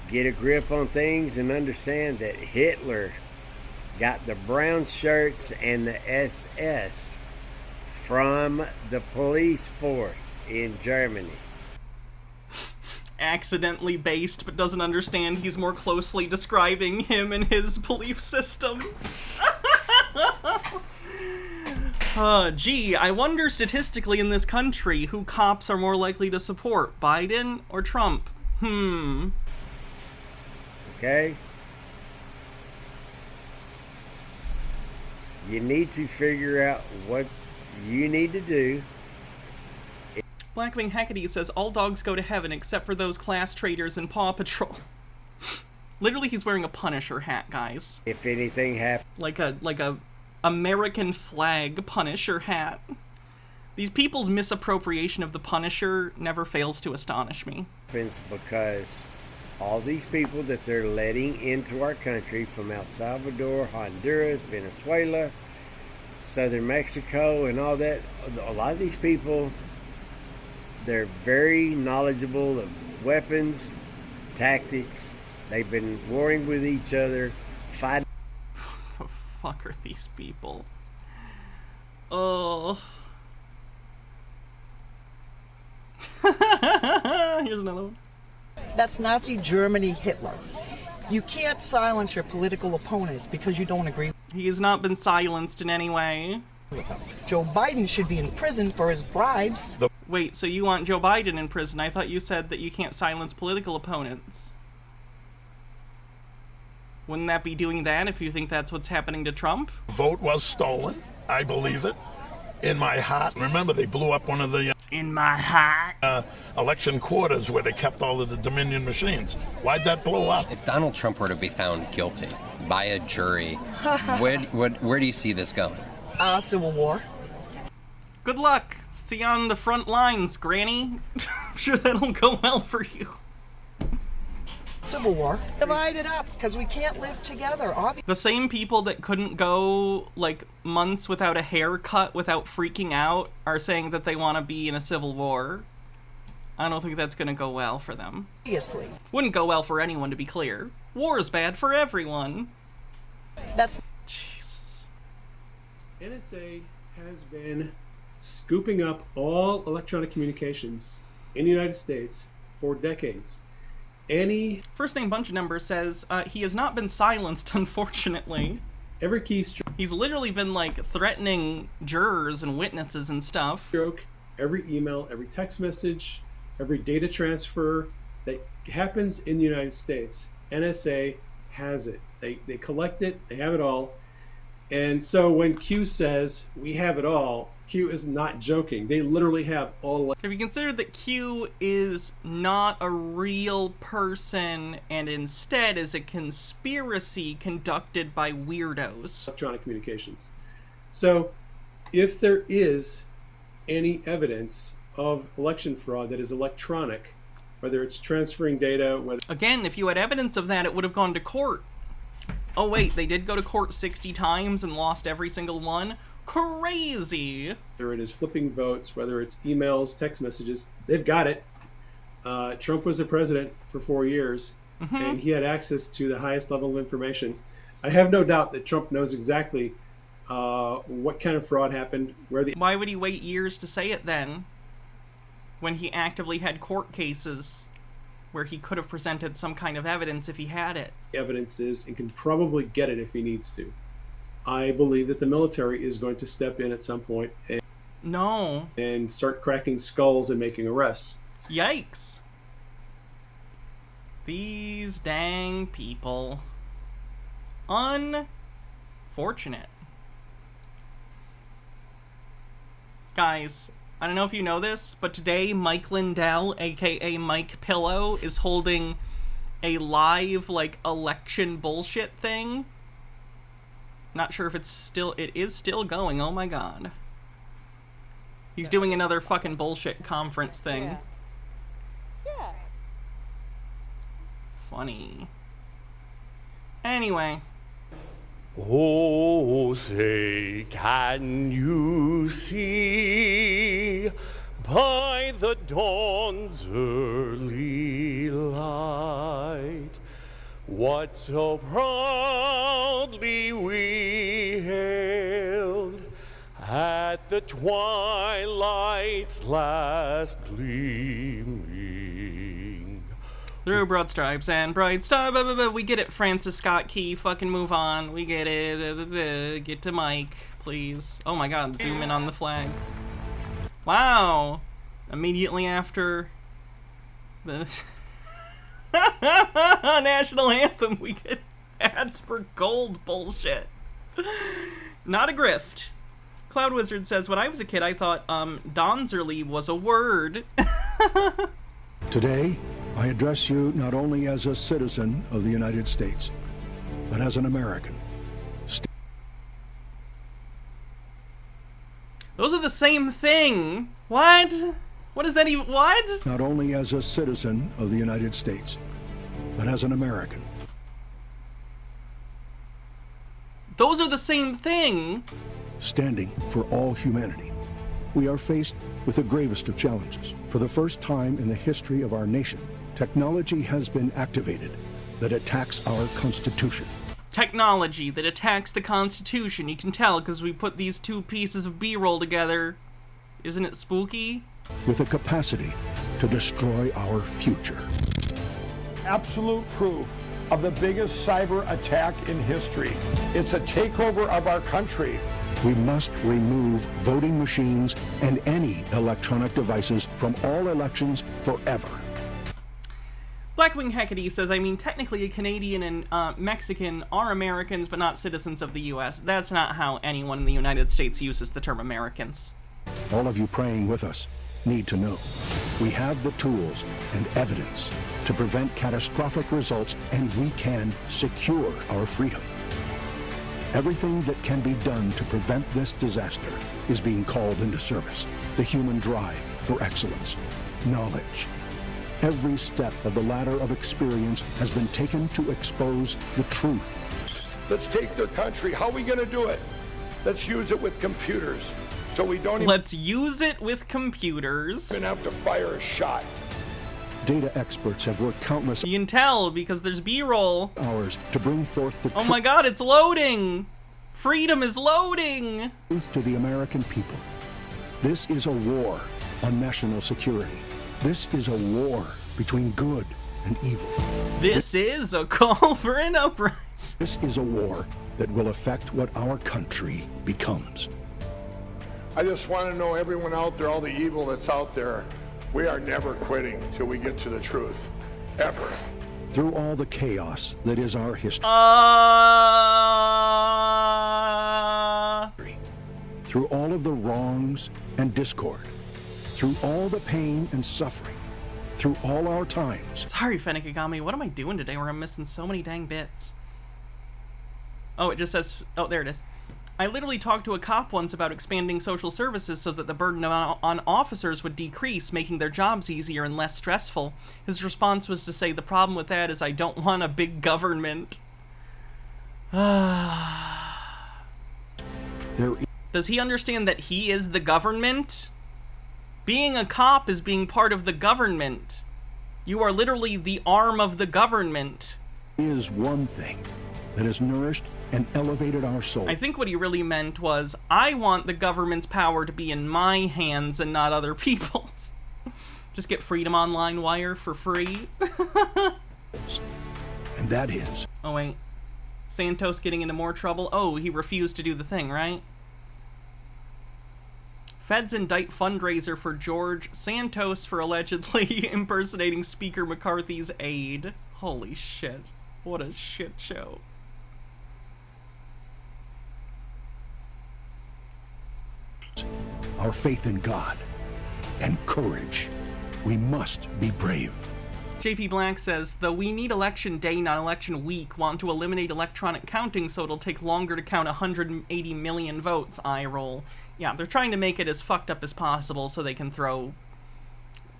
Speaker 21: get a grip on things and understand that Hitler got the brown shirts and the SS from the police force in Germany.
Speaker 3: Accidentally based, but doesn't understand he's more closely describing him and his belief system. Gee, I wonder statistically in this country who cops are more likely to support, Biden or Trump?
Speaker 21: Okay? You need to figure out what you need to do.
Speaker 3: Blackwing Hecate says all dogs go to heaven except for those class traitors in Paw Patrol. Literally, he's wearing a Punisher hat, guys.
Speaker 21: If anything happens,
Speaker 3: like a American flag Punisher hat. These people's misappropriation of the Punisher never fails to astonish me.
Speaker 21: Because all these people that they're letting into our country from El Salvador, Honduras, Venezuela, southern Mexico, and all that, a lot of these people, they're very knowledgeable of weapons, tactics. They've been warring with each other, fighting.
Speaker 3: What the fuck are these people? Oh. Here's another one.
Speaker 2: That's Nazi Germany Hitler. You can't silence your political opponents because you don't agree.
Speaker 3: He has not been silenced in any way.
Speaker 2: With them. Joe Biden should be in prison for his bribes.
Speaker 3: Wait, so you want Joe Biden in prison? I thought you said that you can't silence political opponents. Wouldn't that be doing that if you think that's what's happening to Trump?
Speaker 17: Vote was stolen. I believe it. In my heart. Remember, they blew up one of the...
Speaker 3: in my heart.
Speaker 17: Election quarters where they kept all of the Dominion machines. Why'd that blow up?
Speaker 22: If Donald Trump were to be found guilty by a jury, where do you see this going?
Speaker 2: Civil war.
Speaker 3: Good luck. See you on the front lines, Granny. I'm sure that'll go well for you.
Speaker 2: Civil war. Divide it up, because we can't live together, obviously.
Speaker 3: The same people that couldn't go, like, months without a haircut without freaking out are saying that they want to be in a civil war. I don't think that's going to go well for them.
Speaker 2: Obviously.
Speaker 3: Wouldn't go well for anyone, to be clear. War is bad for everyone.
Speaker 2: That's...
Speaker 3: Jesus.
Speaker 23: NSA has been scooping up all electronic communications in the United States for decades.
Speaker 3: First name bunch number says he has not been silenced, unfortunately.
Speaker 23: Every keystroke.
Speaker 3: He's literally been, like, threatening jurors and witnesses and stuff.
Speaker 23: Every email, every text message, every data transfer that happens in the United States, NSA has it. They collect it. They have it all. And so when Q says we have it all, Q is not joking. They literally have all.
Speaker 3: Have you considered that Q is not a real person and instead is a conspiracy conducted by weirdos?
Speaker 23: Electronic communications. So if there is any evidence of election fraud that is electronic, whether it's transferring data, whether...
Speaker 3: Again, if you had evidence of that, it would have gone to court. Oh wait, they did go to court 60 times and lost every single one? Crazy!
Speaker 23: Whether it is flipping votes, whether it's emails, text messages, they've got it. Trump was the president for 4 years, and he had access to the highest level of information. I have no doubt that Trump knows exactly what kind of fraud happened,
Speaker 3: Why would he wait years to say it then? When he actively had court cases where he could have presented some kind of evidence if he had it.
Speaker 23: Evidence is, and can probably get it if he needs to. I believe that the military is going to step in at some point and start cracking skulls and making arrests.
Speaker 3: Yikes. These dang people. Unfortunate. Guys, I don't know if you know this, but today Mike Lindell, aka Mike Pillow, is holding a live, like, election bullshit thing. Not sure if it is still going, oh my god. He's doing another fucking bullshit conference thing.
Speaker 1: Yeah.
Speaker 3: Funny. Anyway.
Speaker 4: Oh, say, can you see by the dawn's early light what so proudly we hailed at the twilight's last gleaming?
Speaker 3: Through broad stripes and bright stars, we get it, Francis Scott Key, fucking move on, we get it, get to Mike, please. Oh my god, zoom in on the flag. Wow! Immediately after the national anthem, we get ads for gold bullshit. Not a grift. Cloud Wizard says, when I was a kid, I thought, Donzerly was a word.
Speaker 5: Today, I address you not only as a citizen of the United States, but as an American.
Speaker 3: Those are the same thing. What? What is that even? What?
Speaker 5: Not only as a citizen of the United States, but as an American.
Speaker 3: Those are the same thing.
Speaker 5: Standing for all humanity. We are faced with the gravest of challenges. For the first time in the history of our nation, technology has been activated that attacks our Constitution.
Speaker 3: Technology that attacks the Constitution. You can tell because we put these two pieces of B-roll together. Isn't it spooky?
Speaker 5: With a capacity to destroy our future.
Speaker 24: Absolute proof of the biggest cyber attack in history. It's a takeover of our country.
Speaker 5: We must remove voting machines and any electronic devices from all elections forever.
Speaker 3: Blackwing Hecate says, I mean, technically a Canadian and Mexican are Americans, but not citizens of the U.S. That's not how anyone in the United States uses the term Americans.
Speaker 5: All of you praying with us need to know we have the tools and evidence to prevent catastrophic results, and we can secure our freedom. Everything that can be done to prevent this disaster is being called into service. The human drive for excellence, knowledge. Every step of the ladder of experience has been taken to expose the truth.
Speaker 24: Let's take the country. How are we going to do it? Let's use it with computers. So we don't even
Speaker 3: Let's use it with computers.
Speaker 24: have to fire a shot.
Speaker 5: Data experts have worked countless
Speaker 3: You can tell because there's B-roll.
Speaker 5: hours to bring forth the
Speaker 3: Oh my god, it's loading! Freedom is loading!
Speaker 5: truth to the American people. This is a war on national security. This is a war between good and evil.
Speaker 3: This is a call for an uprising.
Speaker 5: This is a war that will affect what our country becomes.
Speaker 24: I just want to know everyone out there, all the evil that's out there, we are never quitting till we get to the truth. Ever.
Speaker 5: Through all the chaos that is our history. Through all of the wrongs and discord. Through all the pain and suffering. Through all our times.
Speaker 3: Sorry, Fennikigami, what am I doing today where I'm missing so many dang bits? Oh, it just says... Oh, there it is. I literally talked to a cop once about expanding social services so that the burden on officers would decrease, making their jobs easier and less stressful. His response was to say, the problem with that is I don't want a big government. Does he understand that he is the government? Being a cop is being part of the government. You are literally the arm of the government.
Speaker 5: Is one thing that has nourished and elevated our soul.
Speaker 3: I think what he really meant was, I want the government's power to be in my hands and not other people's. Just get Freedom Online Wire for free.
Speaker 5: And that is...
Speaker 3: Oh, wait. Santos getting into more trouble? Oh, he refused to do the thing, right? Feds indict fundraiser for George Santos for allegedly impersonating Speaker McCarthy's aide. Holy shit. What a shit show.
Speaker 5: Our faith in God and courage. We must be brave.
Speaker 3: JP Black says, though we need election day, not election week, want to eliminate electronic counting so it'll take longer to count 180 million votes. Eye roll. Yeah, they're trying to make it as fucked up as possible so they can throw...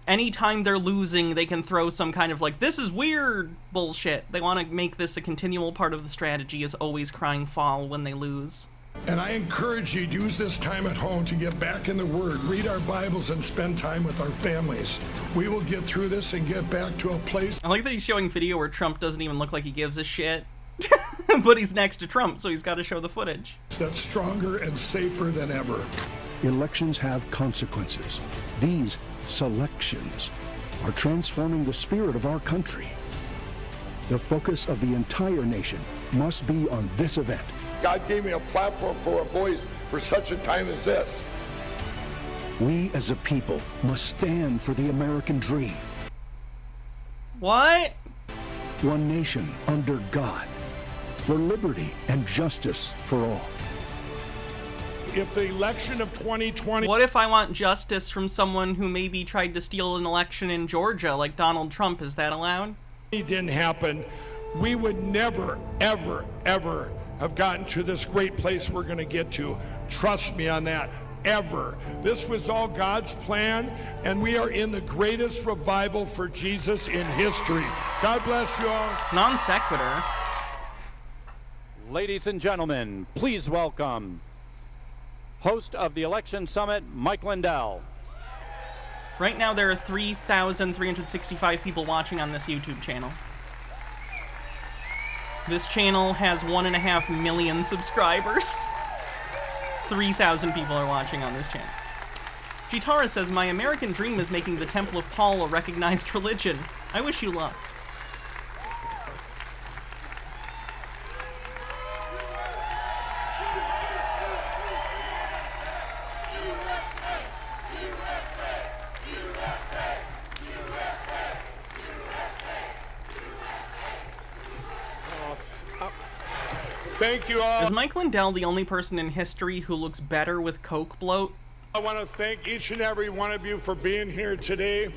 Speaker 3: Anytime they're losing, they can throw some kind of like, this is weird bullshit. They want to make this a continual part of the strategy, is always crying foul when they lose.
Speaker 6: And I encourage you to use this time at home to get back in the Word, read our Bibles, and spend time with our families. We will get through this and get back to a place...
Speaker 3: I like that he's showing video where Trump doesn't even look like he gives a shit. But he's next to Trump, so he's got to show the footage.
Speaker 6: ...that's stronger and safer than ever.
Speaker 5: Elections have consequences. These selections are transforming the spirit of our country. The focus of the entire nation must be on this event.
Speaker 24: God gave me a platform for a voice for such a time as this.
Speaker 5: We as a people must stand for the American dream.
Speaker 3: What?
Speaker 5: One nation under God, for liberty and justice for all.
Speaker 6: If the election of 2020...
Speaker 3: What if I want justice from someone who maybe tried to steal an election in Georgia, like Donald Trump? Is that allowed?
Speaker 6: It didn't happen. We would never, ever, ever have gotten to this great place we're going to get to. Trust me on that. Ever. This was all God's plan, and we are in the greatest revival for Jesus in history. God bless you all.
Speaker 3: Non sequitur.
Speaker 7: Ladies and gentlemen, please welcome host of the Election Summit, Mike Lindell.
Speaker 3: Right now there are 3,365 people watching on this YouTube channel. This channel has 1.5 million subscribers. 3,000 people are watching on this channel. Gitara says, my American dream is making the Temple of Paul a recognized religion. I wish you luck.
Speaker 24: Thank you all.
Speaker 3: Is Mike Lindell the only person in history who looks better with Coke bloat?
Speaker 24: I want to thank each and every one of you for being here today.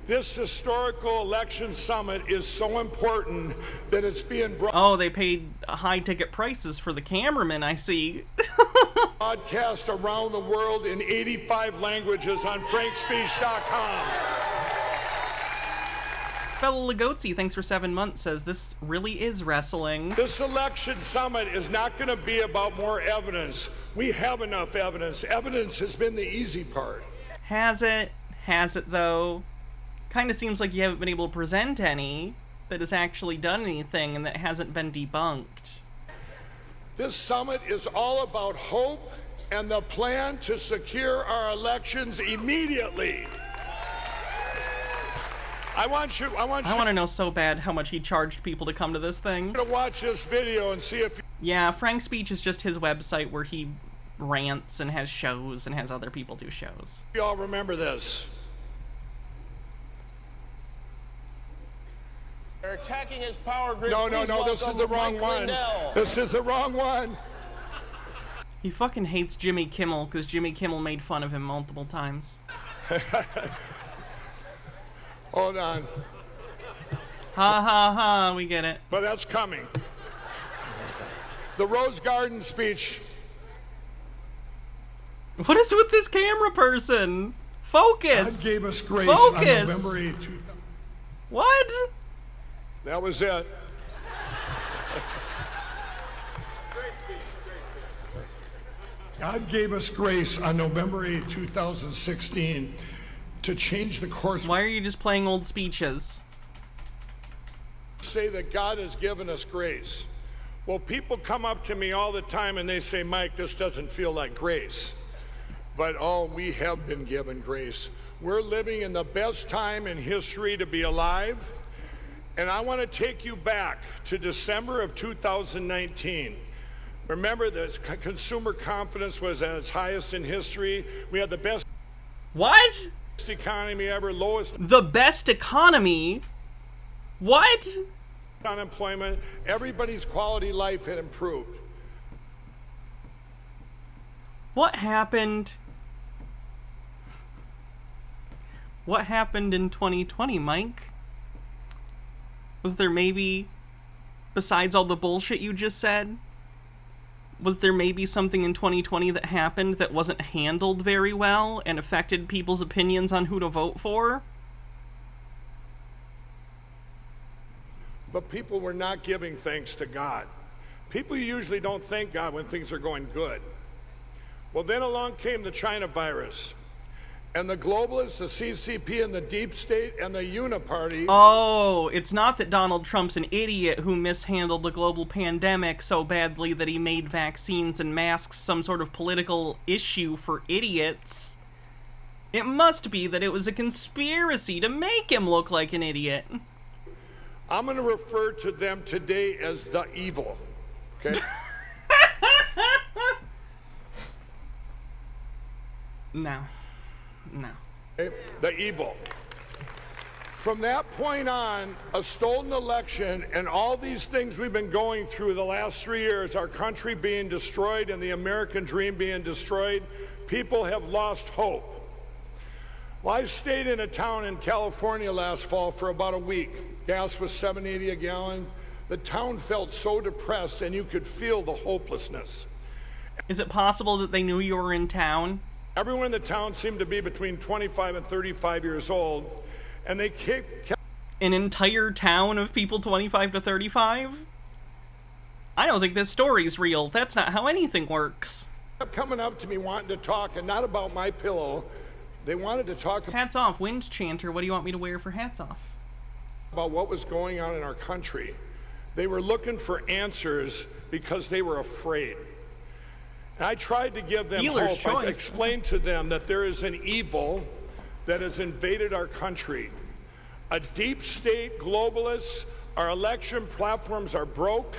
Speaker 24: This historical election summit is so important that it's being
Speaker 3: Oh, they paid high ticket prices for the cameraman, I see.
Speaker 24: broadcast around the world in 85 languages on frankspeech.com.
Speaker 3: Fellow Legozzi, thanks for 7 months, says this really is wrestling.
Speaker 24: This election summit is not going to be about more evidence. We have enough evidence. Evidence has been the easy part.
Speaker 3: Has it? Has it, though? Kind of seems like you haven't been able to present any that has actually done anything and that hasn't been debunked.
Speaker 24: This summit is all about hope and the plan to secure our elections immediately. I want
Speaker 3: to know so bad how much he charged people to come to this thing.
Speaker 24: To watch this video and see if...
Speaker 3: Yeah, Frank's Speech is just his website where he rants and has shows and has other people do shows.
Speaker 24: You all remember this.
Speaker 8: They're attacking his power grid.
Speaker 24: No, this is the wrong one. This is the wrong one.
Speaker 3: He fucking hates Jimmy Kimmel because Jimmy Kimmel made fun of him multiple times.
Speaker 24: Hold on.
Speaker 3: Ha ha ha, we get it.
Speaker 24: But that's coming. The Rose Garden speech.
Speaker 3: What is with this camera person? Focus!
Speaker 6: God gave us grace
Speaker 3: Focus!
Speaker 6: on November 8th.
Speaker 3: What?
Speaker 24: That was it.
Speaker 6: God gave us grace on November 8th, 2016 to change the course.
Speaker 3: Why are you just playing old speeches?
Speaker 24: Say that God has given us grace. Well, people come up to me all the time and they say, Mike, this doesn't feel like grace. But oh, we have been given grace. We're living in the best time in history to be alive. And I want to take you back to December of 2019. Remember that consumer confidence was at its highest in history. We had the best economy ever, lowest
Speaker 3: the best economy. What?
Speaker 24: Unemployment. Everybody's quality of life had improved.
Speaker 3: What happened? What happened in 2020, Mike? Was there maybe, besides all the bullshit you just said, was there maybe something in 2020 that happened that wasn't handled very well and affected people's opinions on who to vote for?
Speaker 24: But people were not giving thanks to God. People usually don't thank God when things are going good. Well, then along came the China virus. And the globalists, the CCP, and the deep state, and the Uniparty.
Speaker 3: Oh, it's not that Donald Trump's an idiot who mishandled the global pandemic so badly that he made vaccines and masks some sort of political issue for idiots. It must be that it was a conspiracy to make him look like an idiot.
Speaker 24: I'm going to refer to them today as the evil. Okay?
Speaker 3: No.
Speaker 24: The evil. From that point on, a stolen election and all these things we've been going through the last 3 years, our country being destroyed and the American dream being destroyed, people have lost hope. Well, I stayed in a town in California last fall for about a week. Gas was $7.80 a gallon. The town felt so depressed and you could feel the hopelessness.
Speaker 3: Is it possible that they knew you were in town?
Speaker 24: Everyone in the town seemed to be between 25 and 35 years old, and they kept...
Speaker 3: An entire town of people 25 to 35? I don't think this story's real. That's not how anything works.
Speaker 24: Kept coming up to me wanting to talk, and not about my pillow. They wanted to talk...
Speaker 3: Hats off, wind chanter. What do you want me to wear for hats off?
Speaker 24: About what was going on in our country. They were looking for answers because they were afraid. And I tried to give them hope. I explained to them that there is an evil that has invaded our country. A deep state globalists, our election platforms are broke,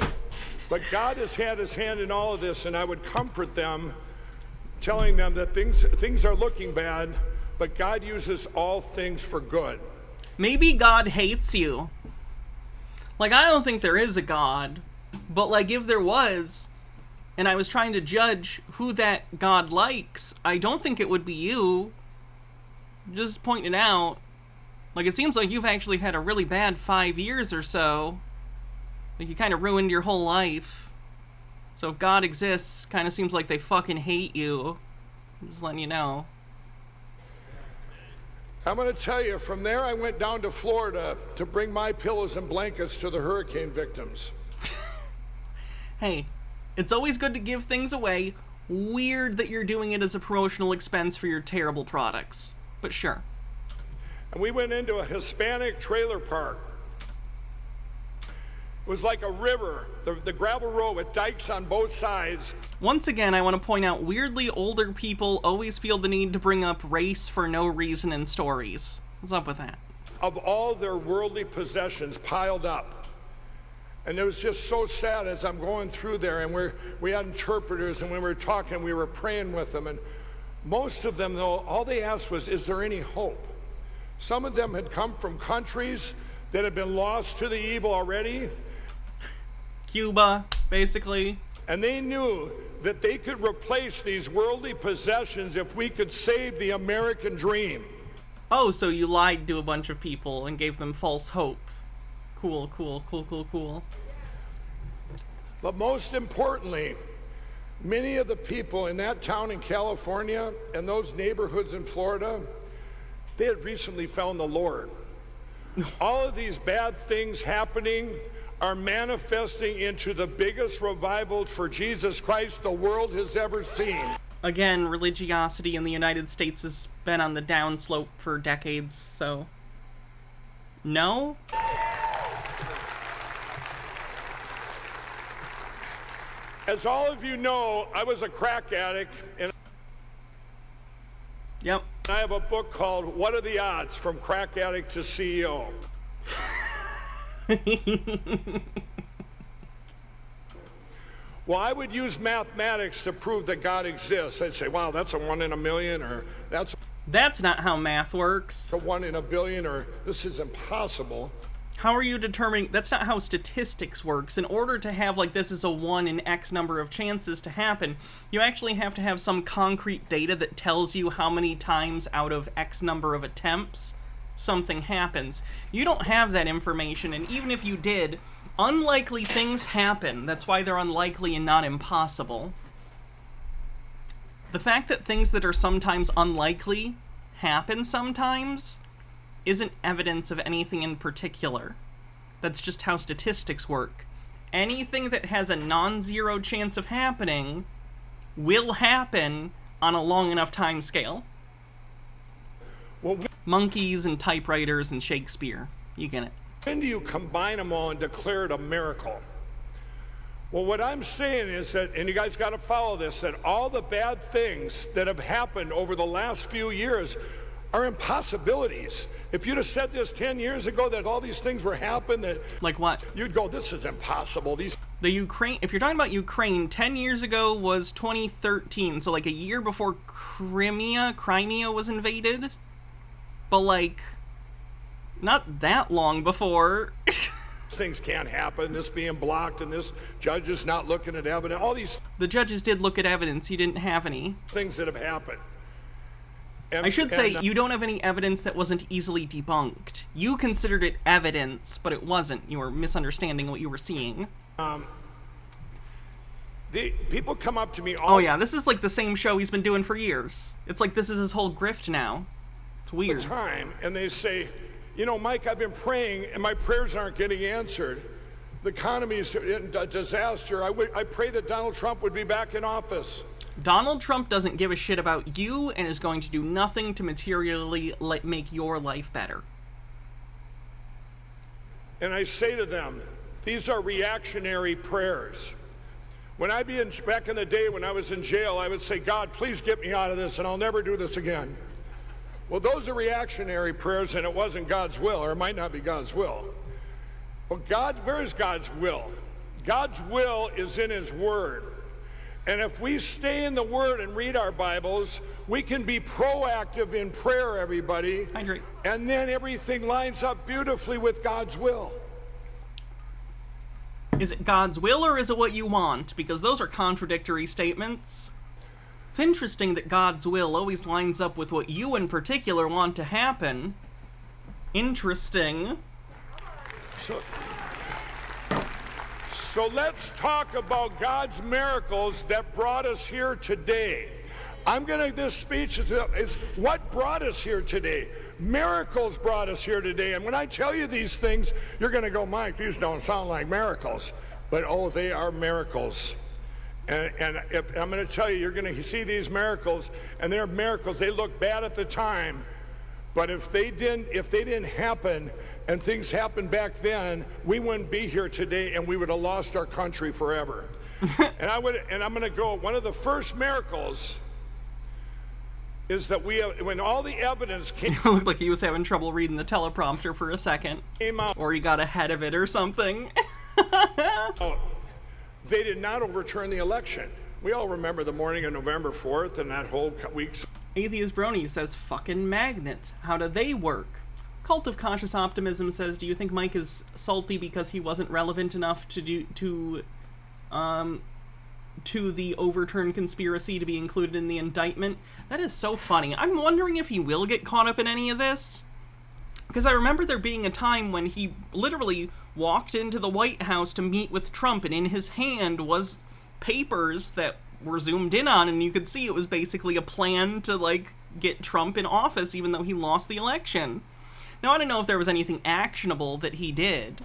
Speaker 24: but God has had his hand in all of this, and I would comfort them, telling them that things are looking bad, but God uses all things for good.
Speaker 3: Maybe God hates you. Like, I don't think there is a God, but like if there was, and I was trying to judge who that God likes, I don't think it would be you. Just pointing it out. Like, it seems like you've actually had a really bad 5 years or so. Like, you kind of ruined your whole life. So if God exists, kind of seems like they fucking hate you. I'm just letting you know.
Speaker 24: I'm going to tell you, from there I went down to Florida to bring my pillows and blankets to the hurricane victims.
Speaker 3: Hey, it's always good to give things away. Weird that you're doing it as a promotional expense for your terrible products. But sure.
Speaker 24: And we went into a Hispanic trailer park. It was like a river, the gravel road with dikes on both sides.
Speaker 3: Once again, I want to point out, weirdly older people always feel the need to bring up race for no reason in stories. What's up with that?
Speaker 24: Of all their worldly possessions piled up. And it was just so sad as I'm going through there, and we had interpreters, and when we were talking, we were praying with them. And most of them, though, all they asked was, is there any hope? Some of them had come from countries that had been lost to the evil already.
Speaker 3: Cuba, basically.
Speaker 24: And they knew that they could replace these worldly possessions if we could save the American dream.
Speaker 3: Oh, so you lied to a bunch of people and gave them false hope. Cool.
Speaker 24: But most importantly, many of the people in that town in California and those neighborhoods in Florida, they had recently found the Lord. All of these bad things happening are manifesting into the biggest revival for Jesus Christ the world has ever seen.
Speaker 3: Again, religiosity in the United States has been on the downslope for decades, so... No?
Speaker 24: As all of you know, I was a crack addict. And
Speaker 3: yep,
Speaker 24: I have a book called What Are the Odds? From Crack Addict to CEO. Well, I would use mathematics to prove that God exists. I'd say, wow, that's a 1 in a million, or
Speaker 3: That's not how math works.
Speaker 24: a 1 in a billion, or this is impossible.
Speaker 3: How are you determining? That's not how statistics works. In order to have, like, this is a 1 in X number of chances to happen, you actually have to have some concrete data that tells you how many times out of X number of attempts something happens. You don't have that information, and even if you did, unlikely things happen. That's why they're unlikely and not impossible. The fact that things that are sometimes unlikely happen sometimes isn't evidence of anything in particular. That's just how statistics work. Anything that has a non-zero chance of happening will happen on a long enough time scale. Monkeys and typewriters and Shakespeare. You get it.
Speaker 24: When do you combine them all and declare it a miracle? Well, what I'm saying is that, and you guys got to follow this, that all the bad things that have happened over the last few years are impossibilities. If you'd have said this 10 years ago that all these things were happening, that
Speaker 3: like what?
Speaker 24: You'd go, this is impossible.
Speaker 3: The Ukraine, if you're talking about Ukraine, 10 years ago was 2013, so like a year before Crimea was invaded. But like, not that long before.
Speaker 24: Things can't happen, this being blocked and this judge is not looking at evidence, all these...
Speaker 3: The judges did look at evidence, you didn't have any.
Speaker 24: Things that have happened.
Speaker 3: I should say, you don't have any evidence that wasn't easily debunked. You considered it evidence, but it wasn't. You were misunderstanding what you were seeing.
Speaker 24: People come up to me all...
Speaker 3: Oh yeah, this is like the same show he's been doing for years. It's like this is his whole grift now. It's weird.
Speaker 24: The time, and they say, you know, Mike, I've been praying, and my prayers aren't getting answered. The economy is in a disaster. I pray that Donald Trump would be back in office.
Speaker 3: Donald Trump doesn't give a shit about you and is going to do nothing to materially make your life better.
Speaker 24: And I say to them, these are reactionary prayers. When back in the day when I was in jail, I would say, God, please get me out of this and I'll never do this again. Well, those are reactionary prayers, and it wasn't God's will, or it might not be God's will. Well, where is God's will? God's will is in His Word. And if we stay in the Word and read our Bibles, we can be proactive in prayer, everybody.
Speaker 3: I agree.
Speaker 24: And then everything lines up beautifully with God's will.
Speaker 3: Is it God's will or is it what you want? Because those are contradictory statements. It's interesting that God's will always lines up with what you in particular want to happen. Interesting.
Speaker 24: So let's talk about God's miracles that brought us here today. This speech is what brought us here today. Miracles brought us here today. And when I tell you these things, you're going to go, Mike, these don't sound like miracles. But oh, they are miracles. And I'm going to tell you, you're going to see these miracles, and they're miracles. They look bad at the time, but if they didn't happen, and things happened back then, we wouldn't be here today, and we would have lost our country forever. And I'm going to go. One of the first miracles is that when all the evidence came.
Speaker 3: It looked like he was having trouble reading the teleprompter for a second, or he got ahead of it or something.
Speaker 24: They did not overturn the election. We all remember the morning of November 4th and that whole week.
Speaker 3: Atheist Brony says, fucking magnets. How do they work? Cult of Cautious Optimism says, do you think Mike is salty because he wasn't relevant enough to the overturned conspiracy to be included in the indictment? That is so funny. I'm wondering if he will get caught up in any of this. Because I remember there being a time when he literally walked into the White House to meet with Trump, and in his hand was papers that were zoomed in on, and you could see it was basically a plan to, like, get Trump in office even though he lost the election. Now, I don't know if there was anything actionable that he did.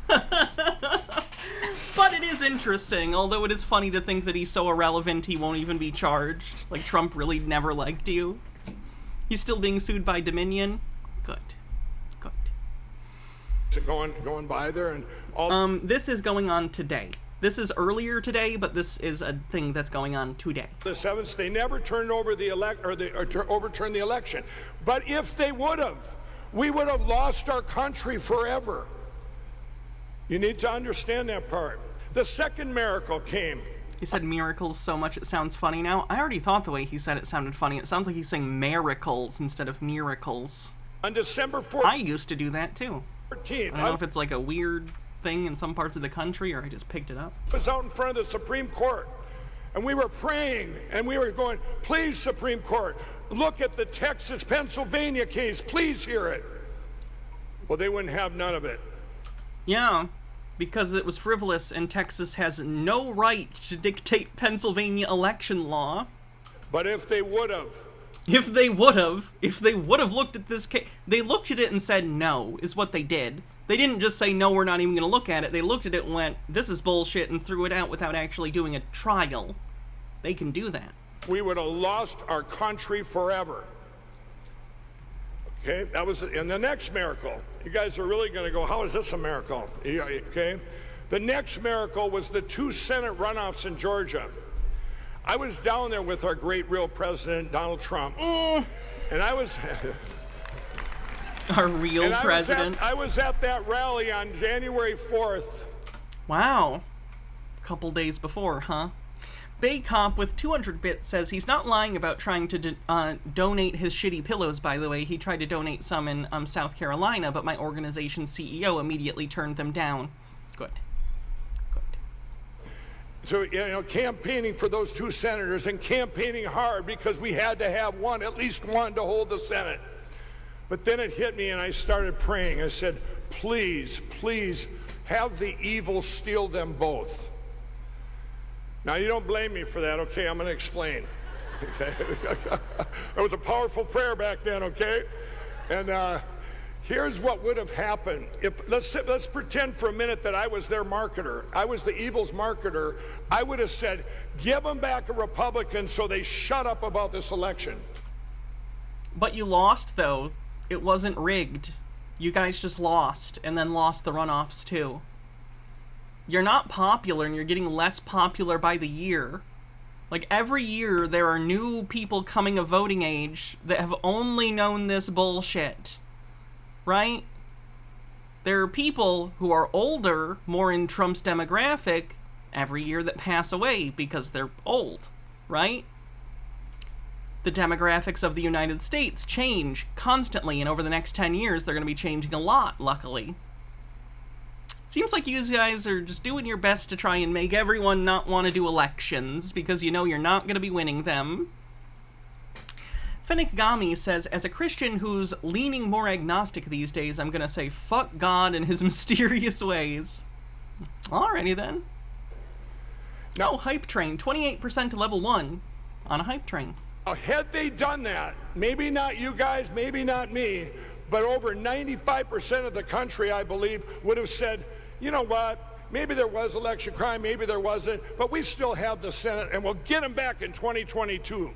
Speaker 3: But it is interesting, although it is funny to think that he's so irrelevant he won't even be charged. Like, Trump really never liked you. He's still being sued by Dominion. Good.
Speaker 24: Going by there and all.
Speaker 3: This is going on today. This is earlier today, but this is a thing that's going on today.
Speaker 24: The 7th, they never turned over the overturned the election. But if they would have, we would have lost our country forever. You need to understand that part. The second miracle came.
Speaker 3: He said miracles so much it sounds funny now. I already thought the way he said it sounded funny. It sounds like he's saying miracles instead of miracles.
Speaker 24: On December 14th.
Speaker 3: I used to do that too. I don't know if it's like a weird thing in some parts of the country or I just picked it up.
Speaker 24: I was out in front of the Supreme Court and we were praying and we were going, please, Supreme Court, look at the Texas-Pennsylvania case. Please hear it. Well, they wouldn't have none of it.
Speaker 3: Yeah, because it was frivolous and Texas has no right to dictate Pennsylvania election law.
Speaker 24: But if they would have.
Speaker 3: If they would have looked at this case, they looked at it and said no, is what they did. They didn't just say, no, we're not even going to look at it. They looked at it and went, this is bullshit, and threw it out without actually doing a trial. They can do that.
Speaker 24: We would have lost our country forever. Okay, that was, and the next miracle. You guys are really going to go, how is this a miracle? Okay, the next miracle was the 2 Senate runoffs in Georgia. I was down there with our great real president, Donald Trump. And I was...
Speaker 3: Our real president.
Speaker 24: I was at that rally on January 4th.
Speaker 3: Wow. A couple days before, huh? Bay Cop with 200 bits says he's not lying about trying to donate his shitty pillows, by the way. He tried to donate some in South Carolina, but my organization's CEO immediately turned them down. Good.
Speaker 24: So, campaigning for those 2 senators and campaigning hard because we had to have one, at least one, to hold the Senate. But then it hit me and I started praying. I said, please, please, have the evil steal them both. Now, you don't blame me for that, okay? I'm going to explain. That was a powerful prayer back then, okay? And here's what would have happened. Let's pretend for a minute that I was their marketer. I was the evil's marketer. I would have said, give them back a Republican so they shut up about this election.
Speaker 3: But you lost, though. It wasn't rigged. You guys just lost, and then lost the runoffs, too. You're not popular, and you're getting less popular by the year. Like, every year, there are new people coming of voting age that have only known this bullshit. Right? There are people who are older, more in Trump's demographic, every year that pass away because they're old. Right? The demographics of the United States change constantly, and over the next 10 years, they're going to be changing a lot, luckily. Seems like you guys are just doing your best to try and make everyone not want to do elections, because you know you're not going to be winning them. Fennec Gami says, as a Christian who's leaning more agnostic these days, I'm going to say, fuck God and his mysterious ways. Alrighty then. No, Hype Train, 28% to level 1 on a Hype Train.
Speaker 24: Had they done that, maybe not you guys, maybe not me, but over 95% of the country, I believe, would have said, you know what, maybe there was election crime, maybe there wasn't, but we still have the Senate, and we'll get them back in 2022.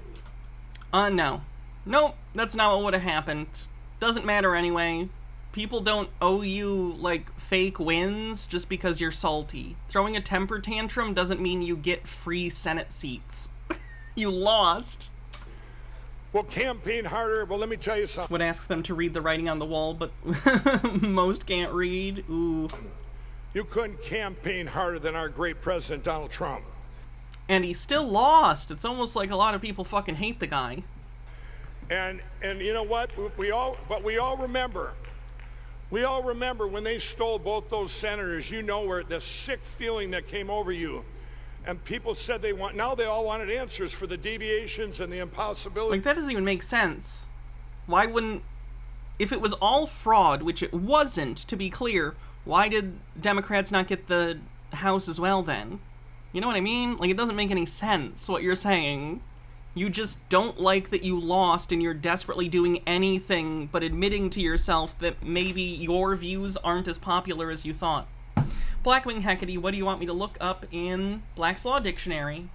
Speaker 3: No. Nope, that's not what would have happened. Doesn't matter anyway. People don't owe you, like, fake wins just because you're salty. Throwing a temper tantrum doesn't mean you get free Senate seats. You lost.
Speaker 24: Well, campaign harder. Well, let me tell you something.
Speaker 3: Would ask them to read the writing on the wall, but most can't read. Ooh.
Speaker 24: You couldn't campaign harder than our great president, Donald Trump.
Speaker 3: And he still lost. It's almost like a lot of people fucking hate the guy.
Speaker 24: And you know what? We all remember. We all remember when they stole both those senators. You know where the sick feeling that came over you. And people said they all wanted answers for the deviations and the impossibility.
Speaker 3: Like, that doesn't even make sense. Why wouldn't... If it was all fraud, which it wasn't, to be clear, why did Democrats not get the House as well then? You know what I mean? Like, it doesn't make any sense what you're saying. You just don't like that you lost and you're desperately doing anything but admitting to yourself that maybe your views aren't as popular as you thought. Blackwing Hecate, what do you want me to look up in Black's Law Dictionary?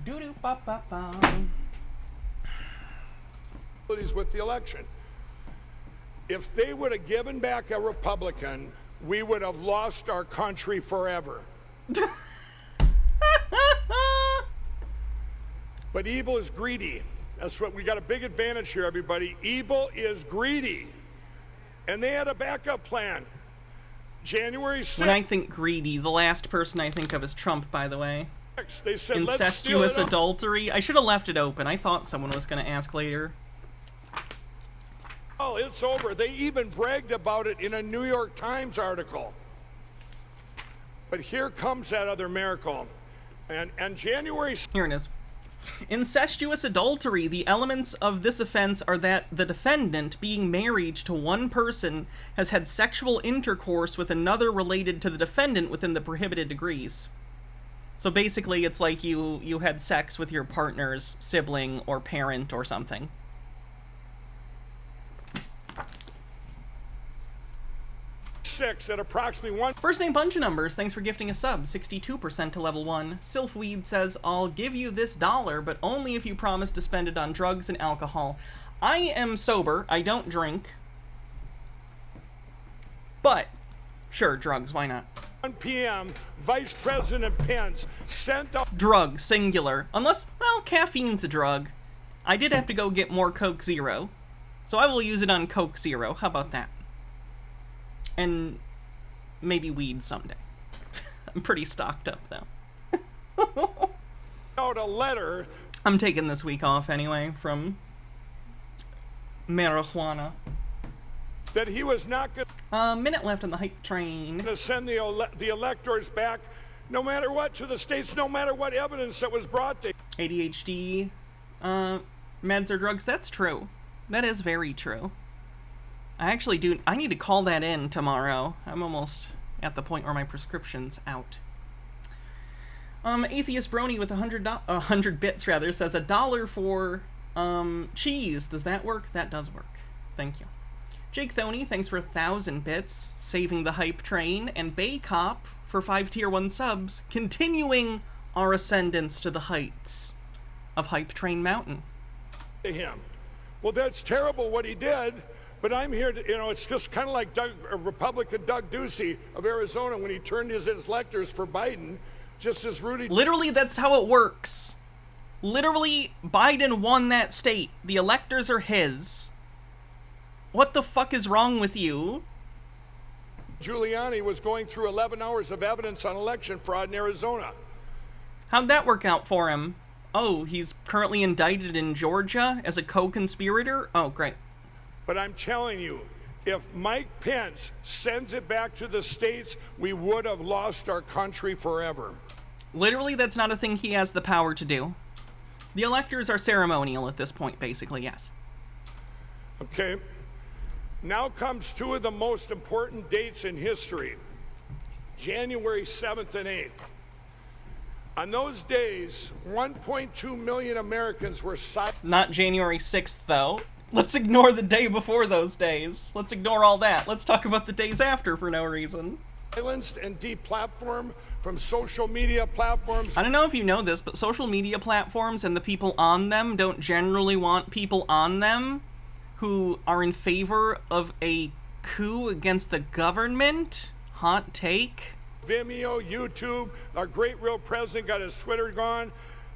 Speaker 3: Doo-doo-ba-ba-ba.
Speaker 24: With the election. If they would have given back a Republican, we would have lost our country forever. But evil is greedy. That's what we got a big advantage here, everybody. Evil is greedy. And they had a backup plan. January 6th.
Speaker 3: When I think greedy, the last person I think of is Trump, by the way.
Speaker 24: They said, let's steal
Speaker 3: incestuous
Speaker 24: it up.
Speaker 3: adultery. I should have left it open. I thought someone was going to ask later.
Speaker 24: Oh, it's over. They even bragged about it in a New York Times article. But here comes that other miracle. And January...
Speaker 3: Here it is. Incestuous adultery. The elements of this offense are that the defendant, being married to one person, has had sexual intercourse with another related to the defendant within the prohibited degrees. So basically, it's like you had sex with your partner's sibling or parent or something.
Speaker 24: Six at approximately one.
Speaker 3: First name bunch of numbers. Thanks for gifting a sub. 62% to level 1. Sylphweed says, I'll give you this $1, but only if you promise to spend it on drugs and alcohol. I am sober. I don't drink. But, sure, drugs. Why not?
Speaker 24: 1 p.m., Vice President Pence sent out...
Speaker 3: Drug, singular. Unless, well, caffeine's a drug. I did have to go get more Coke Zero. So I will use it on Coke Zero. How about that? And maybe weed someday. I'm pretty stocked up, though.
Speaker 24: Out a letter.
Speaker 3: I'm taking this week off anyway from marijuana.
Speaker 24: That he was not going
Speaker 3: to... minute left on the hype train.
Speaker 24: ...to send the electors back, no matter what, to the states, no matter what evidence that was brought to...
Speaker 3: ADHD, meds or drugs, that's true. That is very true. I need to call that in tomorrow. I'm almost at the point where my prescription's out. Atheist Brony with 100 bits rather says $1 for cheese. Does that work? That does work. Thank you. Jake Thoney, thanks for 1,000 bits, saving the hype train, and Bay Cop for 5 tier 1 subs, continuing our ascendance to the heights of Hype Train Mountain.
Speaker 24: ...him. Well, that's terrible what he did. But I'm here to, it's just kind of like Republican Doug Ducey of Arizona when he turned his electors for Biden, just as Rudy...
Speaker 3: Literally, that's how it works. Literally, Biden won that state. The electors are his. What the fuck is wrong with you?
Speaker 24: Giuliani was going through 11 hours of evidence on election fraud in Arizona.
Speaker 3: How'd that work out for him? Oh, he's currently indicted in Georgia as a co-conspirator? Oh, great.
Speaker 24: But I'm telling you, if Mike Pence sends it back to the states, we would have lost our country forever.
Speaker 3: Literally, that's not a thing he has the power to do. The electors are ceremonial at this point, basically, yes.
Speaker 24: Okay. Now comes 2 of the most important dates in history. January 7th and 8th. On those days, 1.2 million Americans were silent.
Speaker 3: Not January 6th, though. Let's ignore the day before those days. Let's ignore all that. Let's talk about the days after for no reason.
Speaker 24: Silenced and deplatformed from social media platforms.
Speaker 3: I don't know if you know this, but social media platforms and the people on them don't generally want people on them who are in favor of a coup against the government. Hot take.
Speaker 24: Vimeo, YouTube, our great real president got his Twitter gone.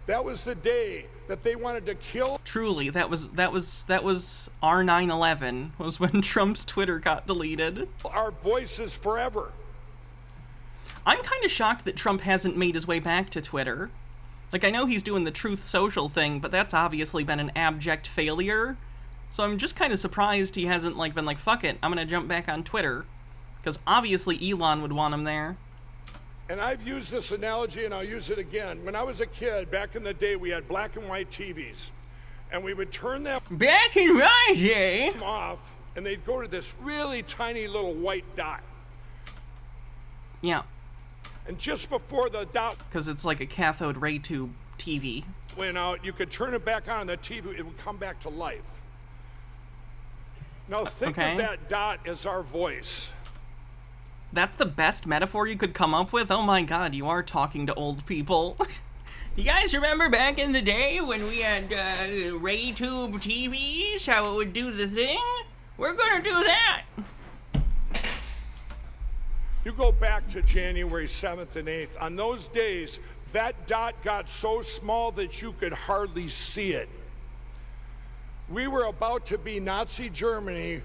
Speaker 24: That was the day that they wanted to kill.
Speaker 3: Truly, that was our 9/11 was when Trump's Twitter got deleted.
Speaker 24: Our voices forever.
Speaker 3: I'm kind of shocked that Trump hasn't made his way back to Twitter. Like, I know he's doing the Truth Social thing, but that's obviously been an abject failure. So I'm just kind of surprised he hasn't been like, fuck it, I'm gonna jump back on Twitter. Because obviously Elon would want him there.
Speaker 24: And I've used this analogy, and I'll use it again. When I was a kid, back in the day, we had black and white TVs. And we would turn them
Speaker 3: back in my day
Speaker 24: off, and they'd go to this really tiny little white dot.
Speaker 3: Yeah.
Speaker 24: And just before the dot...
Speaker 3: Because it's like a cathode ray tube TV.
Speaker 24: Went out, you could turn it back on, and the TV, it would come back to life. Now think of that dot as our voice.
Speaker 3: That's the best metaphor you could come up with? Oh my god, you are talking to old people. You guys remember back in the day when we had ray tube TVs, how it would do the thing? We're gonna do that.
Speaker 24: You go back to January 7th and 8th. On those days, that dot got so small that you could hardly see it. We were about to be Nazi Germany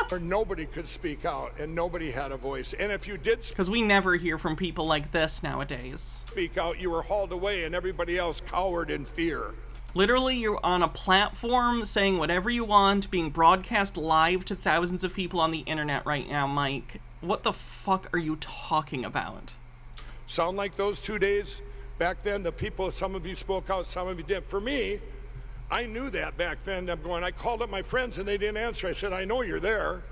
Speaker 24: where nobody could speak out and nobody had a voice. And if you did,
Speaker 3: because we never hear from people like this nowadays,
Speaker 24: speak out, you were hauled away and everybody else cowered in fear.
Speaker 3: Literally, you're on a platform saying whatever you want, being broadcast live to thousands of people on the internet right now, Mike. What the fuck are you talking about?
Speaker 24: Sound like those 2 days? Back then, the people, some of you spoke out, some of you didn't. For me, I knew that back then. I called up my friends and they didn't answer. I said, I know you're there.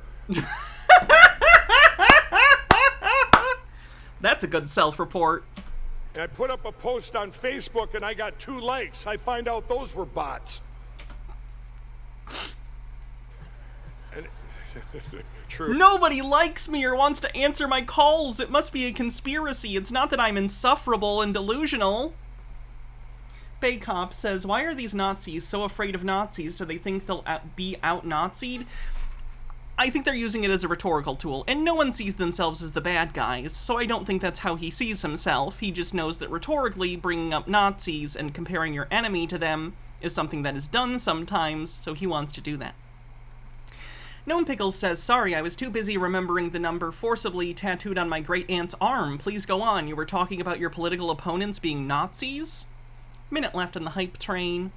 Speaker 3: That's a good self-report.
Speaker 24: And I put up a post on Facebook and I got 2 likes. I find out those were bots. And, true.
Speaker 3: Nobody likes me or wants to answer my calls. It must be a conspiracy. It's not that I'm insufferable and delusional. Baycop says, why are these Nazis so afraid of Nazis? Do they think they'll be out-Nazied? I think they're using it as a rhetorical tool, and no one sees themselves as the bad guys, so I don't think that's how he sees himself. He just knows that rhetorically, bringing up Nazis and comparing your enemy to them is something that is done sometimes, so he wants to do that. Gnome Pickles says, sorry, I was too busy remembering the number forcibly tattooed on my great-aunt's arm. Please go on. You were talking about your political opponents being Nazis? Minute left on the hype train.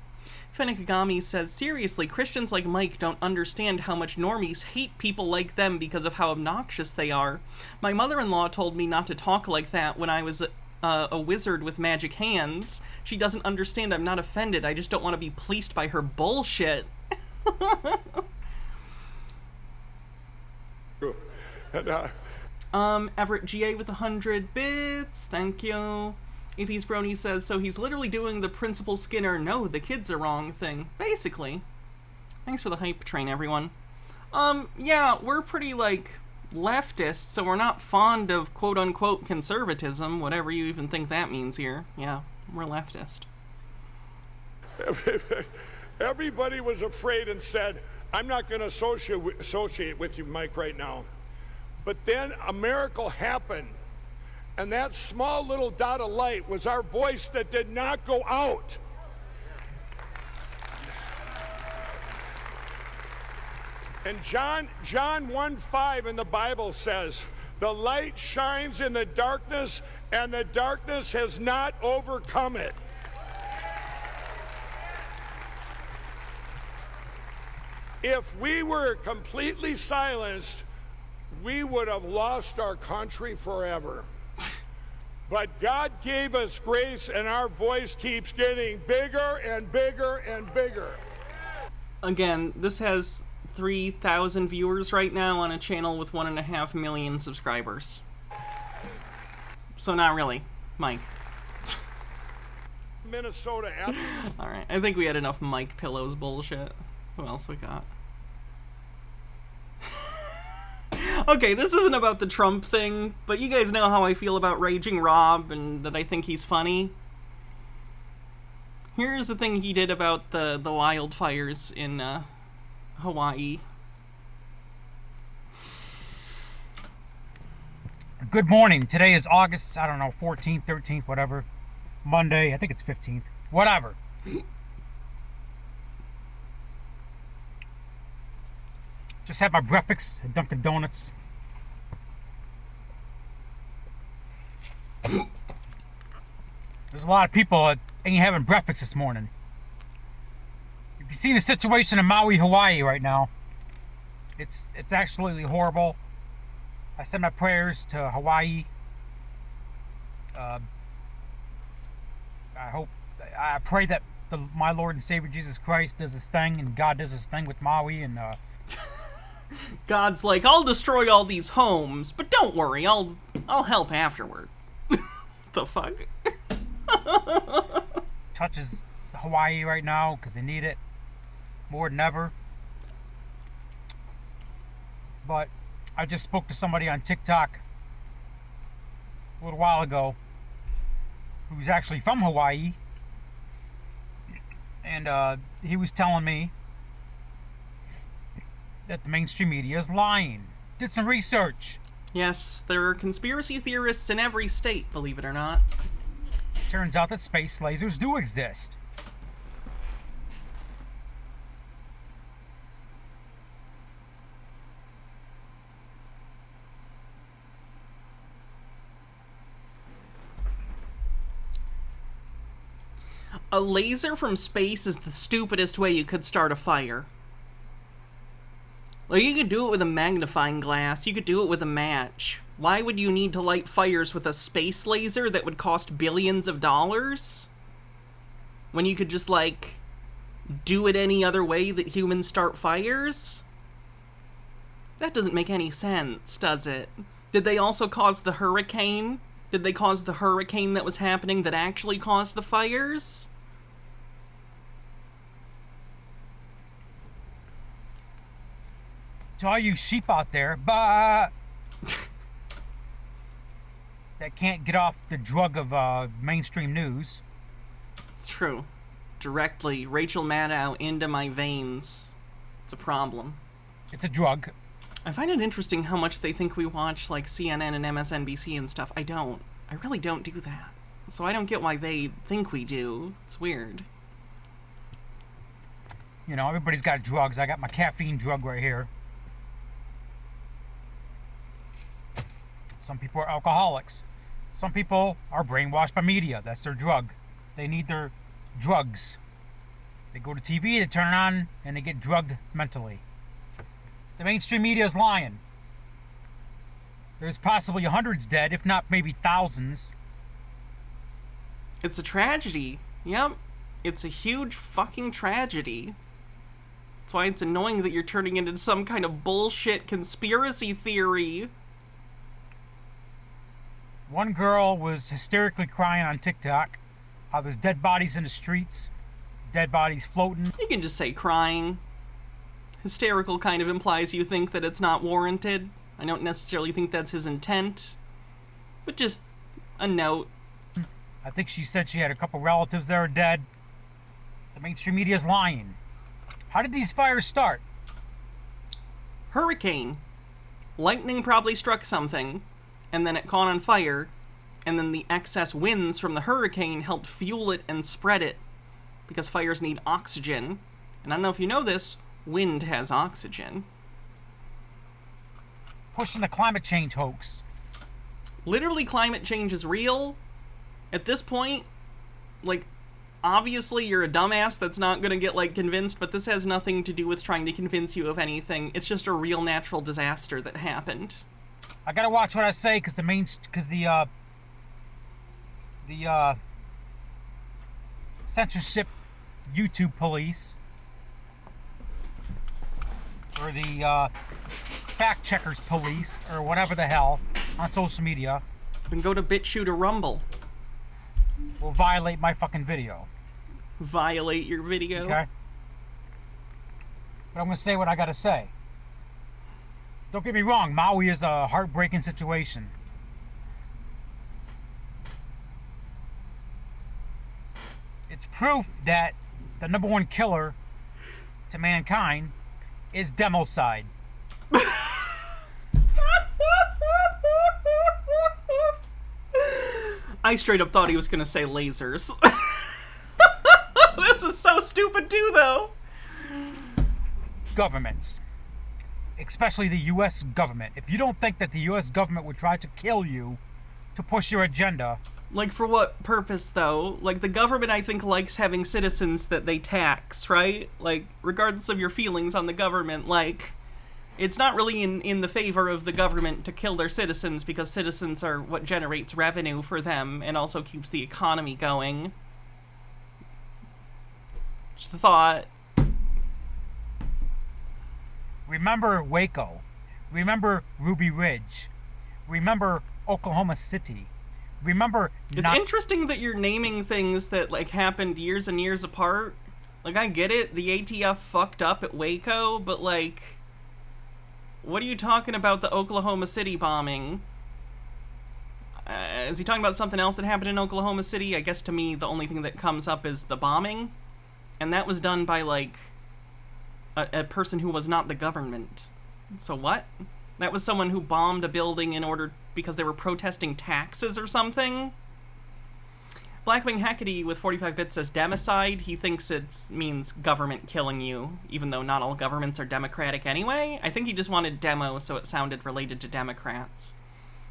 Speaker 3: Fenekagami says, seriously, Christians like Mike don't understand how much normies hate people like them because of how obnoxious they are. My mother-in-law told me not to talk like that when I was a wizard with magic hands. She doesn't understand I'm not offended. I just don't want to be policed by her bullshit. Everett GA with 100 bits. Thank you. Atheist Brony says, so he's literally doing the Principal Skinner, no, the kids are wrong thing. Basically. Thanks for the hype train, everyone. Yeah, we're pretty, leftist, so we're not fond of quote-unquote conservatism, whatever you even think that means here. Yeah, we're leftist.
Speaker 24: Everybody was afraid and said, I'm not going to associate with you, Mike, right now. But then a miracle happened. And that small little dot of light was our voice that did not go out. And John 1:5 in the Bible says, the light shines in the darkness, and the darkness has not overcome it. If we were completely silenced, we would have lost our country forever. But God gave us grace, and our voice keeps getting bigger and bigger and bigger.
Speaker 3: Again, this has 3,000 viewers right now on a channel with 1.5 million subscribers. So not really, Mike.
Speaker 24: Minnesota.
Speaker 3: Alright, I think we had enough Mike Pillows bullshit. Who else we got? Okay, this isn't about the Trump thing, but you guys know how I feel about Raging Rob and that I think he's funny. Here's the thing he did about the wildfires in Hawaii.
Speaker 9: Good morning. Today is August, 14th, 13th, whatever. Monday, I think it's 15th. Whatever. Just had my breakfast at Dunkin' Donuts. There's a lot of people that ain't having breakfast this morning. If you've seen the situation in Maui, Hawaii right now, it's absolutely horrible. I send my prayers to Hawaii. I pray that my Lord and Savior Jesus Christ does his thing, and God does his thing with Maui, and
Speaker 3: God's like, I'll destroy all these homes, but don't worry, I'll help afterward. What the fuck?
Speaker 9: touches Hawaii right now because they need it more than ever. But I just spoke to somebody on TikTok a little while ago who's actually from Hawaii, and he was telling me that the mainstream media is lying. Did some research.
Speaker 3: Yes, there are conspiracy theorists in every state, believe it or not.
Speaker 9: Turns out that space lasers do exist.
Speaker 3: A laser from space is the stupidest way you could start a fire. Like, you could do it with a magnifying glass, you could do it with a match. Why would you need to light fires with a space laser that would cost billions of dollars? When you could just, like, do it any other way that humans start fires? That doesn't make any sense, does it? Did they also cause the hurricane? Did they cause the hurricane that was happening that actually caused the fires?
Speaker 9: To all you sheep out there, but that can't get off the drug of mainstream news.
Speaker 3: It's true. Directly, Rachel Maddow into my veins. It's a problem.
Speaker 9: It's a drug.
Speaker 3: I find it interesting how much they think we watch, like, CNN and MSNBC and stuff. I don't. I really don't do that. So I don't get why they think we do. It's weird.
Speaker 9: You know, everybody's got drugs. I got my caffeine drug right here. Some people are alcoholics. Some people are brainwashed by media. That's their drug. They need their drugs. They go to TV, they turn it on, and they get drugged mentally. The mainstream media is lying. There's possibly hundreds dead, if not maybe thousands.
Speaker 3: It's a tragedy. Yep. It's a huge fucking tragedy. That's why it's annoying that you're turning it into some kind of bullshit conspiracy theory.
Speaker 9: One girl was hysterically crying on TikTok how there's dead bodies in the streets, dead bodies floating.
Speaker 3: You can just say crying. Hysterical kind of implies you think that it's not warranted. I don't necessarily think that's his intent, but just a note.
Speaker 9: I think she said she had a couple relatives that are dead. The mainstream media is lying. How did these fires start?
Speaker 3: Hurricane. Lightning probably struck something, and then it caught on fire, and then the excess winds from the hurricane helped fuel it and spread it, because fires need oxygen. And I don't know if you know this, wind has oxygen.
Speaker 9: Pushing the climate change hoax.
Speaker 3: Literally, climate change is real. At this point, like, obviously you're a dumbass that's not gonna get, like, convinced, but this has nothing to do with trying to convince you of anything. It's just a real natural disaster that happened.
Speaker 9: I gotta watch what I say, because the censorship YouTube police, or the fact checkers police, or whatever the hell, on social media.
Speaker 3: Then go to BitChute or Rumble.
Speaker 9: Will violate my fucking video.
Speaker 3: Violate your video?
Speaker 9: Okay? But I'm gonna say what I gotta say. Don't get me wrong, Maui is a heartbreaking situation. It's proof that the #1 killer to mankind is democide.
Speaker 3: I straight up thought he was gonna say lasers. This is so stupid too, though.
Speaker 9: Governments. Especially the U.S. government. If you don't think that the U.S. government would try to kill you to push your agenda...
Speaker 3: Like, for what purpose, though? Like, the government, I think, likes having citizens that they tax, right? Like, regardless of your feelings on the government, like, it's not really in the favor of the government to kill their citizens, because citizens are what generates revenue for them and also keeps the economy going. Just a thought.
Speaker 9: Remember Waco. Remember Ruby Ridge. Remember Oklahoma City. Remember...
Speaker 3: It's interesting that you're naming things that, like, happened years and years apart. Like, I get it, the ATF fucked up at Waco, but, like... What are you talking about the Oklahoma City bombing? Is he talking about something else that happened in Oklahoma City? I guess to me, the only thing that comes up is the bombing. And that was done by, like... a person who was not the government. So what? That was someone who bombed a building because they were protesting taxes or something. Blackwing Hecate with 45 bits says democide. He thinks it means government killing you, even though not all governments are democratic anyway. I think he just wanted demo so it sounded related to Democrats.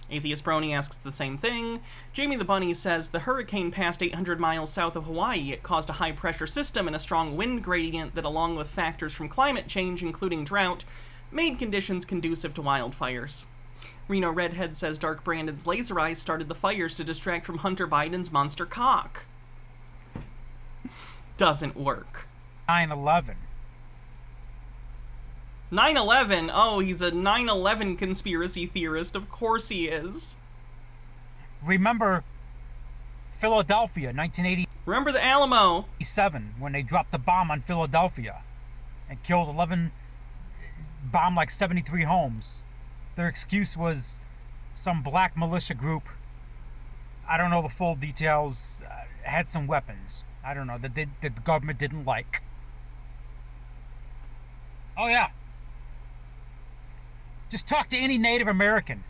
Speaker 3: Atheist Brony asks the same thing. Jamie the Bunny says the hurricane passed 800 miles south of Hawaii. It caused a high-pressure system and a strong wind gradient that, along with factors from climate change, including drought, made conditions conducive to wildfires. Reno Redhead says Dark Brandon's laser eyes started the fires to distract from Hunter Biden's monster cock. Doesn't work.
Speaker 9: 9/11.
Speaker 3: 9/11? Oh, he's a 9/11 conspiracy theorist. Of course he is.
Speaker 9: Remember Philadelphia, 1980.
Speaker 3: Remember the Alamo?
Speaker 9: 7, when they dropped the bomb on Philadelphia and killed 11, bombed like 73 homes. Their excuse was some black militia group, I don't know the full details, had some weapons. I don't know, that the government didn't like. Oh yeah. Just talk to any Native American.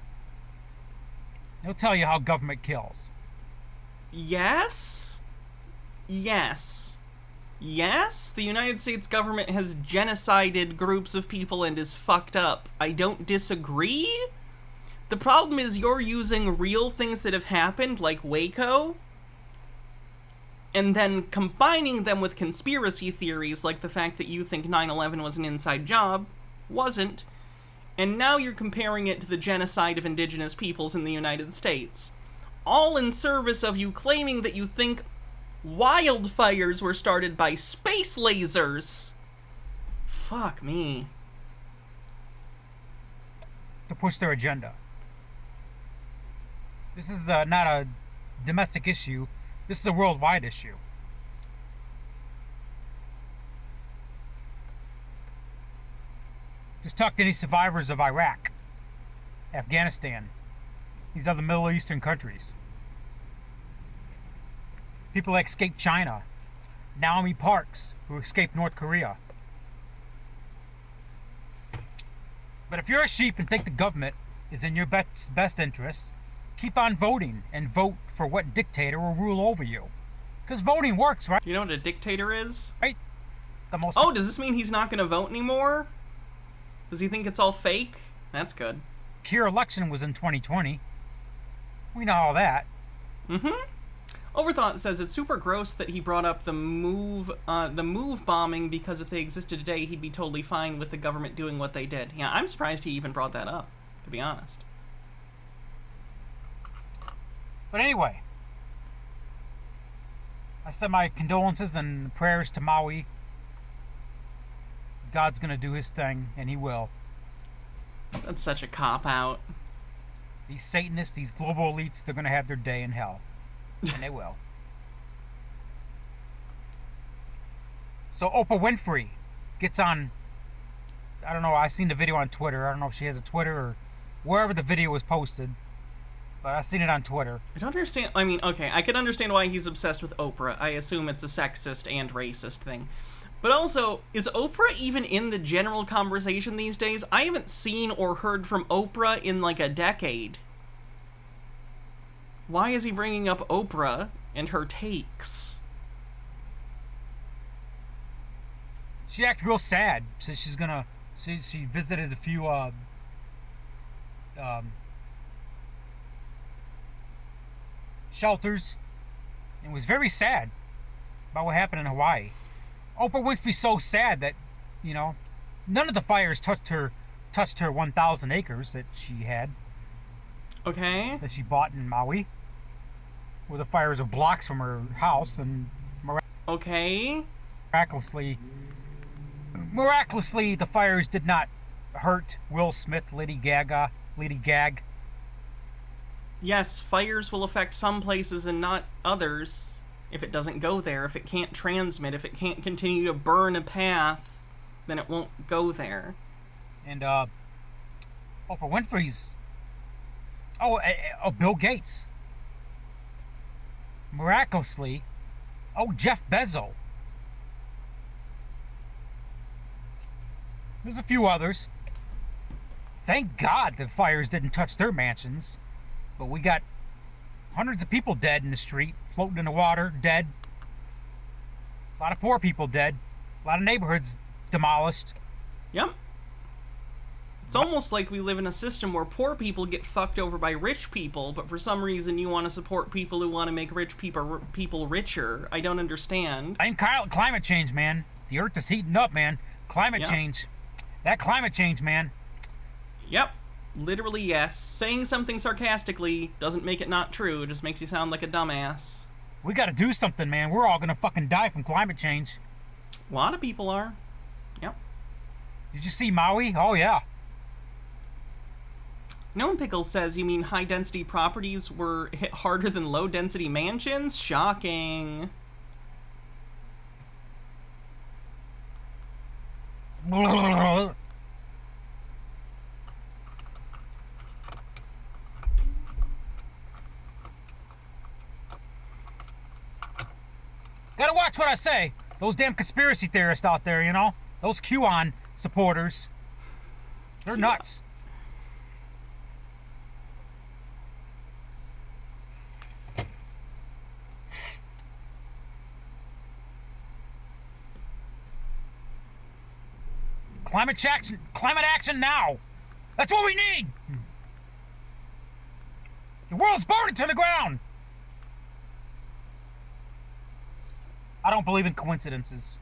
Speaker 9: They'll tell you how government kills.
Speaker 3: Yes? Yes. Yes, the United States government has genocided groups of people and is fucked up. I don't disagree. The problem is you're using real things that have happened, like Waco, and then combining them with conspiracy theories, like the fact that you think 9/11 was an inside job. Wasn't. And now you're comparing it to the genocide of indigenous peoples in the United States. All in service of you claiming that you think wildfires were started by space lasers. Fuck me.
Speaker 9: To push their agenda. This is not a domestic issue. This is a worldwide issue. Just talk to any survivors of Iraq, Afghanistan, these other Middle Eastern countries. People that escaped China, Naomi Parks, who escaped North Korea. But if you're a sheep and think the government is in your best interests, keep on voting and vote for what dictator will rule over you. Because voting works, right?
Speaker 3: Do you know what a dictator is?
Speaker 9: Right. The most.
Speaker 3: Oh, does this mean he's not going to vote anymore? Does he think it's all fake? That's good.
Speaker 9: Pure election was in 2020. We know all that.
Speaker 3: Mm-hmm. Overthought says it's super gross that he brought up the move bombing, because if they existed today, he'd be totally fine with the government doing what they did. Yeah, I'm surprised he even brought that up, to be honest.
Speaker 9: But anyway, I send my condolences and prayers to Maui. God's gonna do his thing, and he will.
Speaker 3: That's such a cop-out.
Speaker 9: These Satanists, these global elites, they're gonna have their day in hell. And they will. So Oprah Winfrey gets on, I don't know, I seen the video on Twitter. I don't know if she has a Twitter or wherever the video was posted, but I seen it on Twitter.
Speaker 3: I don't understand. I mean, okay, I can understand why he's obsessed with Oprah. I assume it's a sexist and racist thing. But also, is Oprah even in the general conversation these days? I haven't seen or heard from Oprah in like a decade. Why is he bringing up Oprah and her takes?
Speaker 9: She acted real sad. Says she's gonna. She visited a few shelters and was very sad about what happened in Hawaii. Oprah Winfrey's so sad that, you know, none of the fires touched her 1,000 acres that she had.
Speaker 3: Okay.
Speaker 9: That she bought in Maui. Where the fires are blocks from her house, and
Speaker 3: okay.
Speaker 9: Miraculously, the fires did not hurt Will Smith, Lady Gag.
Speaker 3: Yes, fires will affect some places and not others. If it doesn't go there, if it can't transmit, if it can't continue to burn a path, then it won't go there.
Speaker 9: And Oprah Winfrey's. Oh, Bill Gates. Miraculously. Oh, Jeff Bezos. There's a few others. Thank God the fires didn't touch their mansions. But we got hundreds of people dead in the street, floating in the water, dead. A lot of poor people dead. A lot of neighborhoods demolished.
Speaker 3: Yep. It's almost like we live in a system where poor people get fucked over by rich people, but for some reason you want to support people who want to make rich people richer. I don't understand.
Speaker 9: I mean, climate change, man. The earth is heating up, man. Climate change. That climate change, man.
Speaker 3: Yep. Literally, yes. Saying something sarcastically doesn't make it not true. It just makes you sound like a dumbass.
Speaker 9: We gotta do something, man. We're all gonna fucking die from climate change.
Speaker 3: A lot of people are. Yep.
Speaker 9: Did you see Maui? Oh, yeah.
Speaker 3: Gnome Pickle says, you mean high-density properties were hit harder than low-density mansions? Shocking.
Speaker 9: Gotta watch what I say. Those damn conspiracy theorists out there, you know? Those QAnon supporters. They're nuts. Climate action now. That's what we need. The world's burning to the ground. I don't believe in coincidences.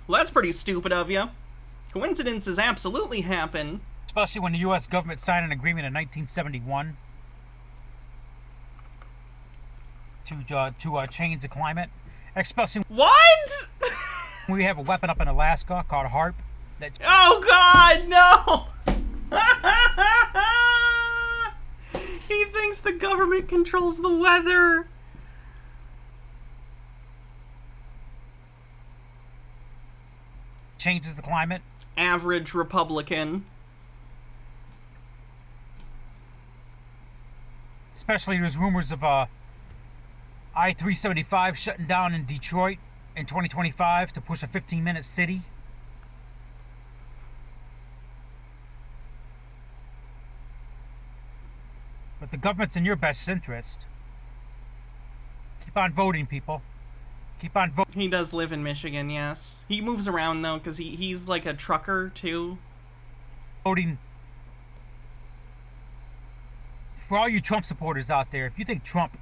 Speaker 3: Well, that's pretty stupid of you. Coincidences absolutely happen.
Speaker 9: Especially when the U.S. government signed an agreement in 1971 to change the climate. Especially
Speaker 3: what?
Speaker 9: We have a weapon up in Alaska called HARP.
Speaker 3: Oh God, no! He thinks the government controls the weather.
Speaker 9: Changes the climate.
Speaker 3: Average Republican.
Speaker 9: Especially there's rumors of I-375 shutting down in Detroit in 2025 to push a 15-minute city. But the government's in your best interest. Keep on voting, people. Keep on voting.
Speaker 3: He does live in Michigan, yes. He moves around, though, because he's like a trucker, too.
Speaker 9: Voting. For all you Trump supporters out there, if you think Trump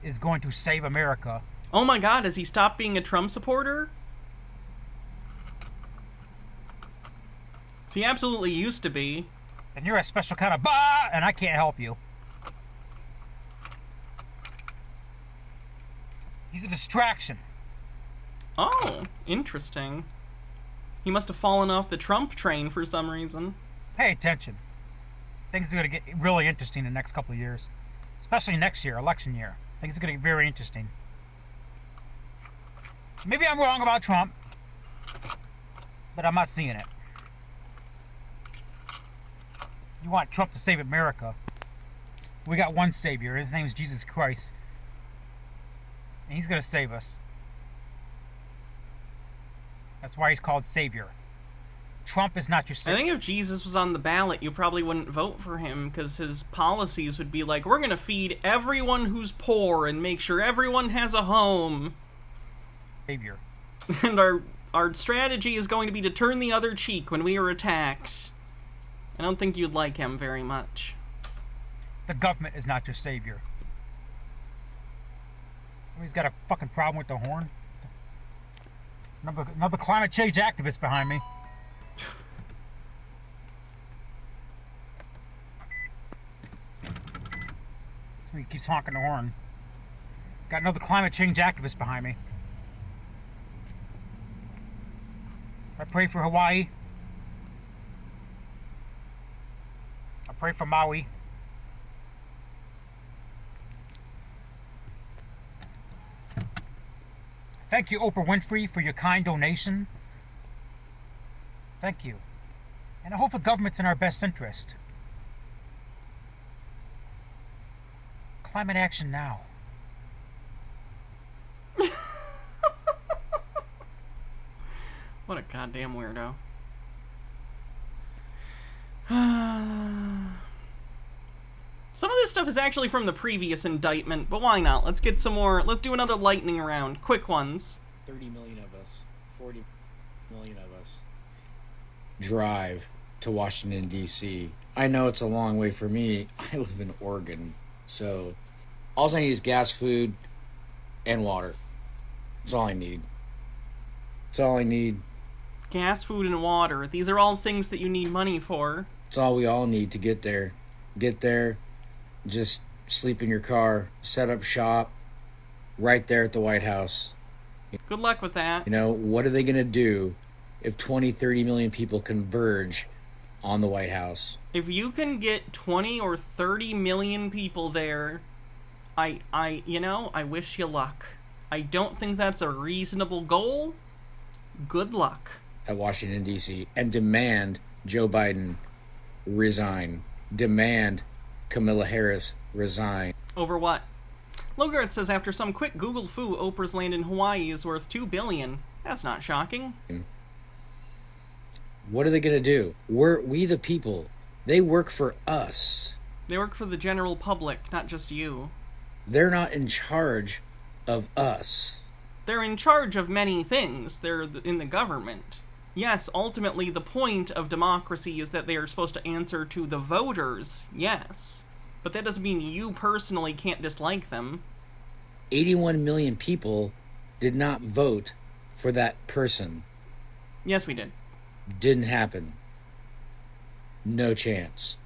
Speaker 9: is going to save America...
Speaker 3: Oh my God, has he stopped being a Trump supporter? He absolutely used to be.
Speaker 9: And you're a special kind of bah, and I can't help you. He's a distraction.
Speaker 3: Oh, interesting. He must have fallen off the Trump train for some reason.
Speaker 9: Pay attention. Things are going to get really interesting in the next couple of years. Especially next year, election year. Things are going to get very interesting. Maybe I'm wrong about Trump, but I'm not seeing it. You want Trump to save America. We got one savior. His name is Jesus Christ. And he's going to save us. That's why he's called Savior. Trump is not your savior.
Speaker 3: I think if Jesus was on the ballot, you probably wouldn't vote for him because his policies would be like, we're going to feed everyone who's poor and make sure everyone has a home.
Speaker 9: Savior.
Speaker 3: And our strategy is going to be to turn the other cheek when we are attacked. I don't think you'd like him very much.
Speaker 9: The government is not your savior. Somebody's got a fucking problem with the horn. Another climate change activist behind me. Somebody keeps honking the horn. Got another climate change activist behind me. I pray for Hawaii. I pray for Maui. Thank you, Oprah Winfrey, for your kind donation. Thank you. And I hope the government's in our best interest. Climate action now.
Speaker 3: What a goddamn weirdo. Some of this stuff is actually from the previous indictment, but why not? Let's get some more. Let's do another lightning round. Quick ones.
Speaker 10: 30 million of us, 40 million of us drive to Washington, D.C. I know it's a long way for me. I live in Oregon, so all I need is gas, food, and water. That's all I need. That's all I need.
Speaker 3: Gas, food, and water. These are all things that you need money for.
Speaker 10: That's all we all need to get there. Get there, just sleep in your car, set up shop right there at the White House.
Speaker 3: Good luck with that.
Speaker 10: You know, what are they going to do if 20, 30 million people converge on the White House?
Speaker 3: If you can get 20 or 30 million people there, I wish you luck. I don't think that's a reasonable goal. Good luck.
Speaker 10: At Washington, D.C. and demand Joe Biden resign. Demand Kamala Harris resign.
Speaker 3: Over what? Logarth says after some quick Google foo, Oprah's land in Hawaii is worth $2 billion. That's not shocking.
Speaker 10: What are they going to do? We the people. They work for us.
Speaker 3: They work for the general public, not just you.
Speaker 10: They're not in charge of us.
Speaker 3: They're in charge of many things. They're in the government. Yes, ultimately the point of democracy is that they are supposed to answer to the voters, yes. But that doesn't mean you personally can't dislike them.
Speaker 10: 81 million people did not vote for that person.
Speaker 3: Yes, we did.
Speaker 10: Didn't happen. No chance.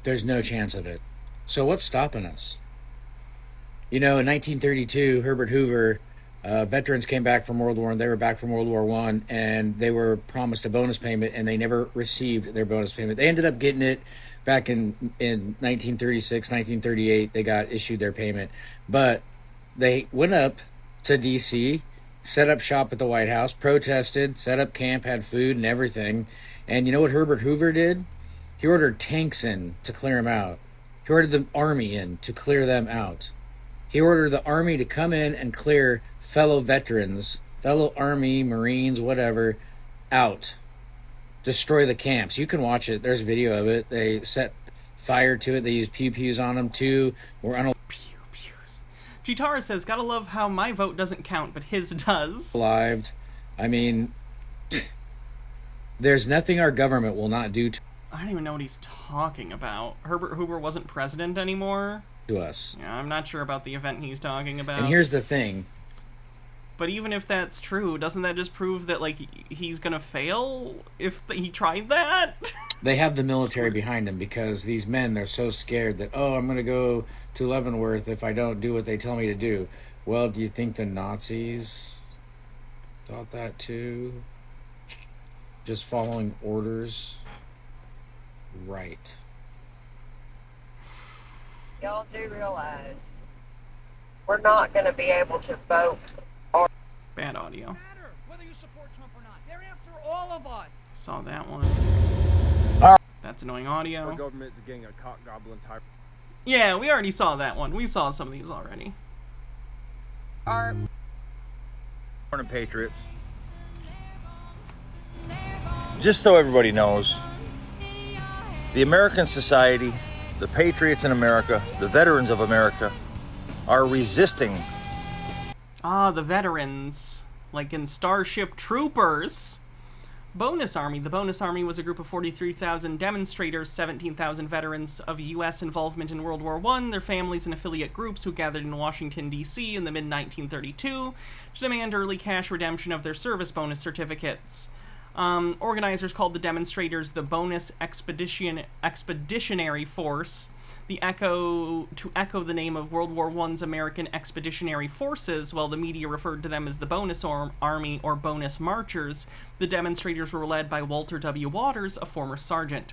Speaker 10: There's no chance of it. So what's stopping us? You know, in 1932, Herbert Hoover, veterans came back from World War, and they were back from World War I, and they were promised a bonus payment, and they never received their bonus payment. They ended up getting it back in 1936, 1938. They got issued their payment. But they went up to D.C., set up shop at the White House, protested, set up camp, had food and everything. And you know what Herbert Hoover did? He ordered tanks in to clear them out. He ordered the army in to clear them out. He ordered the army to come in and clear fellow veterans, fellow army, Marines, whatever, out. Destroy the camps. You can watch it. There's video of it. They set fire to it. They used pew-pews on them, too.
Speaker 3: Pew-pews. Gitara says, gotta love how my vote doesn't count, but his does.
Speaker 10: Lived. I mean, there's nothing our government will not do
Speaker 3: I don't even know what he's talking about. Herbert Hoover wasn't president anymore?
Speaker 10: to us.
Speaker 3: Yeah, I'm not sure about the event he's talking about.
Speaker 10: And here's the thing.
Speaker 3: But even if that's true, doesn't that just prove that, like, he's gonna fail if he tried that?
Speaker 10: They have the military behind him because these men, they're so scared that, oh, I'm gonna go to Leavenworth if I don't do what they tell me to do. Well, do you think the Nazis thought that too? Just following orders? Right.
Speaker 11: Y'all do realize we're not going to be able to vote. Or
Speaker 3: Bad audio.
Speaker 12: Whether you support Trump or not, they're after all of us.
Speaker 3: Saw that one. That's annoying audio.
Speaker 13: Our government is getting a cock goblin type.
Speaker 3: Yeah, we already saw that one. We saw some of these already.
Speaker 25: Morning, Patriots. Just so everybody knows, the American society, the patriots in America, the veterans of America, are resisting.
Speaker 3: Ah, the veterans. Like in Starship Troopers. Bonus Army. The Bonus Army was a group of 43,000 demonstrators, 17,000 veterans of U.S. involvement in World War I, their families and affiliate groups who gathered in Washington, D.C. in the mid-1932 to demand early cash redemption of their service bonus certificates. Organizers called the demonstrators the Bonus Expeditionary Force. To echo the name of World War I's American Expeditionary Forces, while the media referred to them as the Bonus Army or Bonus Marchers. The demonstrators were led by Walter W. Waters, a former sergeant.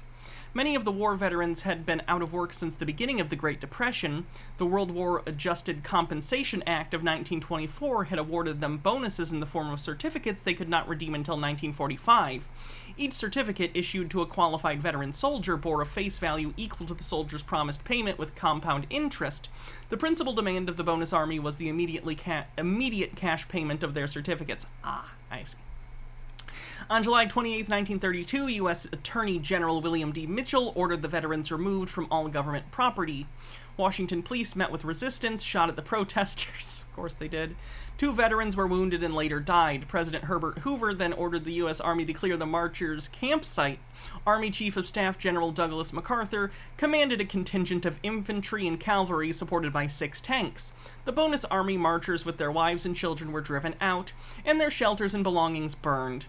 Speaker 3: Many of the war veterans had been out of work since the beginning of the Great Depression. The World War Adjusted Compensation Act of 1924 had awarded them bonuses in the form of certificates they could not redeem until 1945. Each certificate issued to a qualified veteran soldier bore a face value equal to the soldier's promised payment with compound interest. The principal demand of the bonus army was the immediate cash payment of their certificates. Ah, I see. On July 28, 1932, U.S. Attorney General William D. Mitchell ordered the veterans removed from all government property. Washington police met with resistance, shot at the protesters. Of course they did. 2 veterans were wounded and later died. President Herbert Hoover then ordered the U.S. Army to clear the marchers' campsite. Army Chief of Staff General Douglas MacArthur commanded a contingent of infantry and cavalry supported by 6 tanks. The bonus army marchers with their wives and children were driven out, and their shelters and belongings burned.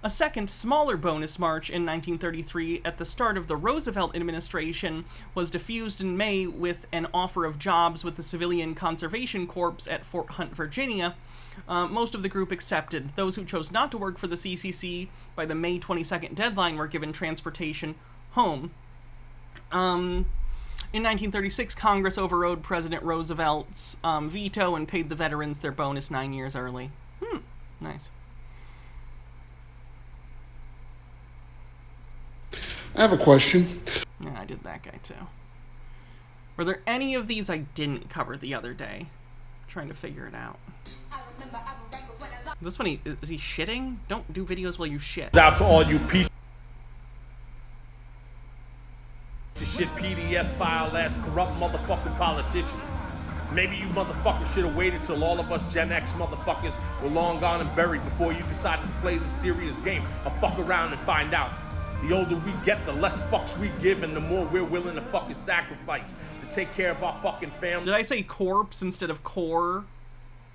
Speaker 3: A second, smaller bonus march in 1933 at the start of the Roosevelt administration was diffused in May with an offer of jobs with the Civilian Conservation Corps at Fort Hunt, Virginia. Most of the group accepted. Those who chose not to work for the CCC by the May 22nd deadline were given transportation home. In 1936, Congress overrode President Roosevelt's veto and paid the veterans their bonus 9 years early. Nice.
Speaker 14: I have a question.
Speaker 3: Yeah, I did that guy too. Were there any of these I didn't cover the other day? I'm trying to figure it out. Is this when is he shitting? Don't do videos while you shit.
Speaker 8: Out to all you pieces of shit PDF file ass corrupt motherfucking politicians. Maybe you motherfuckers should have waited till all of us Gen X motherfuckers were long gone and buried before you decided to play this serious game or fuck around and find out. The older we get, the less fucks we give, and the more we're willing to fucking sacrifice to take care of our fucking family.
Speaker 3: Did I say corpse instead of core?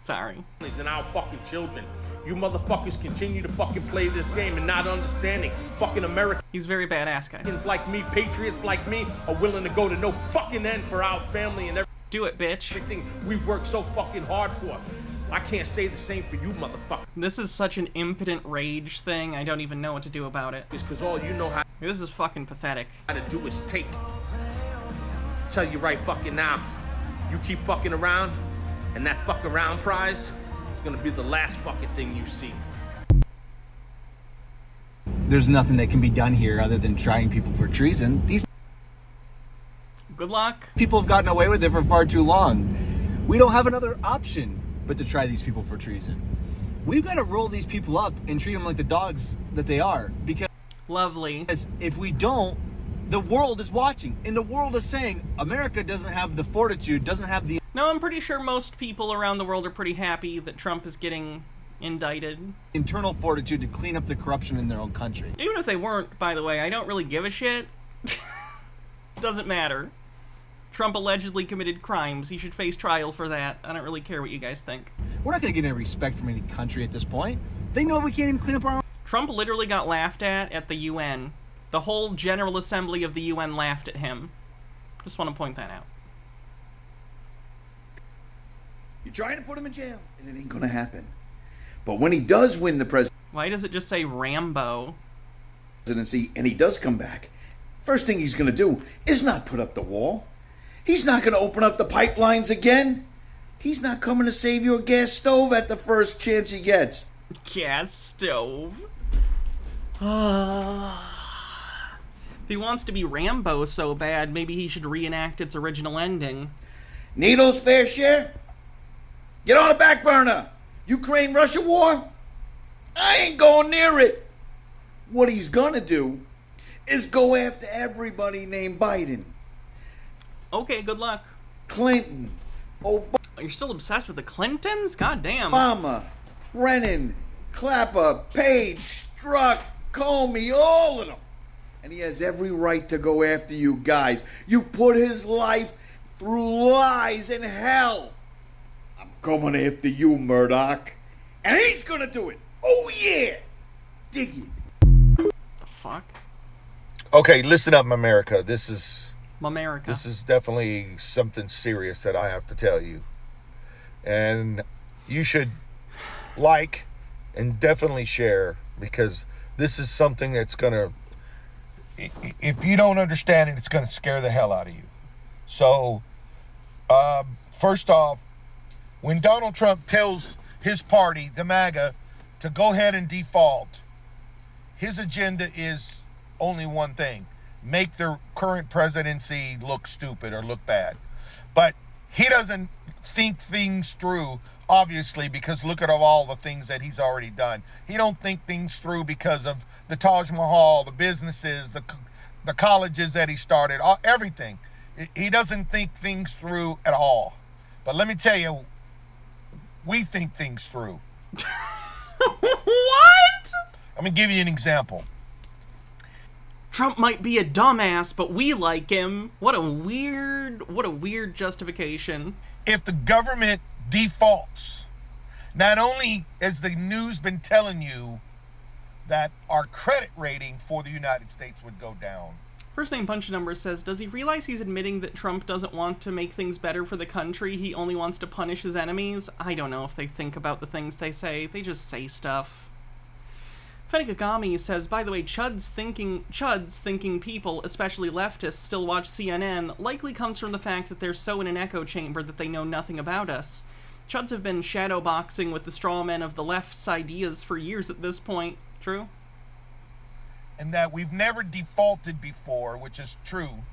Speaker 3: Sorry.
Speaker 8: And our fucking children. You motherfuckers continue to fucking play this game and not understanding fucking America.
Speaker 3: He's very badass, guys.
Speaker 8: Like me, patriots like me, are willing to go to no fucking end for our family and everything.
Speaker 3: Do it, bitch.
Speaker 8: Everything we've worked so fucking hard for. I can't say the same for you, motherfucker.
Speaker 3: This is such an impotent rage thing, I don't even know what to do about it.
Speaker 8: It's because all you know how
Speaker 3: this is fucking pathetic.
Speaker 8: To do is take. Tell you right fucking now, you keep fucking around, and that fuck around prize is gonna be the last fucking thing you see.
Speaker 15: There's nothing that can be done here other than trying people for treason. These
Speaker 3: good luck.
Speaker 15: People have gotten away with it for far too long. We don't have another option but to try these people for treason. We've got to roll these people up and treat them like the dogs that they are. Because
Speaker 3: lovely.
Speaker 15: If we don't, the world is watching, and the world is saying America doesn't have the fortitude, doesn't have the...
Speaker 3: No, I'm pretty sure most people around the world are pretty happy that Trump is getting indicted.
Speaker 15: Internal fortitude to clean up the corruption in their own country.
Speaker 3: Even if they weren't, by the way, I don't really give a shit. Doesn't matter. Trump allegedly committed crimes. He should face trial for that. I don't really care what you guys think.
Speaker 15: We're not going to get any respect from any country at this point. They know we can't even clean up our own...
Speaker 3: Trump literally got laughed at the UN. The whole General Assembly of the UN laughed at him. Just want to point that out.
Speaker 16: You're trying to put him in jail, and it ain't going to happen. But when he does win the
Speaker 3: Why does it just say Rambo?
Speaker 16: presidency, and he does come back, first thing he's going to do is not put up the wall. He's not going to open up the pipelines again. He's not coming to save your gas stove at the first chance he gets.
Speaker 3: Gas stove? If he wants to be Rambo so bad, maybe he should reenact its original ending.
Speaker 16: NATO's fair share? Get on the back burner. Ukraine-Russia war? I ain't going near it. What he's going to do is go after everybody named Biden.
Speaker 3: Okay, good luck.
Speaker 16: Clinton, Obama.
Speaker 3: You're still obsessed with the Clintons? God damn.
Speaker 16: Obama, Brennan, Clapper, Page, Strzok, Comey, all of them. And he has every right to go after you guys. You put his life through lies and hell. I'm coming after you, Murdoch. And he's gonna do it. Oh yeah. Dig it.
Speaker 3: The fuck?
Speaker 18: Okay, listen up, America. This is definitely something serious that I have to tell you. And you should like and definitely share, because this is something that's gonna if you don't understand it, it's going to scare the hell out of you. So, first off, when Donald Trump tells his party, the MAGA, to go ahead and default, his agenda is only one thing: make the current presidency look stupid or look bad. But he doesn't think things through, obviously, because look at all the things that he's already done. He don't think things through because of the Taj Mahal, the businesses, the colleges that he started, everything. He doesn't think things through at all. But let me tell you, we think things through.
Speaker 3: What?
Speaker 18: I'm going to give you an example.
Speaker 3: Trump might be a dumbass, but we like him. What a weird justification.
Speaker 18: If the government defaults, not only has the news been telling you that our credit rating for the United States would go down.
Speaker 3: First Name Punch Number says, does he realize he's admitting that Trump doesn't want to make things better for the country? He only wants to punish his enemies? I don't know if they think about the things they say. They just say stuff. Fenigagami says, by the way, Chud's thinking people, especially leftists, still watch CNN likely comes from the fact that they're so in an echo chamber that they know nothing about us. Chuds have been shadowboxing with the straw men of the left's ideas for years at this point. True?
Speaker 18: And that we've never defaulted before, which is true.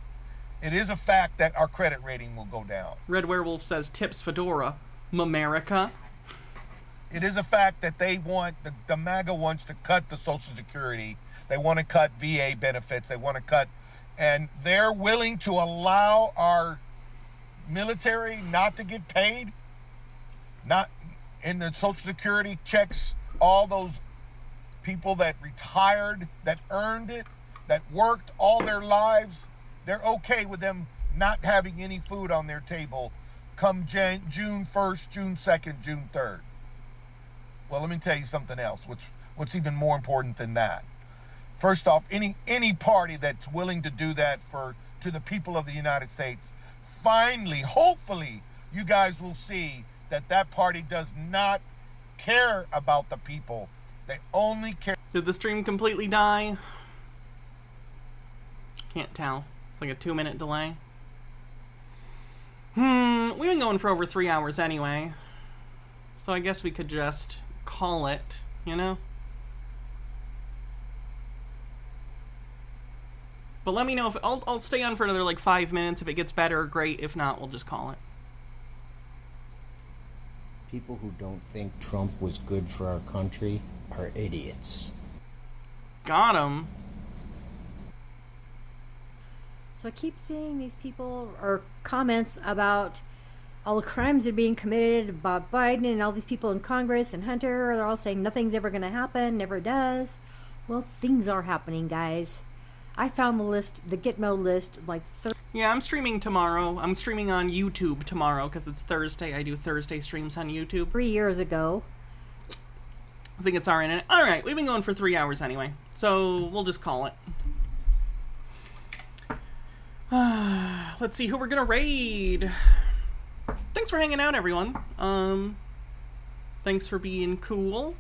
Speaker 18: It is a fact that our credit rating will go down.
Speaker 3: Red Werewolf says, tips Fedora. M'America.
Speaker 18: It is a fact that they want, the MAGA wants to cut the Social Security. They want to cut VA benefits. They want to cut, and they're willing to allow our military not to get paid. Not in the Social Security checks, all those people that retired, that earned it, that worked all their lives, they're okay with them not having any food on their table come June 1st, June 2nd, June 3rd. Well, let me tell you something else, what's even more important than that. First off, any party that's willing to do that to the people of the United States, finally, hopefully, you guys will see that party does not care about the people. They only care.
Speaker 3: Did the stream completely die? Can't tell. It's like a 2-minute delay. We've been going for over 3 hours anyway. So I guess we could just call it, you know? But let me know if I'll stay on for another like 5 minutes. If it gets better, great. If not, we'll just call it.
Speaker 17: People who don't think Trump was good for our country are idiots.
Speaker 3: Got him.
Speaker 19: So I keep seeing these people or comments about all the crimes that are being committed about Biden and all these people in Congress and Hunter. They're all saying nothing's ever going to happen, never does. Well, things are happening, guys. I found the list, the Gitmo list, like
Speaker 3: yeah, I'm streaming tomorrow. I'm streaming on YouTube tomorrow because it's Thursday. I do Thursday streams on YouTube.
Speaker 19: 3 years ago.
Speaker 3: I think it's our internet. Alright, we've been going for 3 hours anyway. So, we'll just call it. Let's see who we're gonna raid. Thanks for hanging out, everyone. Thanks for being cool.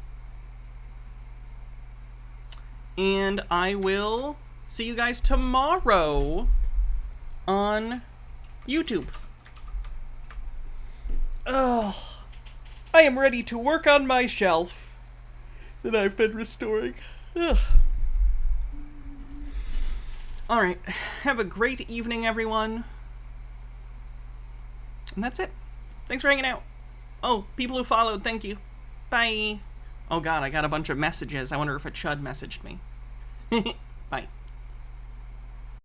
Speaker 3: And I will see you guys tomorrow on YouTube. Oh, I am ready to work on my shelf that I've been restoring. Ugh. All right, have a great evening, everyone. And that's it. Thanks for hanging out. Oh, people who followed, thank you. Bye. Oh God, I got a bunch of messages. I wonder if a chud messaged me. Bye.